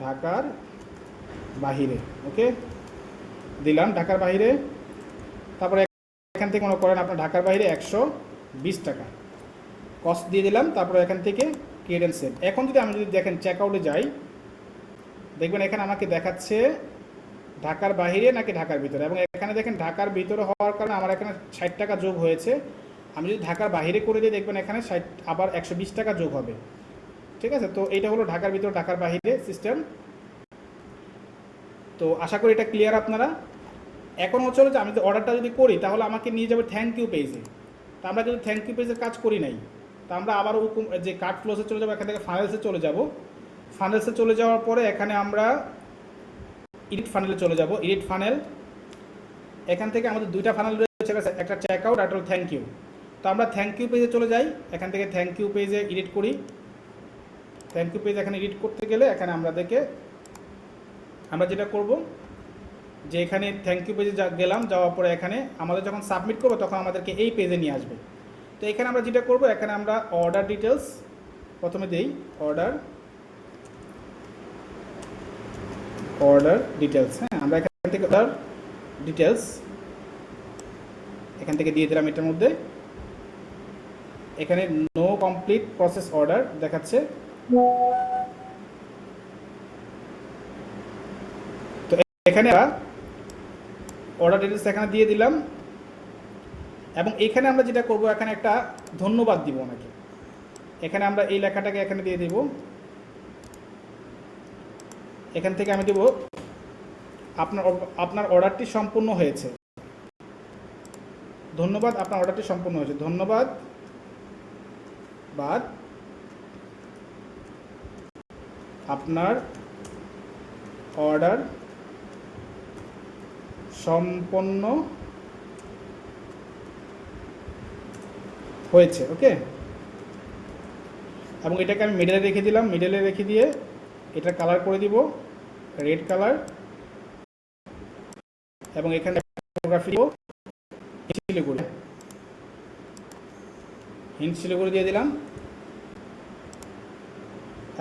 ঢাকার বাহিরে, ওকে দিলাম ঢাকার বাহিরে। তারপরে এখান থেকে মনে করেন আপনার ঢাকার বাহিরে 120 টাকা কস্ট দিয়ে দিলাম। তারপরে এখান থেকে ক্রিয়েট অ্যান্ড সেভ। এখন যদি আমি যদি দেখেন চেক আউটে যাই, দেখবেন এখানে আমাকে দেখাচ্ছে ঢাকার বাহিরে নাকি ঢাকার ভিতরে, এবং এখানে দেখেন ঢাকার ভিতরে হওয়ার কারণে আমার এখানে 60 টাকা যোগ হয়েছে। আমি যদি ঢাকার বাহিরে করে দিই দেখবেন এখানে 60 আবার 120 টাকা যোগ হবে, ঠিক আছে। তো এটা হলো ঢাকার ভিতরে ঢাকার বাহিরে সিস্টেম। তো আশা করি এটা ক্লিয়ার আপনারা। এখন হচ্ছে যে আমি যদি অর্ডারটা যদি করি তাহলে আমাকে নিয়ে যাবে থ্যাংক ইউ পেজে। তা আমরা কিন্তু থ্যাংক ইউ পেজের কাজ করি নাই, তা আমরা আবার যে কার্ট ফ্লোসে চলে যাবো, এখান থেকে ফানেলসে চলে যাব। ফানেলসে চলে যাওয়ার পরে এখানে আমরা এডিট ফানেলে চলে যাব, এডিট ফানেল। এখান থেকে আমাদের দুইটা ফানেল রয়েছে, একটা চেক আউট আর একটা থ্যাংক ইউ। তো আমরা থ্যাংক ইউ পেজে চলে যাই, এখান থেকে থ্যাংক ইউ পেজে এডিট করি। থ্যাংক ইউ পেজ এখানে এডিট করতে গেলে এখানে আমরা যেটা করব যে এখানে থ্যাংক ইউ পেজে গেলাম, যাওয়ার পরে এখানে আমাদের যখন সাবমিট করবো তখন আমাদেরকে এই পেজে নিয়ে আসবে। তো এখানে আমরা যেটা করব, এখানে আমরা অর্ডার ডিটেলস প্রথমে দিই, অর্ডার ডিটেলস, হ্যাঁ আমরা এখান থেকে অর্ডার ডিটেলস এখান থেকে দিয়ে দিলাম। এটার মধ্যে এখানে নো কমপ্লিট প্রসেস অর্ডার দেখাচ্ছে, তো এখানে অর্ডার ডিটেলস এখানে দিয়ে দিলাম। এবং এখানে আমরা যেটা করব, এখানে একটা ধন্যবাদ দিব ওনাকে, এখানে আমরা এই লেখাটাকে এখানে দিয়ে দিব। এখান থেকে আমি দেব আপনার অর্ডারটি সম্পূর্ণ হয়েছে, ধন্যবাদ, আপনার অর্ডারটি সম্পূর্ণ হয়েছে, ধন্যবাদ আপনার অর্ডার সম্পন্ন হয়েছে, ওকে। এবং এটাকে আমি মিডলে রেখে দিলাম, মিডলে রেখে দিয়ে এটা কালার করে দিব রেড কালার, এবং এখানে ফটোগ্রাফি হিন্ট শিলিগুড়ি দিয়ে দিলাম।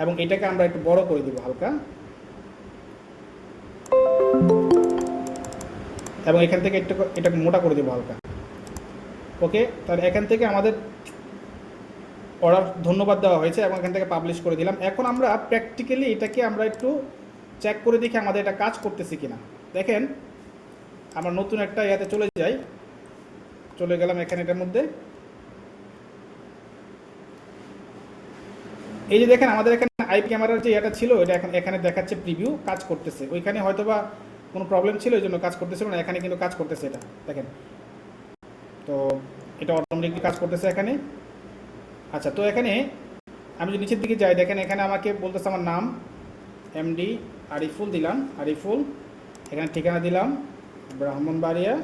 এবং এটাকে আমরা একটু বড় করে দিব হালকা, এবং এখান থেকে এটাকে মোটা করে দেবো হালকা, ওকে। তাহলে এখান থেকে আমাদের অর্ডার ধন্যবাদ দেওয়া হয়েছে এবং এখান থেকে পাবলিশ করে দিলাম। এখন আমরা প্র্যাকটিক্যালি এটাকে আমরা একটু চেক করে দেখি আমাদের এটা কাজ করতেছে কিনা। দেখেন আমরা নতুন একটা ইয়াতে চলে গেলাম এখানে, এটার মধ্যে এই যে দেখেন আমাদের এখানে আইপি ক্যামেরার যে এটা ছিল, এটা এখন এখানে দেখাচ্ছে প্রিভিউ, কাজ করতেছে। ওইখানে হয়তোবা কোনো প্রবলেম ছিল এই জন্য কাজ করতেছিল না, এখানে কিন্তু কাজ করতেছে এটা দেখেন। তো এটা অটোমেটিকলি কাজ করতেছে এখানে। আচ্ছা, তো এখানে আমি যদি নিচের দিকে যাই, দেখেন এখানে আমাকে বলতেছে আমার নাম এমডি আরিফুল দিলাম, আরিফুল, এখানে ঠিকানা দিলাম ব্রাহ্মণবাড়িয়া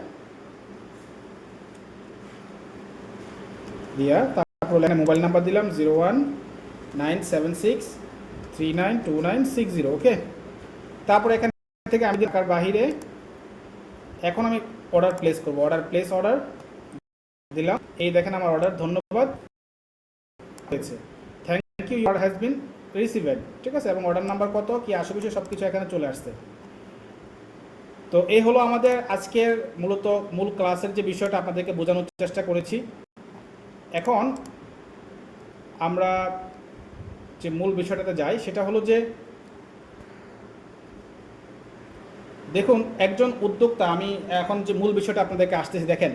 দিয়া, তারপর এখানে মোবাইল নাম্বার দিলাম 01976392960, ওকে। তারপর এখান থেকে আমি ঢাকার বাহিরে এখন আমি অর্ডার প্লেস করব, অর্ডার দিলাম, এই দেখেন আমার অর্ডার, ধন্যবাদ হয়েছে, thank you, order has been received, ঠিক আছে, এবং অর্ডার নাম্বার কত কি আসে বিষয়ে সব কিছু এখানে চলে আসছে। তো এই হলো আমাদের আজকের মূলত মূল ক্লাসের যে বিষয়টা আপনাদেরকে বোঝানোর চেষ্টা করেছি। এখন আমরা যে মূল বিষয়টাতে যাই, সেটা হলো যে দেখুন একজন উদ্যোক্তা, আমি এখন যে মূল বিষয়টা আপনাদেরকে আসতেছি, দেখেন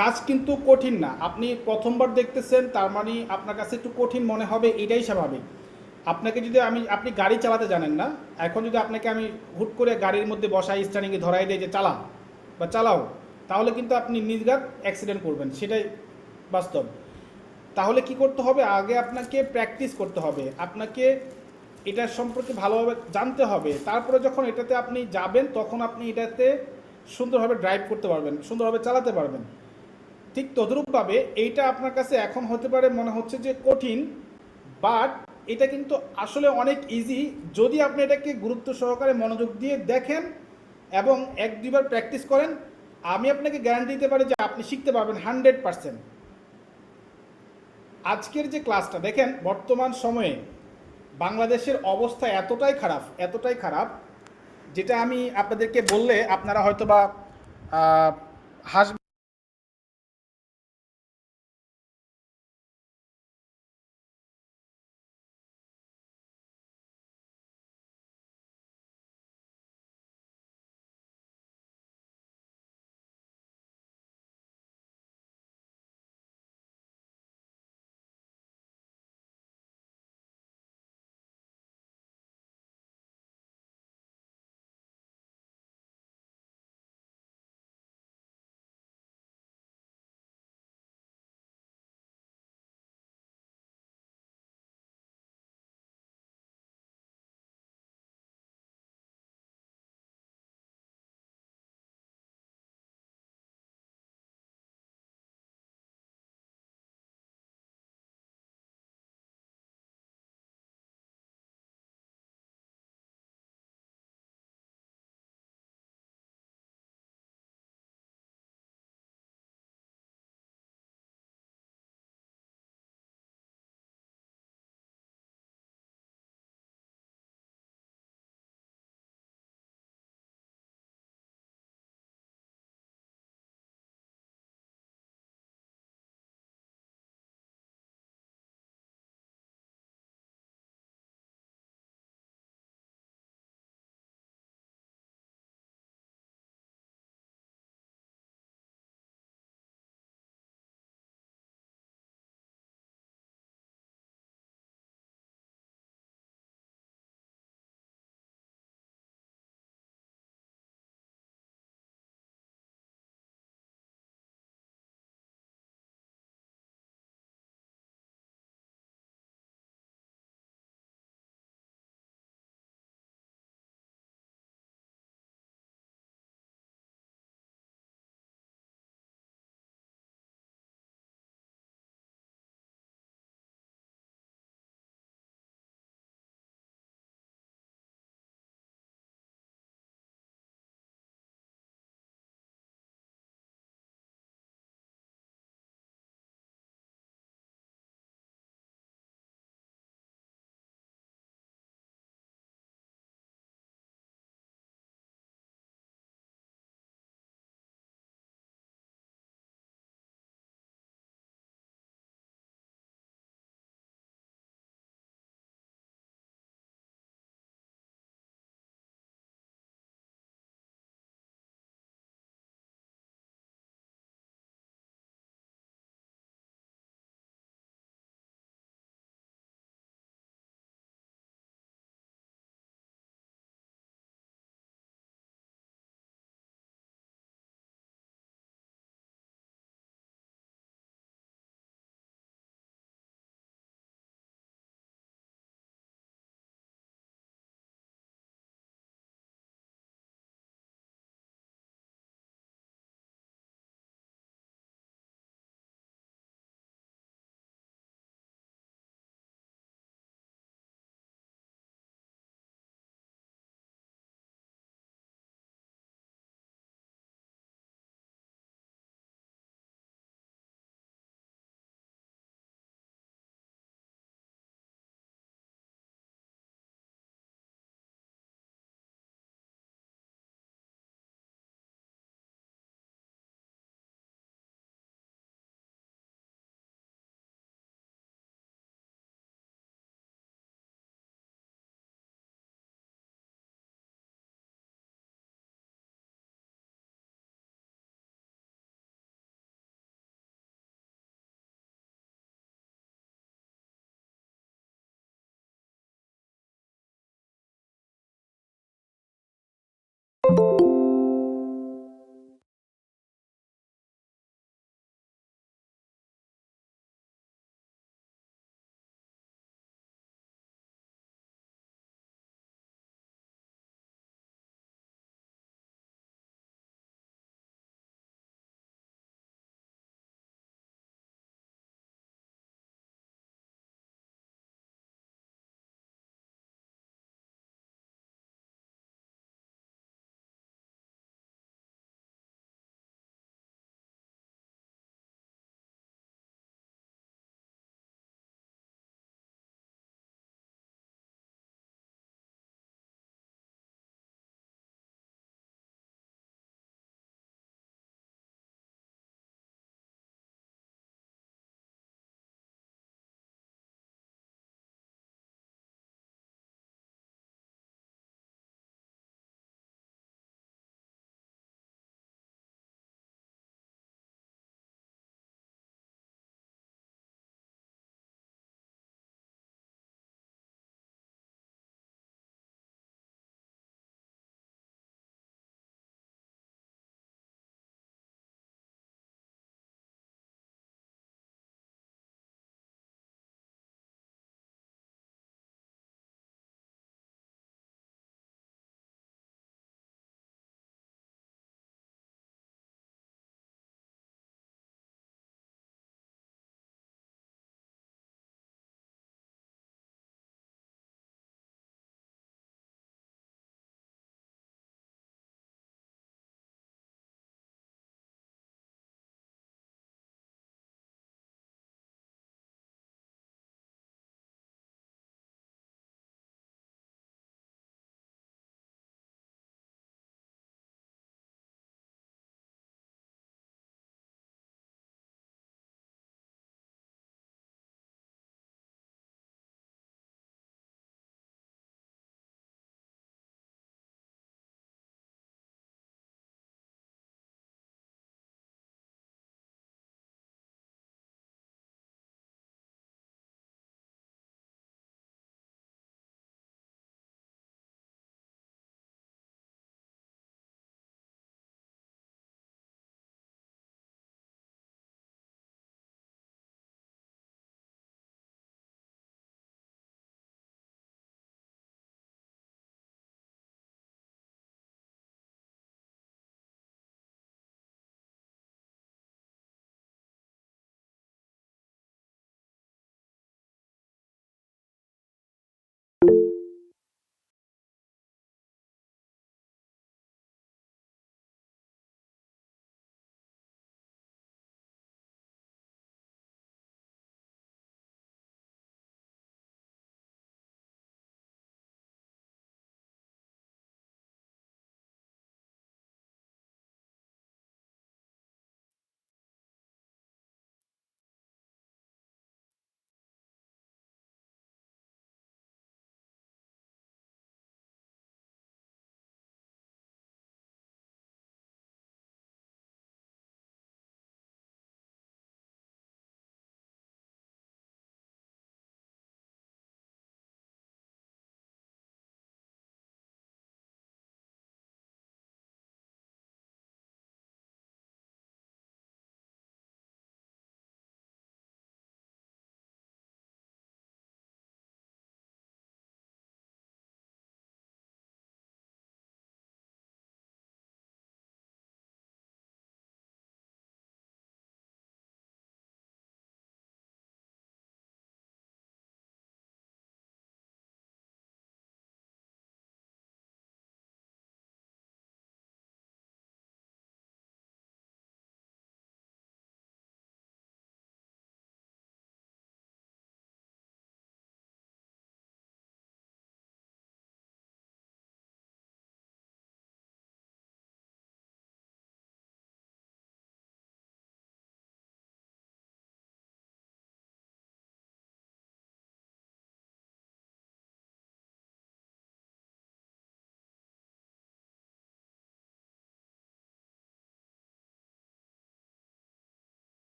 কাজ কিন্তু কঠিন না। আপনি প্রথমবার দেখতেছেন তার মানে আপনার কাছে একটু কঠিন মনে হবে, এটাই স্বাভাবিক। আপনাকে যদি আপনি গাড়ি চালাতে জানেন না, এখন যদি আপনাকে আমি হুট করে গাড়ির মধ্যে বসাই স্টারিংয়ে ধরাই দিয়ে যে চালা বা চালাও, তাহলে কিন্তু আপনি নির্ঘাত অ্যাক্সিডেন্ট করবেন, সেটাই বাস্তব। তাহলে কি করতে হবে, আগে আপনাকে প্র্যাকটিস করতে হবে, আপনাকে এটা সম্পর্কে ভালোভাবে জানতে হবে, তারপরে যখন এটাতে আপনি যাবেন তখন আপনি এটাতে সুন্দরভাবে ড্রাইভ করতে পারবেন, সুন্দরভাবে চালাতে পারবেন। ঠিক তদ্রূপভাবে এইটা আপনার কাছে এখন হতে পারে মনে হচ্ছে যে কঠিন, বাট এটা কিন্তু আসলে অনেক ইজি যদি আপনি এটাকে গুরুত্ব সহকারে মনোযোগ দিয়ে দেখেন এবং 1-2বার প্র্যাকটিস করেন। আমি আপনাকে গ্যারান্টি দিতে পারি যে আপনি শিখতে পারবেন 100%। আজকের যে ক্লাসটা দেখেন, বর্তমান সময়ে বাংলাদেশের অবস্থা এতটাই খারাপ, যেটা আমি আপনাদেরকে বললে আপনারা হয়তো বা হাসবেন।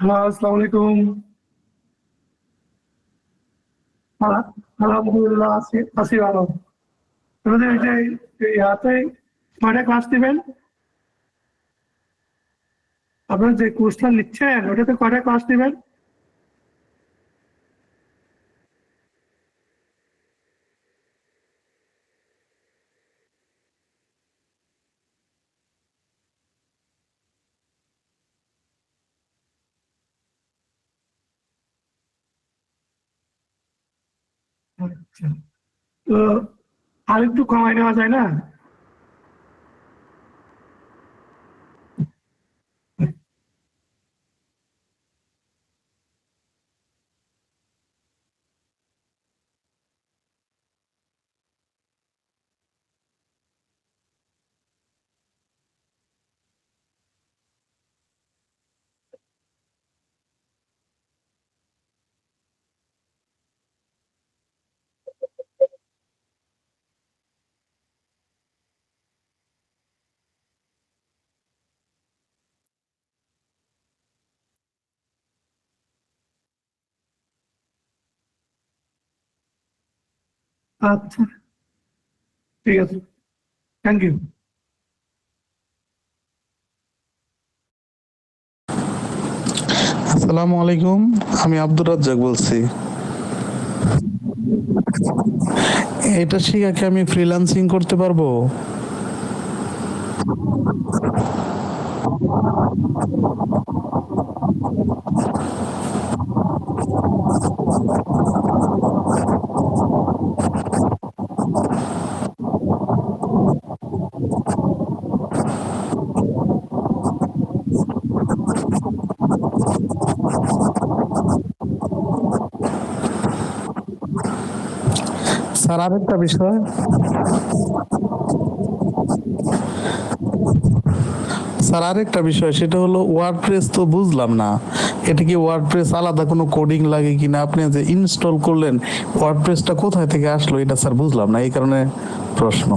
হ্যালো, আসসালামু আলাইকুম। হ্যাঁ, আলহামদুলিল্লাহ আছি ভালো। আপনাদের এই যে ইয়াতে কয়টা ক্লাস দিবেন? আপনারা যে কোর্সটা নিচ্ছেন ওটাতে কয়টা ক্লাস দিবেন? আচ্ছা। তো আরেকটু কমায় নেওয়া যায় না? আচ্ছা, ঠিক আছে। Thank you. আসসালামু আলাইকুম, আমি আব্দুর রাজ্জাক বলছি। এটা শিখা কি আমি ফ্রিল্যান্সিং করতে পারবো? স্যার আরেকটা বিষয়, সেটা হলো ওয়ার্ডপ্রেস তো বুঝলাম না। এটা কি ওয়ার্ডপ্রেস আলাদা কোনো কোডিং লাগে কিনা? আপনি যে ইনস্টল করলেন ওয়ার্ডপ্রেসটা কোথায় থেকে আসলো এটা স্যার বুঝলাম না, এই কারণে প্রশ্ন।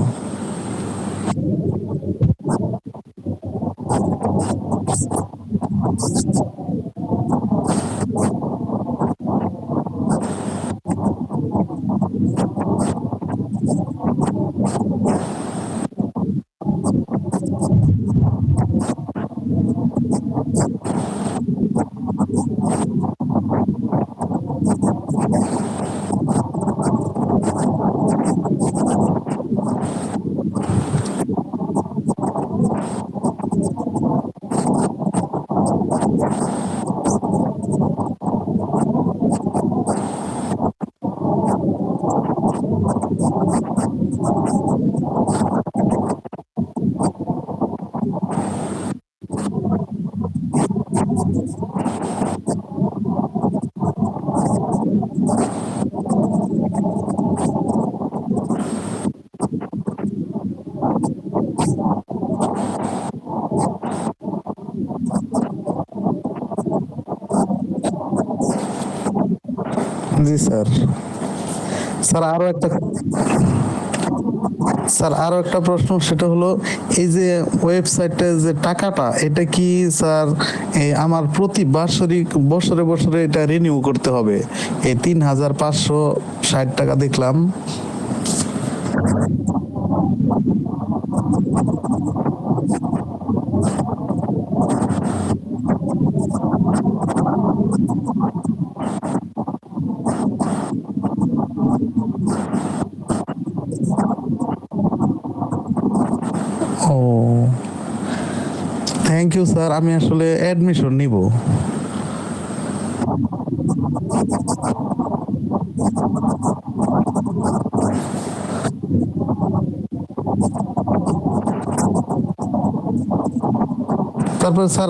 জি স্যার। স্যার আরো একটা প্রশ্ন, সেটা হলো এই যে ওয়েবসাইটে যে টাকাটা, এটা কি স্যার আমার প্রতি বাৎসরিক বছরে বছরে এটা রিনিউ করতে হবে? এই 3,560 টাকা দেখলাম। ও, থ্যাংক ইউ স্যার, আমি আসলে অ্যাডমিশন নিব। তারপর স্যার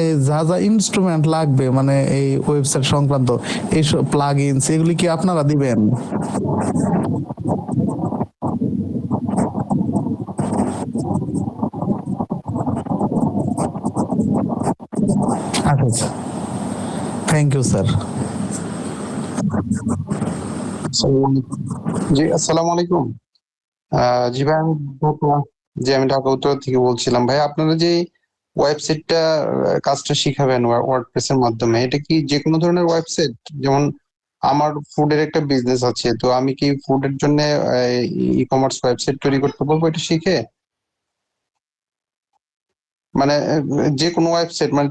এই যা যা ইনস্ট্রুমেন্ট লাগবে মানে এই ওয়েবসাইট সংক্রান্ত এইসব প্লাগইনস এগুলি কি আপনারা দিবেন? আচ্ছা আচ্ছা, থ্যাংক ইউ স্যার। জি, আসসালামু আলাইকুম। জি ভাই, আমি ঢাকা জি আমি ঢাকা উত্তর থেকে বলছিলাম। ভাই আপনারা যে ওয়েবসাইটটা কাজটা শিখাবেন ওয়ার্ডপ্রেস এর মাধ্যমে। এটা কি যে কোনো ধরনের ওয়েবসাইট? যেমন আমার ফুডের একটা বিজনেস আছে, তো আমি কি ফুডের জন্য ই কমার্স ওয়েবসাইট তৈরি করতে পারবো এটা শিখে? মানে যে কোনো ওয়েবসাইট, মানে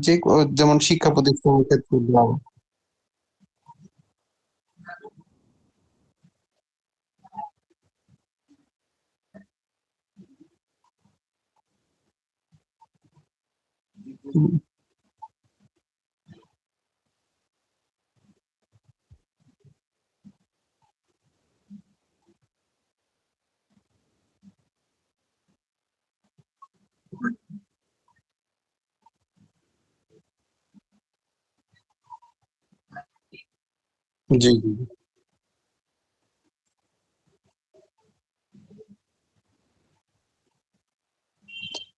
যেমন শিক্ষা প্রতিষ্ঠানের ক্ষেত্রে বললাম। জি জি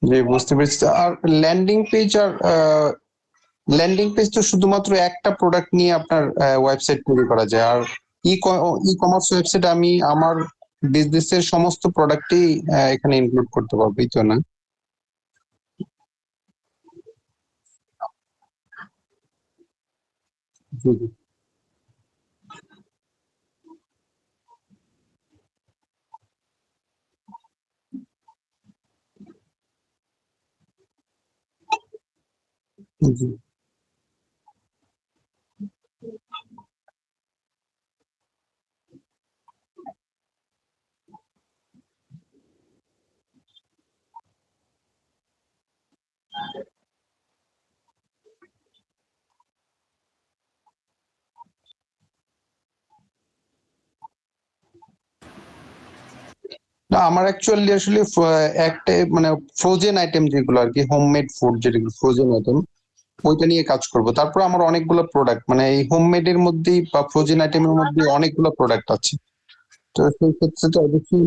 জি, বুঝতে পেরেছি। আর ল্যান্ডিং পেজ আর ল্যান্ডিং পেজ তো শুধুমাত্র একটা প্রোডাক্ট নিয়ে আপনার ওয়েবসাইট তৈরি করা যায়। আর ই ই কমার্স ওয়েবসাইট আমি আমার বিজনেসের সমস্ত প্রোডাক্টই এখানে ইনক্লুড করতে পারবো, এই তো না? জি জি জি। না, আমার অ্যাকচুয়ালি আসলে একটা মানে ফ্রোজেন আইটেম যেগুলো আর কি, হোমমেড ফুড যেগুলো ফ্রোজেন আইটেম, ওইটা নিয়ে কাজ করব। তারপর আমার অনেকগুলো প্রোডাক্ট, মানে এই হোমমেড এর মধ্যেই বা ফ্রোজেন আইটেমের মধ্যে অনেকগুলো প্রোডাক্ট আছে। তো সেই ক্ষেত্রে তো অবশ্যই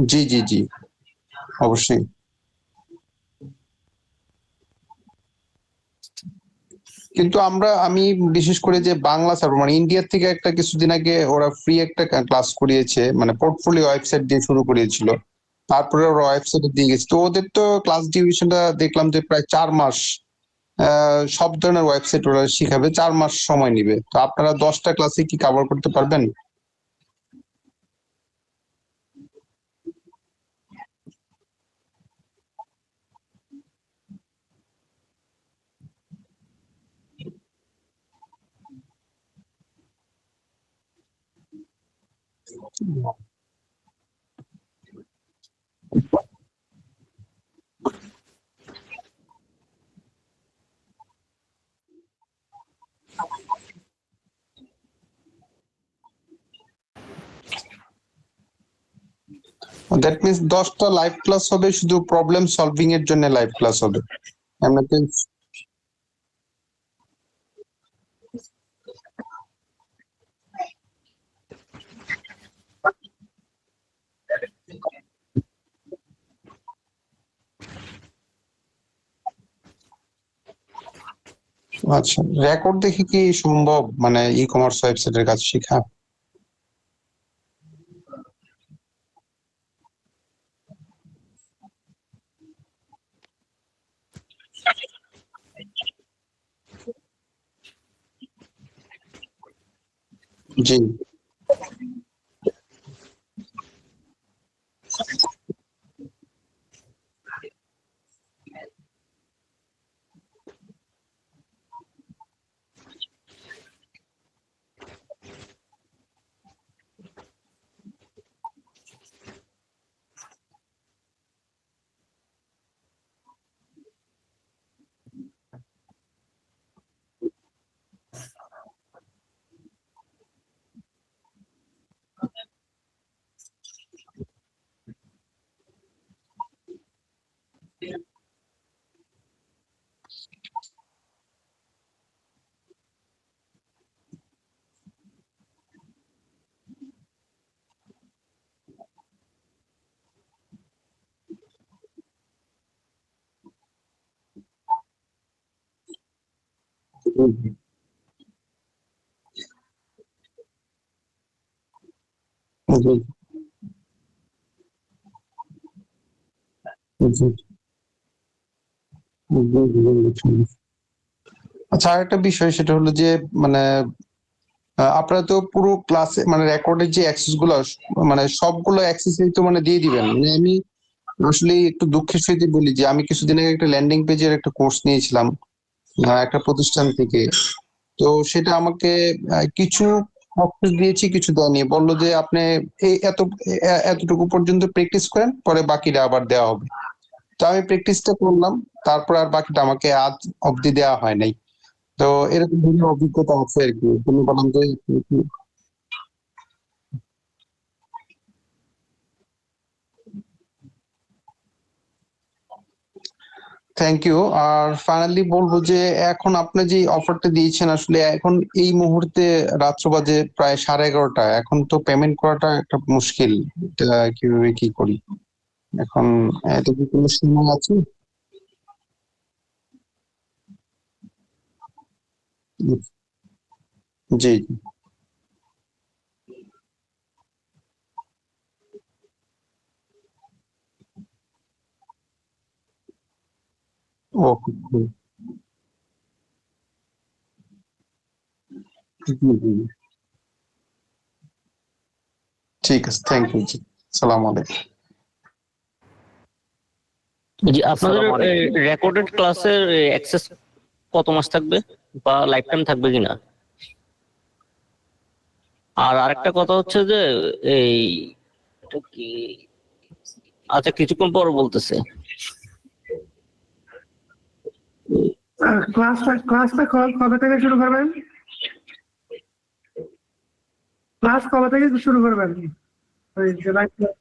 জি জি জি, অবশ্যই। কিন্তু আমি বিশেষ করে যে বাংলা সার্ভার, মানে ইন্ডিয়া থেকে একটা কিছুদিন আগে ওরা ফ্রি একটা ক্লাস করিয়েছে, মানে পোর্টফোলিও ওয়েবসাইট দিয়ে শুরু করিয়েছিল। তারপরে ওরা ওয়েবসাইটে দিয়ে গেছে, তো ওদের তো ক্লাস ডিউরেশনটা দেখলাম যে প্রায় 4 মাস। সব ধরনের ওয়েবসাইট ওরা শিখাবে, 4 মাস সময় নিবে। তো আপনারা 10টা ক্লাসে কি কভার করতে পারবেন? দ্যাট মিনস 10টা লাইভ ক্লাস হবে, শুধু প্রবলেম সলভিং এর জন্য লাইভ ক্লাস হবে এমনিতে? আচ্ছা, রেকর্ড দেখে কি সম্ভব মানে ই কমার্স ওয়েবসাইটের কাজ শেখা? জি জি জি জি। আচ্ছা, আরেকটা বিষয় সেটা হলো যে মানে আপনারা তো পুরো ক্লাসে মানে রেকর্ডের যে অ্যাক্সেস গুলো মানে সবগুলো অ্যাক্সেসই তো মানে দিয়ে দিবেন। মানে আমি আসলে একটু দুঃখের সহিত বলি যে আমি কিছুদিন আগে একটা ল্যান্ডিং পেজের একটা কোর্স নিয়েছিলাম একটা প্রতিষ্ঠান থেকে। তো সেটা আমাকে কিছু অ্যাক্সেস দিয়েছি, কিছু দেয়নি। বললো যে আপনি এই এতটুকু পর্যন্ত প্র্যাকটিস করেন, পরে বাকিটা আবার দেওয়া হবে। তো আমি প্র্যাকটিসটা করলাম, তারপর আর বাকিটা আমাকে আজ অবধি দেওয়া হয় নাই। তো এরকম বিভিন্ন অভিজ্ঞতা আছে আর কি। তুমি বললাম যে থ্যাংক ইউ। আর ফাইনালি বলবো যে এখন আপনি যে অফারটা দিয়েছেন আসলে এখন এই মুহূর্তে রাত্র বাজে প্রায় 11:30। এখন তো পেমেন্ট করাটা একটা মুশকিল। এটা কিভাবে কি করি এখন? এত কি কোনো সময় আছে? জি, ওকে, জি, জি, ঠিক আছে, থ্যাংক ইউ জি। সালাম আলাইকুম। জি, আপনাদের রেকর্ডেড ক্লাসের অ্যাক্সেস কত মাস থাকবে বা লাইফ টাইম থাকবে কিনা? আর আরেকটা কথা হচ্ছে যে এই এটা কি, আচ্ছা কিছুক্ষণ পর বলতেছে। ক্লাসটা কবে থেকে শুরু করবেন? ক্লাস কবে থেকে শুরু করবেন? ওই যে লাইভ ক্লাস।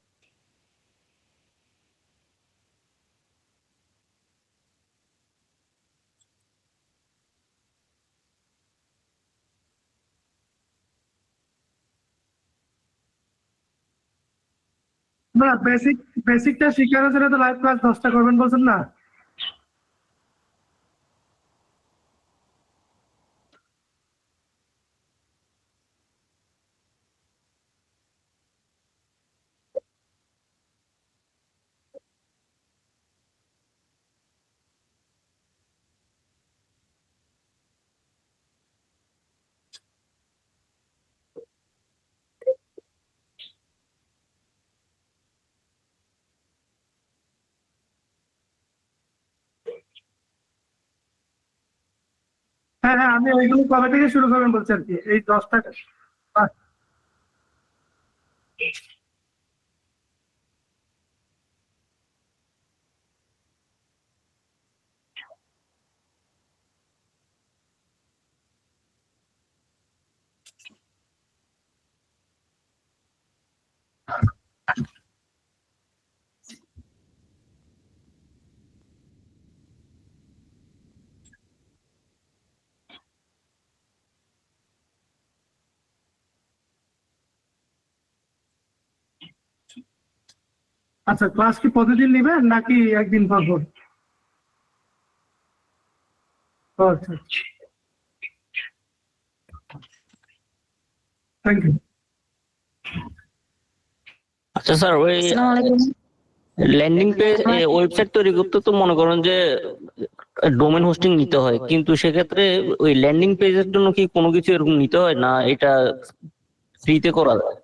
না, বেসিকটা শিখানোর জন্য তো লাইভ ক্লাস 10টা করবেন বলছেন না? হ্যাঁ, হ্যাঁ, আমি ওইগুলো কবে থেকে শুরু করবেন বলছি আর কি, এই 10টা। আচ্ছা, ক্লাস কি প্রতিদিন নেবেন নাকি একদিন পর পর? ও, আচ্ছা, থ্যাংক ইউ। আচ্ছা স্যার, ওই ল্যান্ডিং পেজ ওয়েবসাইট তৈরি করতে তো মনে করেন যে ডোমেন হোস্টিং নিতে হয়, কিন্তু সেক্ষেত্রে ওই ল্যান্ডিং পেজের জন্য কি কোনো কিছু এরকম নিতে হয় না এটা ফ্রিতে করা যায়?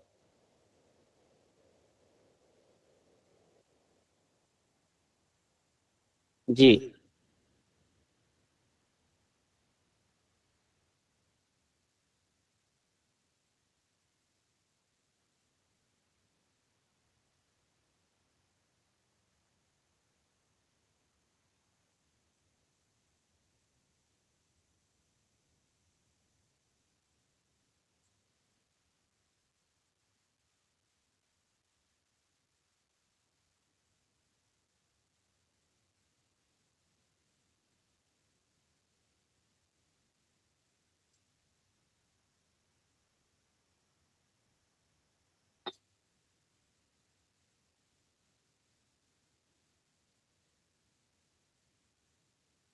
জি,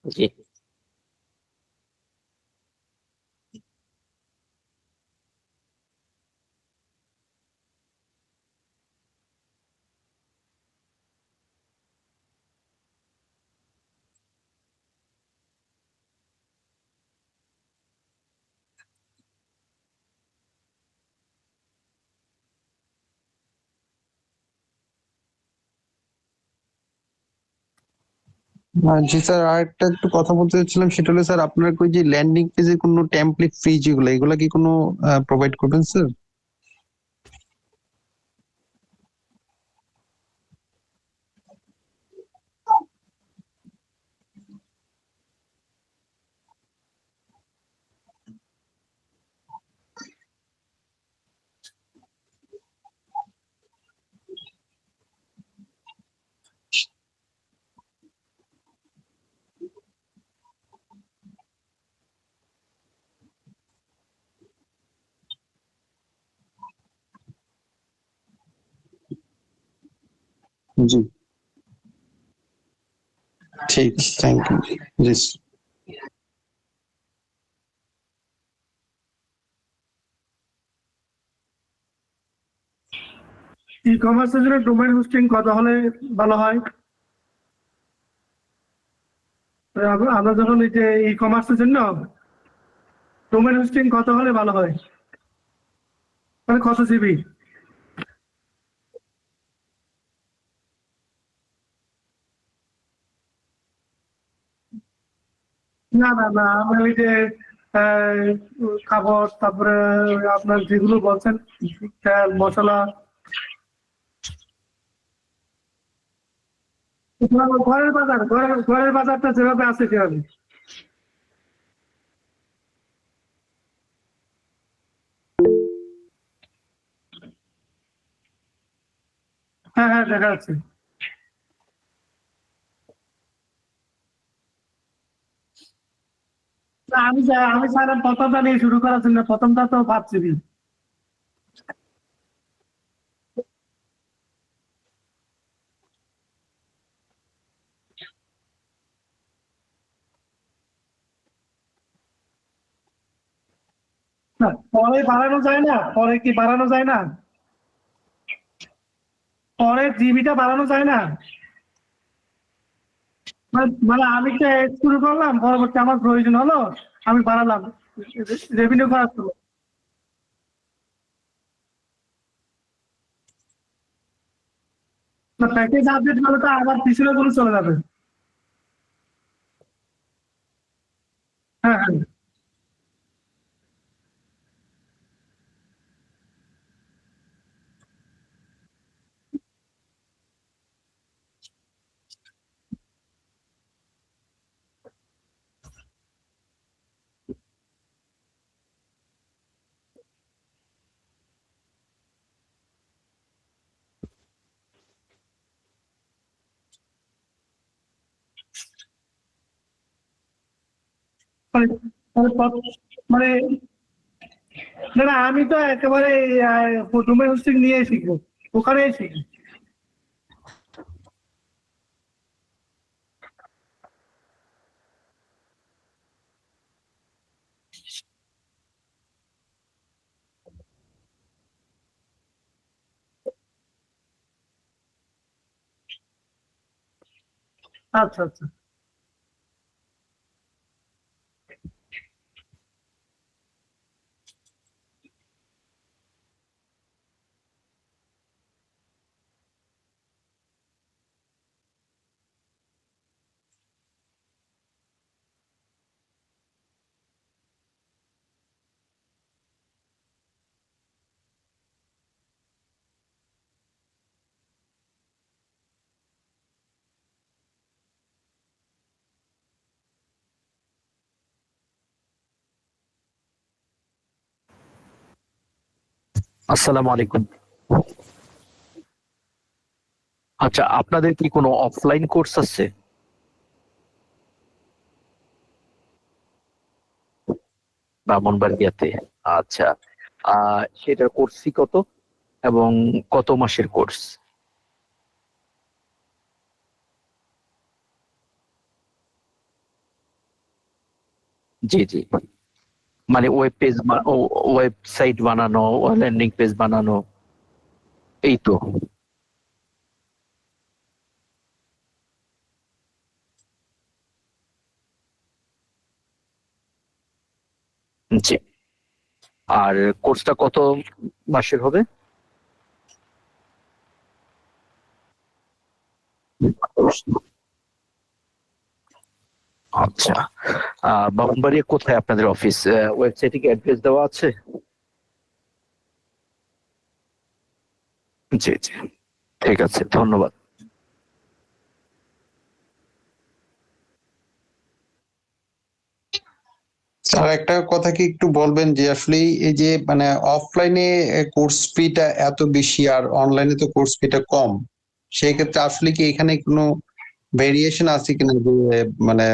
জি। জি স্যার, আরেকটা একটু কথা বলতে চাচ্ছিলাম, সেটা হলো স্যার আপনার ওই যে ল্যান্ডিং পেজে কোনো টেমপ্লেট ফ্রি যেগুলো, এগুলা কি কোনো প্রোভাইড করবেন স্যার? জি, ঠিক, থ্যাংক ইউ। জি। ই কমার্সের জন্য ডোমেইন হোস্টিং কত হলে ভালো হয়? আমরা যখন এই যে ই কমার্সের জন্য ডোমেইন হোস্টিং কত হলে ভালো হয়, মানে কত জিবি? না না না, আমি ওই যে আহ, খাবার, তারপরে ওই আপনার যেগুলো বলছেন, তেল মশলা, ঘরের বাজার, ঘরের বাজারটা যেভাবে আছে সেভাবে। হ্যাঁ হ্যাঁ, দেখা যাচ্ছে। না, আমি চাইলাম প্রথমটা নিয়ে শুরু করার জন্য, প্রথমটা তো 5 জিবি। না, পরে বাড়ানো যায় না? পরে কি বাড়ানো যায় না? পরে জিবিটা বাড়ানো যায় না? মানে আমি তো শুরু করলাম, পরবর্তী আমার প্রয়োজন হলো, আমি বাড়ালাম, রেভিনিউ করার জন্য। না, প্যাকেজ আপডেট হলে তো আবার পিছনে গুলো চলে যাবে। হ্যাঁ হ্যাঁ। মানে মানে মানে না না, আমি তো একেবারে ডোমেইন হোস্টিং নিয়ে শিখবো, ওখানেই শিখি। আচ্ছা আচ্ছা। আসসালামু আলাইকুম। আচ্ছা, আপনাদের কি কোনো অফলাইন কোর্স আছে? ব্রাহ্মণবাড়িয়াতে? আচ্ছা, সেটার কোর্স ফি কত এবং কত মাসের কোর্স? জি জি, মানে ওয়েব পেজ, ওয়েবসাইট বানানো, ল্যান্ডিং পেজ বানানো, এই তো। জি। আর কোর্সটা কত মাসের হবে? আচ্ছা, ব্রাহ্মণবাড়িয়া কোথায় আপনাদের অফিস? ওয়েবসাইটে কি অ্যাড্রেস দেওয়া আছে? জি জি, ঠিক আছে, ধন্যবাদ। স্যার একটা কথা কি একটু বলবেন যে আসলে এই যে মানে অফলাইনে কোর্স ফিটা এত বেশি আর অনলাইনে তো কোর্স ফিটা কম, সেই ক্ষেত্রে আসলে কি এখানে কোনো ভেরিয়েশন আছে কিনা যে মানে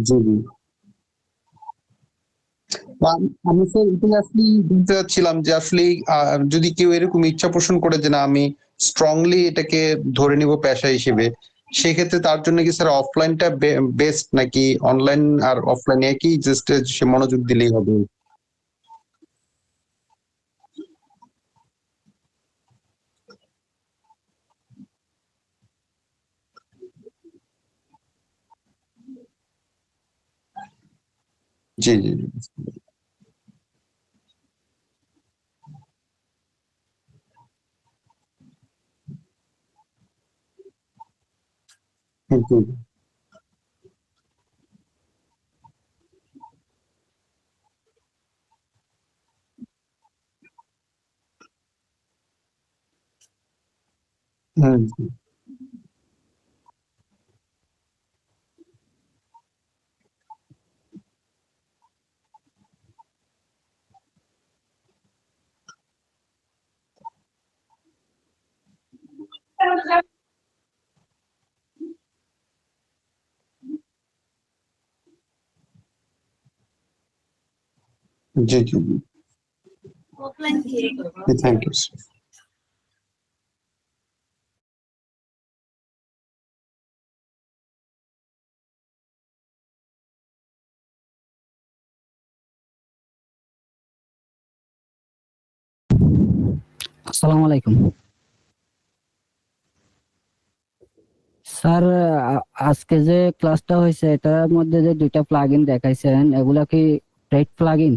জি জি। আমি স্যার এটা আসলে বলতে চাচ্ছিলাম যে আসলে যদি কেউ এরকম ইচ্ছা পোষণ করে যে না আমি স্ট্রংলি এটাকে ধরে নিব পেশা হিসেবে, সেক্ষেত্রে তার জন্য কি স্যার অফলাইনটা বেস্ট নাকি অনলাইন আর অফলাইন একই, জাস্ট সে মনোযোগ দিলেই হবে? জি জি জি। জি, হুম, জি জি জি, থ্যাংক ইউ। আসসালামু আলাইকুম স্যার। আজকে যে ক্লাসটা হয়েছে এটার মধ্যে যে দুইটা প্লাগইন দেখাইছেন এগুলা কি পেইড প্লাগইন?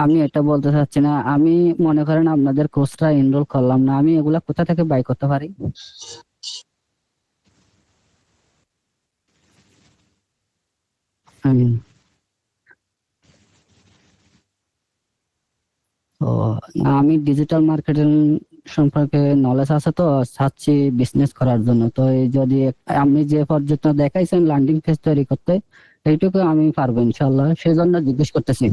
আমি এটা বলতে চাচ্ছি না, আমি মনে করেন আপনাদের কোর্সটা এনরোল করলাম না, আমি এগুলা কোথা থেকে বাই করতে পারি? হুম, তো আমি ডিজিটাল মার্কেটিং সম্পর্কে নলেজ আছে, তো চাচ্ছি বিজনেস করার জন্য। তো এই যদি আপনি যে পর্যন্ত দেখাইছেন ল্যান্ডিং পেজ তৈরি করতে, এইটুকু আমি পারবো ইনশাল্লাহ, সেই জন্য জিজ্ঞেস করতেছি।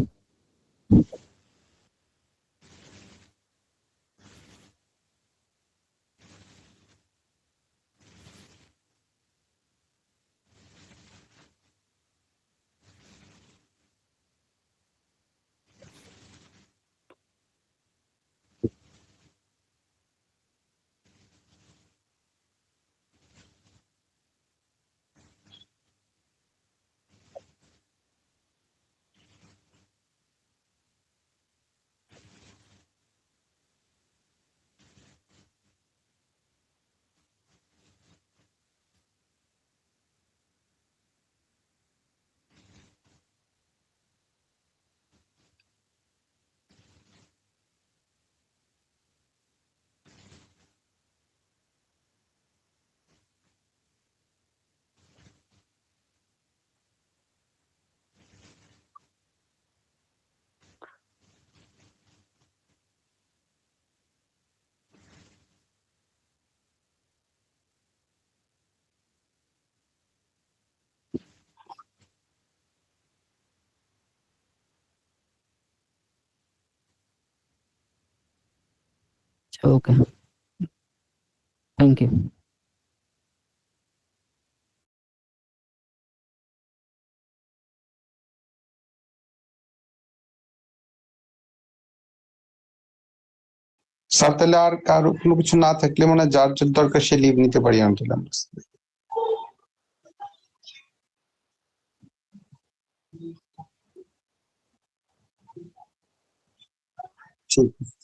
ওকে, থ্যাংক ইউ। স্যার তাহলে আর কারো কোনো কিছু না থাকলে মানে যার যার দরকার সে লিভ নিতে পারি আনটিল ঠিক আছে।